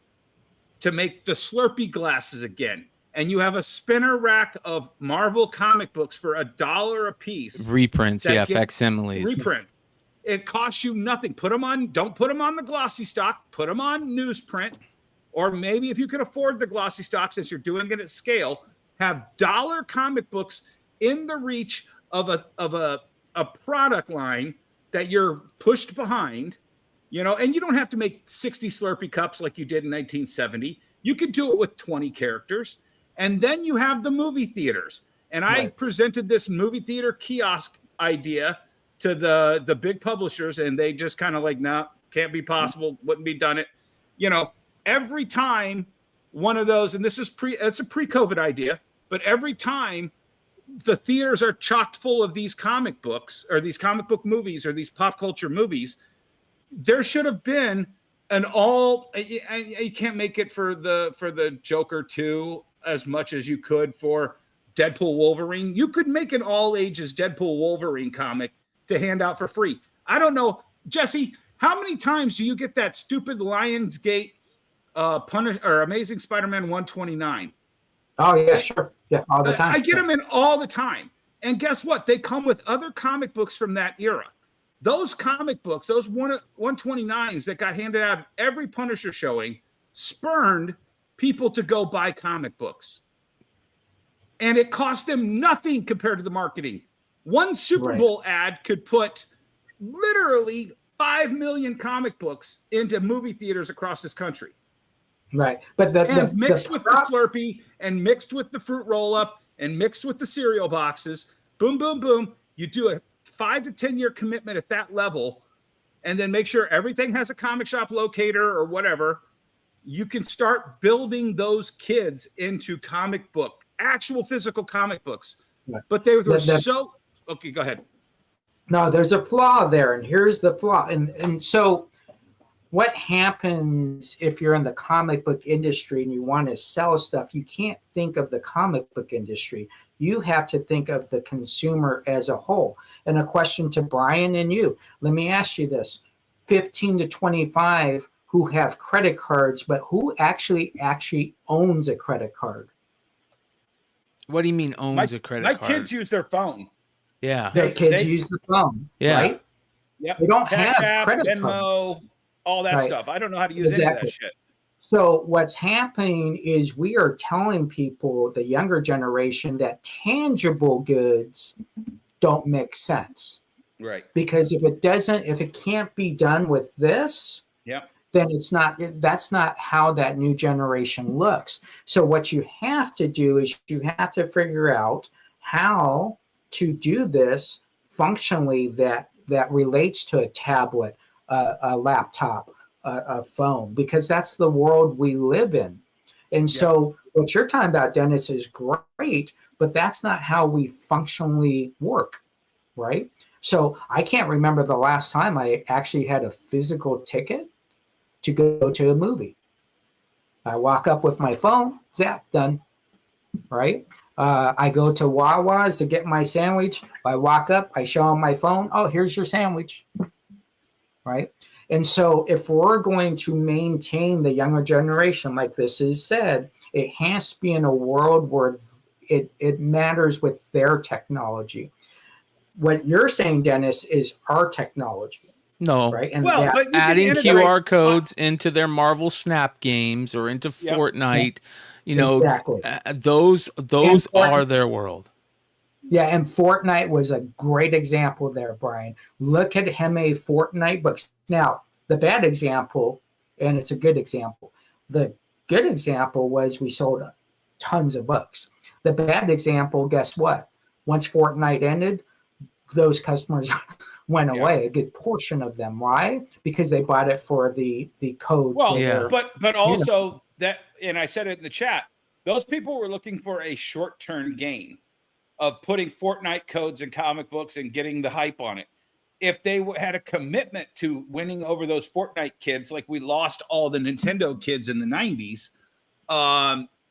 to make the Slurpee glasses again, and you have a spinner rack of Marvel comic books for $1 a piece. Reprints, facsimiles. Reprint. It costs you nothing. Don't put them on the glossy stock. Put them on newsprint. Or maybe if you can afford the glossy stock, since you're doing it at scale, have dollar comic books in the reach of a product line that you're pushed behind, and you don't have to make 60 Slurpee cups like you did in 1970. You could do it with 20 characters. And then you have the movie theaters. And I presented this movie theater kiosk idea to the big publishers, and they just kind of like, nah, can't be possible, wouldn't be done it. Every time one of those, and it's a pre-COVID idea, but every time the theaters are chocked full of these comic books or these comic book movies or these pop culture movies, there should have been you can't make it for the Joker 2 as much as you could for Deadpool Wolverine. You could make an all ages Deadpool Wolverine comic to hand out for free. I don't know, Jesse, how many times do you get that stupid Lionsgate Amazing Spider-Man 129? Oh yeah, sure. Yeah, all the time. I get them in all the time. And guess what? They come with other comic books from that era. Those comic books, those 129s that got handed out at every Punisher showing, spurned people to go buy comic books. And it cost them nothing compared to the marketing. One Super Bowl ad could put literally 5 million comic books into movie theaters across this country. Right. But mixed with the Slurpee and mixed with the fruit roll-up and mixed with the cereal boxes, boom, boom, boom. You do a 5 to 10 year commitment at that level, and then make sure everything has a comic shop locator or whatever. You can start building those kids into actual physical comic books. Right. But they were so... Okay, go ahead. No, there's a flaw there, and here's the flaw. And so what happens if you're in the comic book industry and you want to sell stuff? You can't think of the comic book industry. You have to think of the consumer as a whole. And a question to Brian and you. Let me ask you this. 15 to 25 who have credit cards, but who actually owns a credit card? What do you mean owns a credit card? My kids use their phone. Yeah. Their kids use the phone, right? Yep. They don't Cash have App, credit Venmo, cards. all that stuff. I don't know how to use any of that shit. So what's happening is we are telling people, the younger generation, that tangible goods don't make sense. Right. Because if it can't be done with this, then that's not how that new generation looks. So what you have to do is you have to figure out how to do this functionally that relates to a tablet, a laptop, a phone, because that's the world we live in. And so what you're talking about, Dennis, is great, but that's not how we functionally work, right? So I can't remember the last time I actually had a physical ticket to go to a movie. I walk up with my phone, zap, done, right? I go to Wawa's to get my sandwich. I walk up, I show them my phone. Oh, here's your sandwich, right? And so if we're going to maintain the younger generation, like this is said, it has to be in a world where it matters with their technology. What you're saying, Dennis, is our technology. No. Right? And but adding QR codes into their Marvel Snap games or into Fortnite, exactly. Those are their world. Yeah, and Fortnite was a great example there, Brian. Look at how many Fortnite books. Now, the bad example, and it's a good example. The good example was we sold tons of books. The bad example, guess what? Once Fortnite ended, those customers went away, a good portion of them. Why? Because they bought it for the code. Well, but also that, and I said it in the chat, those people were looking for a short-term gain of putting Fortnite codes in comic books and getting the hype on it. If they had a commitment to winning over those Fortnite kids, like we lost all the Nintendo kids in the 90s,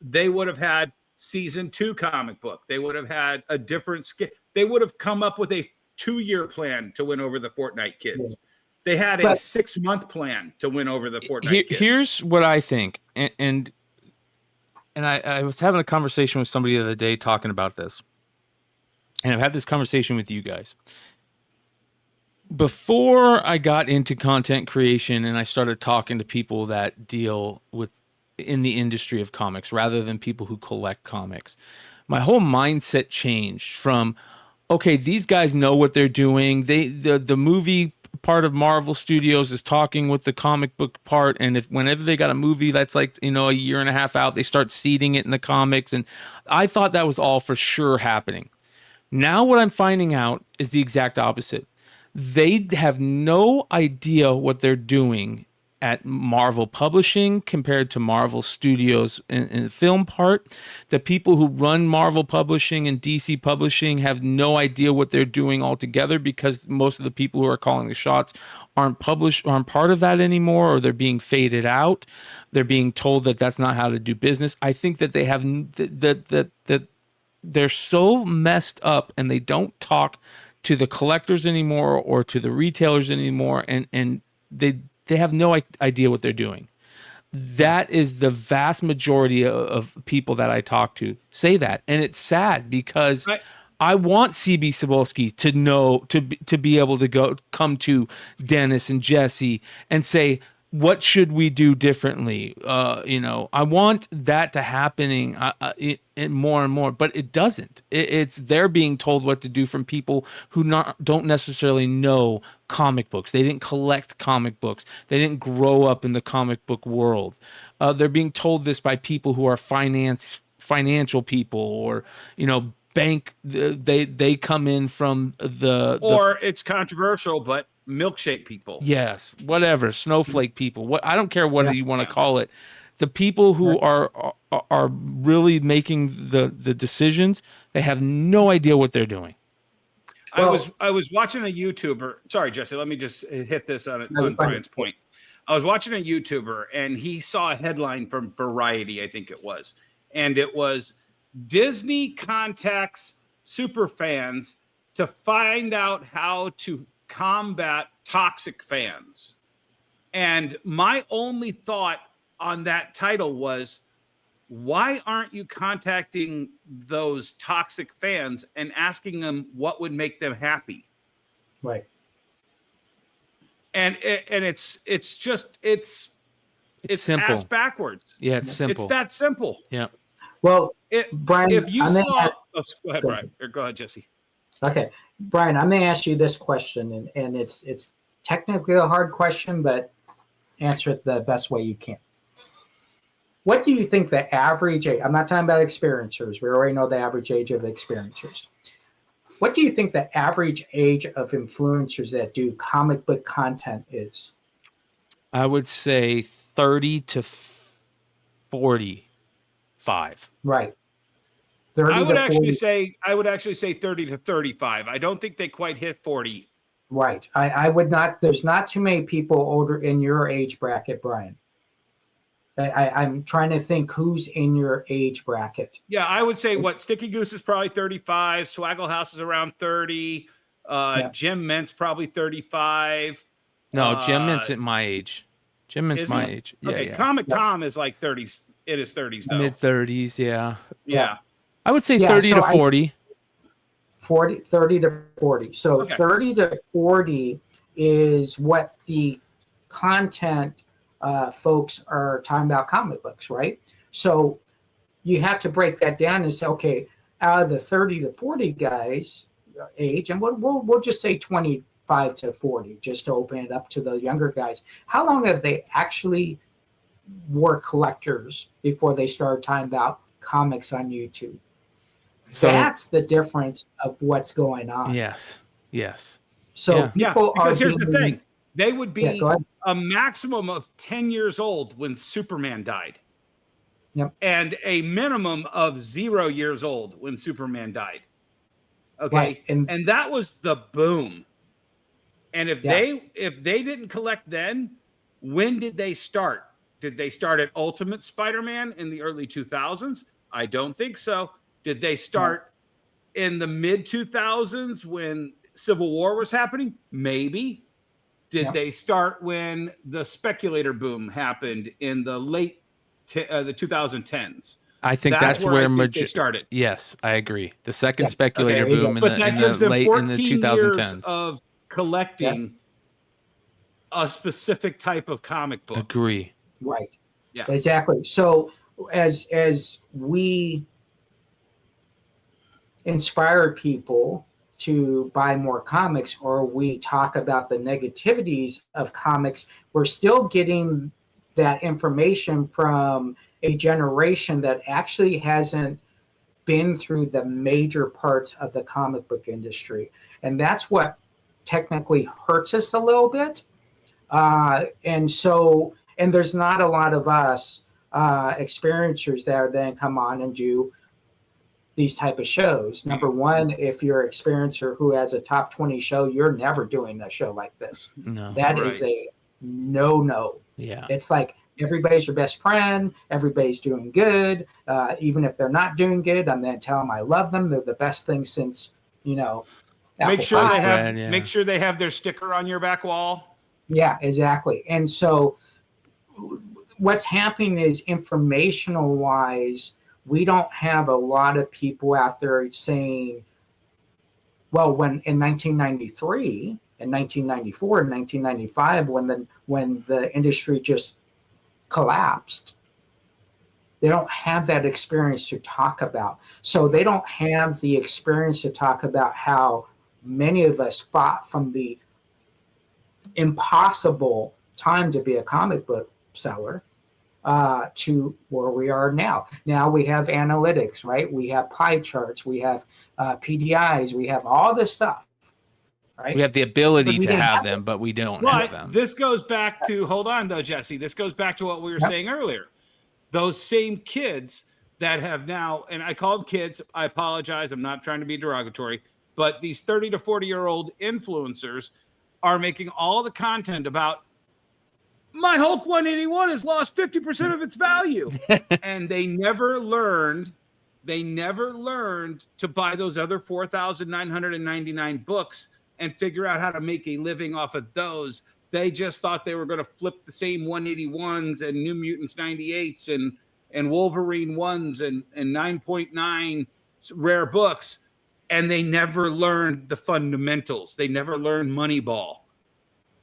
they would have had season 2 comic book. They would have had a different they would have come up with a 2-year plan to win over the Fortnite kids. Yeah. They had a 6-month plan to win over the Fortnite kids. Here's what I think. And I was having a conversation with somebody the other day talking about this. And I've had this conversation with you guys. Before I got into content creation and I started talking to people that deal with in the industry of comics rather than people who collect comics, my whole mindset changed from, okay, these guys know what they're doing. The movie part of Marvel Studios is talking with the comic book part, and whenever they got a movie that's like, a year and a half out, they start seeding it in the comics, and I thought that was all for sure happening. Now what I'm finding out is the exact opposite. They have no idea what they're doing at Marvel Publishing compared to Marvel Studios in the film part. The people who run Marvel Publishing and DC Publishing have no idea what they're doing altogether, because most of the people who are calling the shots aren't part of that anymore, or they're being faded out. They're being told that that's not how to do business. I think that they have that they're so messed up, and they don't talk to the collectors anymore or to the retailers anymore, and they have no idea what they're doing. That is the vast majority of people that I talk to say that, and it's sad because I want CB Cebulski to know, to be able to come to Dennis and Jesse and say, what should we do differently? I want that to happening more and more, but it doesn't. They're being told what to do from people who don't necessarily know comic books. They didn't collect comic books. They didn't grow up in the comic book world. They're being told this by people who are financial people, or bank. They come in from it's controversial, but milkshake people. Yes, whatever, snowflake people. I don't care what you want to call it. The people who are really making the decisions, they have no idea what they're doing. Well, I was watching a YouTuber. Sorry, Jesse, let me just hit this on Brian's point. I was watching a YouTuber, and he saw a headline from Variety, I think it was, and it was Disney contacts super fans to find out how to combat toxic fans. And my only thought on that title was, why aren't you contacting those toxic fans and asking them what would make them happy? Right. And it's simple. ass backwards. Yeah, it's simple. It's that simple. Yeah. Well, Brian, if you saw, go ahead, go Brian, or go ahead, Jesse. Okay, Brian, I'm going to ask you this question, and it's technically a hard question, but answer it the best way you can. What do you think the average age? I'm not talking about experiencers. We already know the average age of experiencers. What do you think the average age of influencers that do comic book content is? I would say 30 to 45. Right. I would actually say 30 to 35. I don't think they quite hit 40. Right. I would not. There's not too many people older in your age bracket, Brian. I'm trying to think who's in your age bracket. Yeah, I would say Sticky Goose is probably 35. Swaggle House is around 30. Jim Ment's probably 35. No, Jim Ment's at my age. Jim Ment's my age. Yeah, okay, yeah. Comic Tom is like 30s. It is 30s though. Mid 30s, yeah. Yeah. I would say 30 to 40. 30 to 40. So Okay. 30 to 40 is what the content folks are talking about comic books, right? So you have to break that down and say, okay, out of the 30 to 40 guys age, and we'll just say 25 to 40, just to open it up to the younger guys. How long have they actually were collectors before they started talking about comics on YouTube? So that's the difference of what's going on. Yes. So people because here's the thing. They would be a maximum of 10 years old when Superman died. Yep. And a minimum of 0 years old when Superman died. Okay. Right. And that was the boom. And if they didn't collect then, when did they start? Did they start at Ultimate Spider-Man in the early 2000s? I don't think so. Did they start in the mid 2000s when Civil War was happening? Maybe. Did they start when the speculator boom happened in the late the 2010s? I think that's where they started. Yes, I agree. The second speculator boom in the late in the 2010s. Years of collecting a specific type of comic book. Agree. Right. Yeah. Exactly. So as we inspire people to buy more comics, or we talk about the negativities of comics, we're still getting that information from a generation that actually hasn't been through the major parts of the comic book industry. And that's what technically hurts us a little bit. And there's not a lot of us experiencers that then come on and do these type of shows. Number one, if you're an experiencer who has a top 20 show, you're never doing a show like this. No. That is a no. Yeah. It's like everybody's your best friend. Everybody's doing good. Even if they're not doing good, I'm going to tell them I love them. They're the best thing since, Make sure they have their sticker on your back wall. Yeah, exactly. And so what's happening is, informational wise, we don't have a lot of people out there saying, well, when in 1993 and 1994 and 1995, when the industry just collapsed, they don't have that experience to talk about. So they don't have the experience to talk about how many of us fought from the impossible time to be a comic book seller to where we are now. Now we have analytics, right? We have pie charts, we have PDIs, we have all this stuff, right? We have the ability to have them, but we don't have them. This goes back to, hold on though, Jesse, this goes back to what we were saying earlier. Those same kids that have now, and I call them kids, I apologize, I'm not trying to be derogatory, but these 30 to 40-year-old influencers are making all the content about, my Hulk 181 has lost 50% of its value. And they never learned to buy those other 4,999 books and figure out how to make a living off of those. They just thought they were going to flip the same 181s and New Mutants 98s and Wolverine 1s and 9.9 rare books, and they never learned the fundamentals. They never learned Moneyball.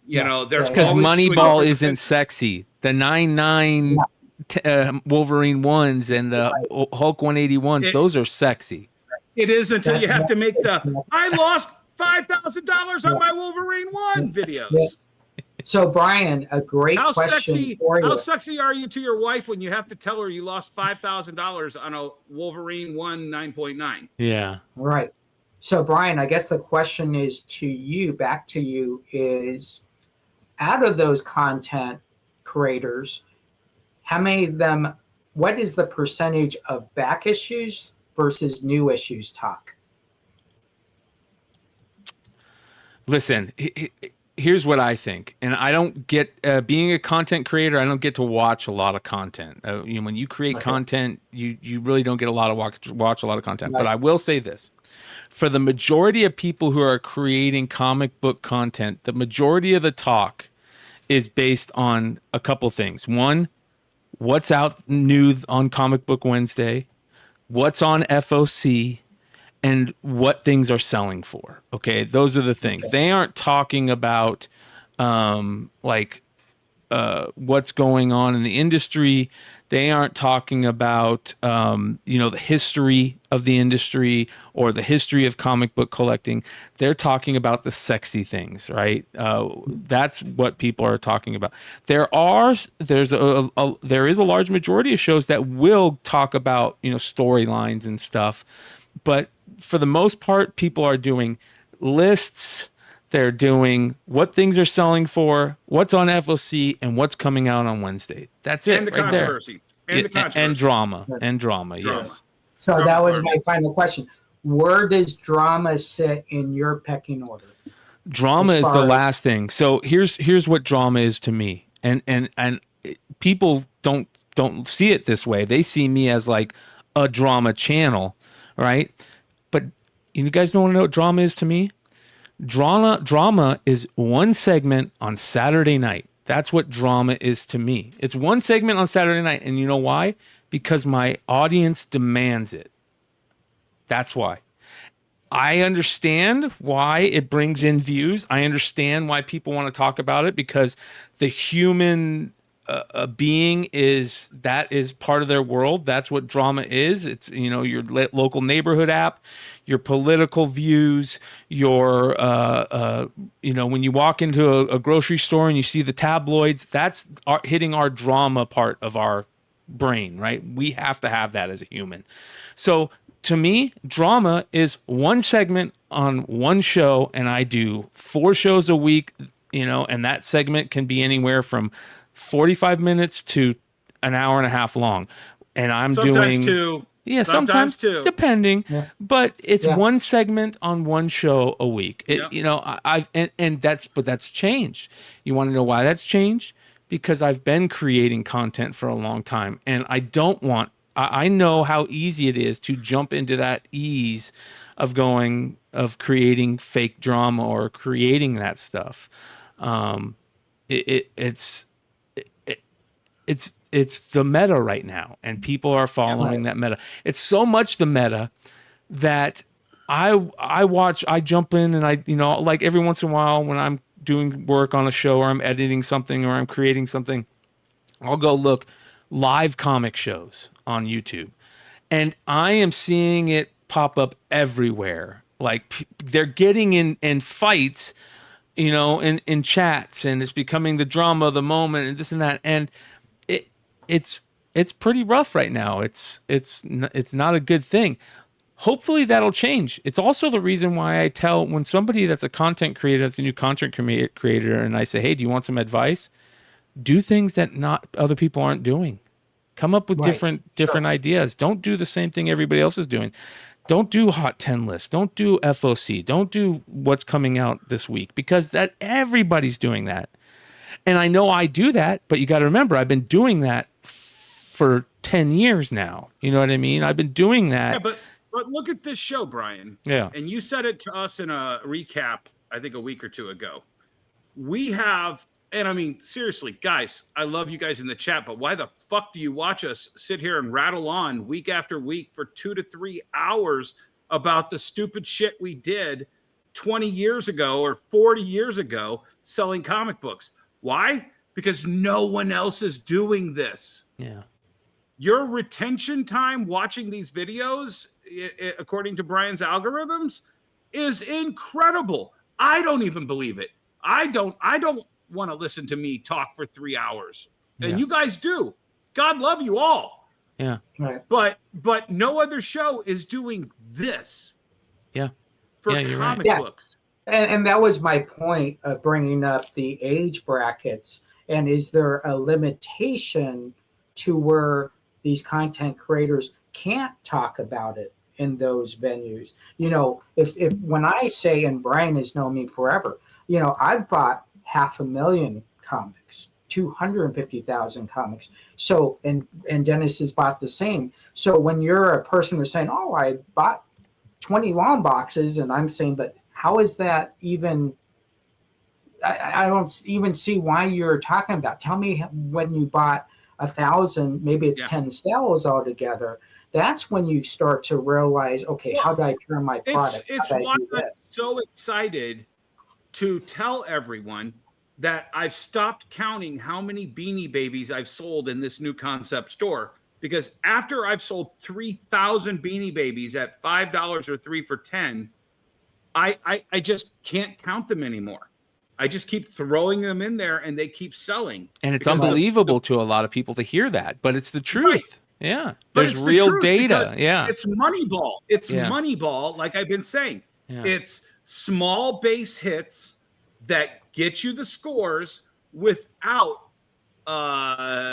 You know, there's because Moneyball isn't sexy. The 9.9 Wolverine 1s and the Hulk 181s, those are sexy. It is until you have to make I lost $5,000 on my Wolverine 1 videos. So, Brian, a great question for you. How sexy are you to your wife when you have to tell her you lost $5,000 on a Wolverine 1 9.9? Yeah. Right. So, Brian, I guess the question is back to you, is out of those content creators, how many of them, what is the percentage of back issues versus new issues talk? Listen, here's what I think, and I don't get being a content creator. I don't get to watch a lot of content. When you create content, you really don't get a lot of watch a lot of content. Right. But I will say this: for the majority of people who are creating comic book content, the majority of the talk is based on a couple things. One, what's out new on Comic Book Wednesday, what's on FOC, and what things are selling for. Okay, those are the things. Okay. They aren't talking about what's going on in the industry. They aren't talking about the history of the industry or the history of comic book collecting. They're talking about the sexy things, right? That's what people are talking about. There is a large majority of shows that will talk about storylines and stuff, but for the most part, people are doing lists. They're doing what things are selling for, what's on FOC, and what's coming out on Wednesday. That's it. And the controversies. And drama. And drama, yes. So that was my final question. Where does drama sit in your pecking order? Drama is the last thing. So here's what drama is to me. And people don't see it this way. They see me as like a drama channel, right? But you guys don't want to know what drama is to me? Drama is one segment on Saturday night. That's what drama is to me. It's one segment on Saturday night. And you know why? Because my audience demands it. That's why. I understand why it brings in views. I understand why people want to talk about it, because the human being is part of their world. That's what drama is. It's your local neighborhood app, your political views, your when you walk into a grocery store and you see the tabloids, that's hitting our drama part of our brain, right? We have to have that as a human. So to me, drama is one segment on one show, and I do 4 shows a week, and that segment can be anywhere from 45 minutes to an hour and a half long. And I'm sometimes doing sometimes two, depending, but it's one segment on one show a week. That's changed. You want to know why that's changed? Because I've been creating content for a long time, and I know how easy it is to jump into that ease of creating fake drama or creating that stuff. It's the meta right now, and people are following that meta. It's so much the meta that I jump in, and like every once in a while when I'm doing work on a show or I'm editing something or I'm creating something, I'll go look live comic shows on YouTube, and I am seeing it pop up everywhere. Like they're getting in fights, in chats, and it's becoming the drama of the moment and this and that. And it's pretty rough right now. It's not a good thing. Hopefully that'll change. It's also the reason why I tell when somebody that's a content creator, that's a new content creator, and I say, hey, do you want some advice? Do things that not other people aren't doing. Come up with different ideas. Don't do the same thing everybody else is doing. Don't do Hot 10 lists. Don't do FOC. Don't do what's coming out this week, because that everybody's doing that. And I know I do that, but you got to remember, I've been doing that for 10 years now. You know what I mean? I've been doing that. Yeah, but look at this show, Brian. Yeah. And you said it to us in a recap, I think a week or two ago. We have And I mean, seriously, guys, I love you guys in the chat, but why the fuck do you watch us sit here and rattle on week after week for 2 to 3 hours about the stupid shit we did 20 years ago or 40 years ago selling comic books? Why? Because no one else is doing this. Yeah. Your retention time watching these videos, according to Brian's algorithms, is incredible. I don't even believe it. I don't want to listen to me talk for 3 hours. And you guys do. God love you all. Yeah. Right. But no other show is doing this. Yeah. For comic books. And that was my point of bringing up the age brackets. And is there a limitation to where these content creators can't talk about it in those venues? You know, if when I say, and Brian has known me forever, you know, I've bought 500,000 comics, 250,000 comics. So, and Dennis has bought the same. So when you're a person who's saying, oh, I bought 20 long boxes, and I'm saying, but how is that even? I don't even see why you're talking about. Tell me when you bought 1,000, maybe it's 10 sales altogether. That's when you start to realize, okay, how do I turn my product? It's why I'm so excited to tell everyone that I've stopped counting how many Beanie Babies I've sold in this new concept store, because after I've sold 3,000 Beanie Babies at $5 or 3 for $10, I just can't count them anymore. I just keep throwing them in there and they keep selling. And it's unbelievable to a lot of people to hear that, but it's the truth. Right. Yeah. But There's real data. Yeah. It's Moneyball. It's Moneyball, like I've been saying. Yeah. It's small base hits that get you the scores without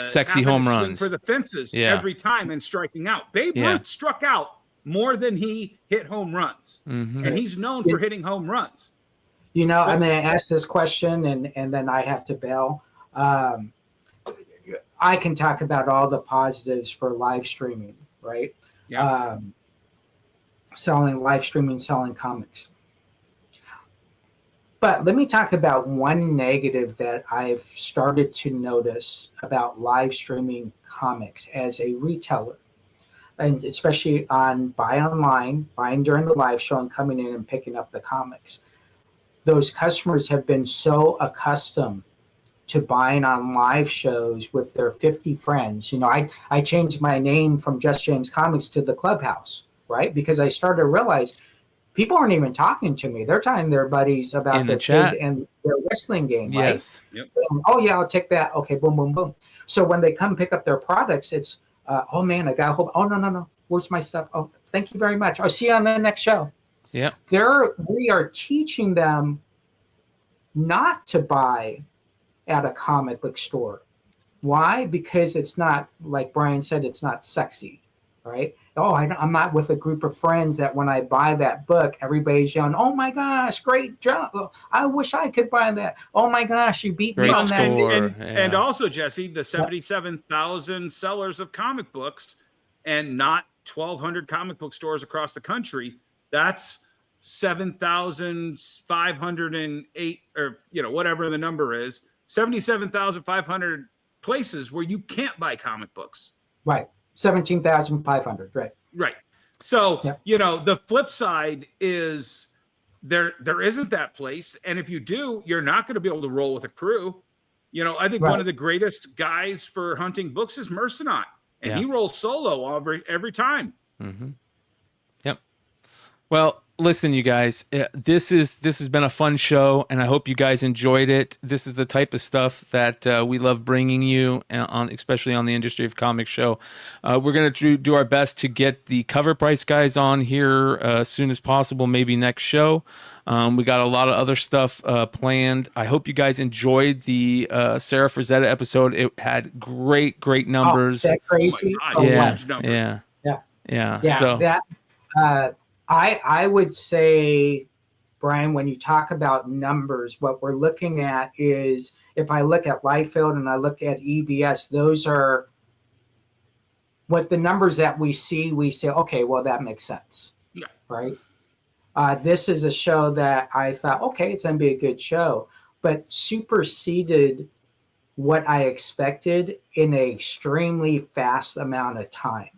sexy home runs for the fences every time and striking out. Babe Ruth struck out more than he hit home runs. Mm-hmm. And he's known for hitting home runs. You know, I'm going to ask this question and then I have to bail. I can talk about all the positives for live streaming, right? Yeah. Live streaming, selling comics. But let me talk about one negative that I've started to notice about live streaming comics as a retailer, and especially on buy online, buying during the live show and coming in and picking up the comics. Those customers have been so accustomed to buying on live shows with their 50 friends. You know, I changed my name from Just James Comics to the Clubhouse, right? Because I started to realize people aren't even talking to me. They're talking to their buddies about their kid and their wrestling game, right? Yes. Yep. And, oh, yeah, I'll take that. Okay, boom, boom, boom. So when they come pick up their products, it's, oh, man, I got a hold. Oh, no. Where's my stuff? Oh, thank you very much. I'll see you on the next show. Yeah. We are teaching them not to buy at a comic book store. Why? Because it's not, like Brian said, it's not sexy, right? Oh, I'm not with a group of friends that when I buy that book, everybody's yelling, oh my gosh, great job. I wish I could buy that. Oh my gosh, you beat me on that. And also, Jesse, the 77,000 sellers of comic books and not 1,200 comic book stores across the country, that's 7,508, or, you know, whatever the number is, 77,500 places where you can't buy comic books. Right. 17,500. Right. Right. So, you know, the flip side is there isn't that place. And if you do, you're not going to be able to roll with a crew. You know, I think one of the greatest guys for hunting books is Mercenot, and he rolls solo every time. Mm-hmm. Yep. Well, listen, you guys, this has been a fun show, and I hope you guys enjoyed it. This is the type of stuff that we love bringing you on, especially on the Industry of Comics show. We're going to do our best to get the Cover Price guys on here as soon as possible, maybe next show. We got a lot of other stuff planned. I hope you guys enjoyed the Sarah Frazetta episode. It had great numbers. Oh, that crazy? Yeah. So that. I would say, Brian, when you talk about numbers, what we're looking at is, if I look at Liefeld and I look at EVS, those are what the numbers that we see, okay, well, that makes sense. Yeah. Right? This is a show that I thought, okay, it's going to be a good show. but superseded what I expected in an extremely fast amount of time.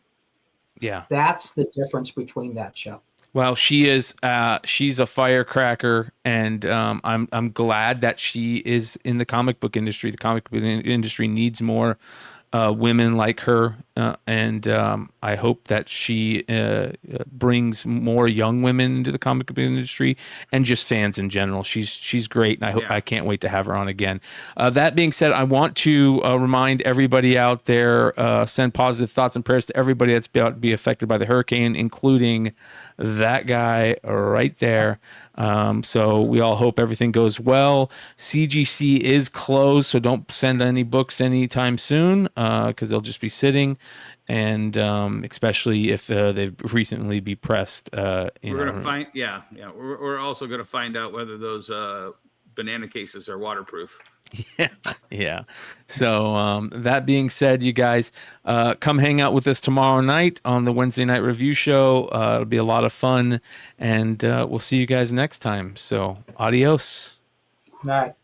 Yeah. That's the difference between that show. Well, she's a firecracker, and I'm glad that she is in the comic book industry. The comic book industry needs more women like her, and I hope that she brings more young women into the comic book industry and just fans in general. She's great, and I can't wait to have her on again. That being said, I want to remind everybody out there, send positive thoughts and prayers to everybody that's about to be affected by the hurricane, including that guy right there. So we all hope everything goes well. CGC is closed, so don't send any books anytime soon, because they'll just be sitting, and especially if they've recently be pressed. We're gonna find, We're also gonna find out whether those banana cases are waterproof. Yeah. So that being said, you guys, come hang out with us tomorrow night on the Wednesday Night Review Show. It'll be a lot of fun, and we'll see you guys next time. So adios. All right.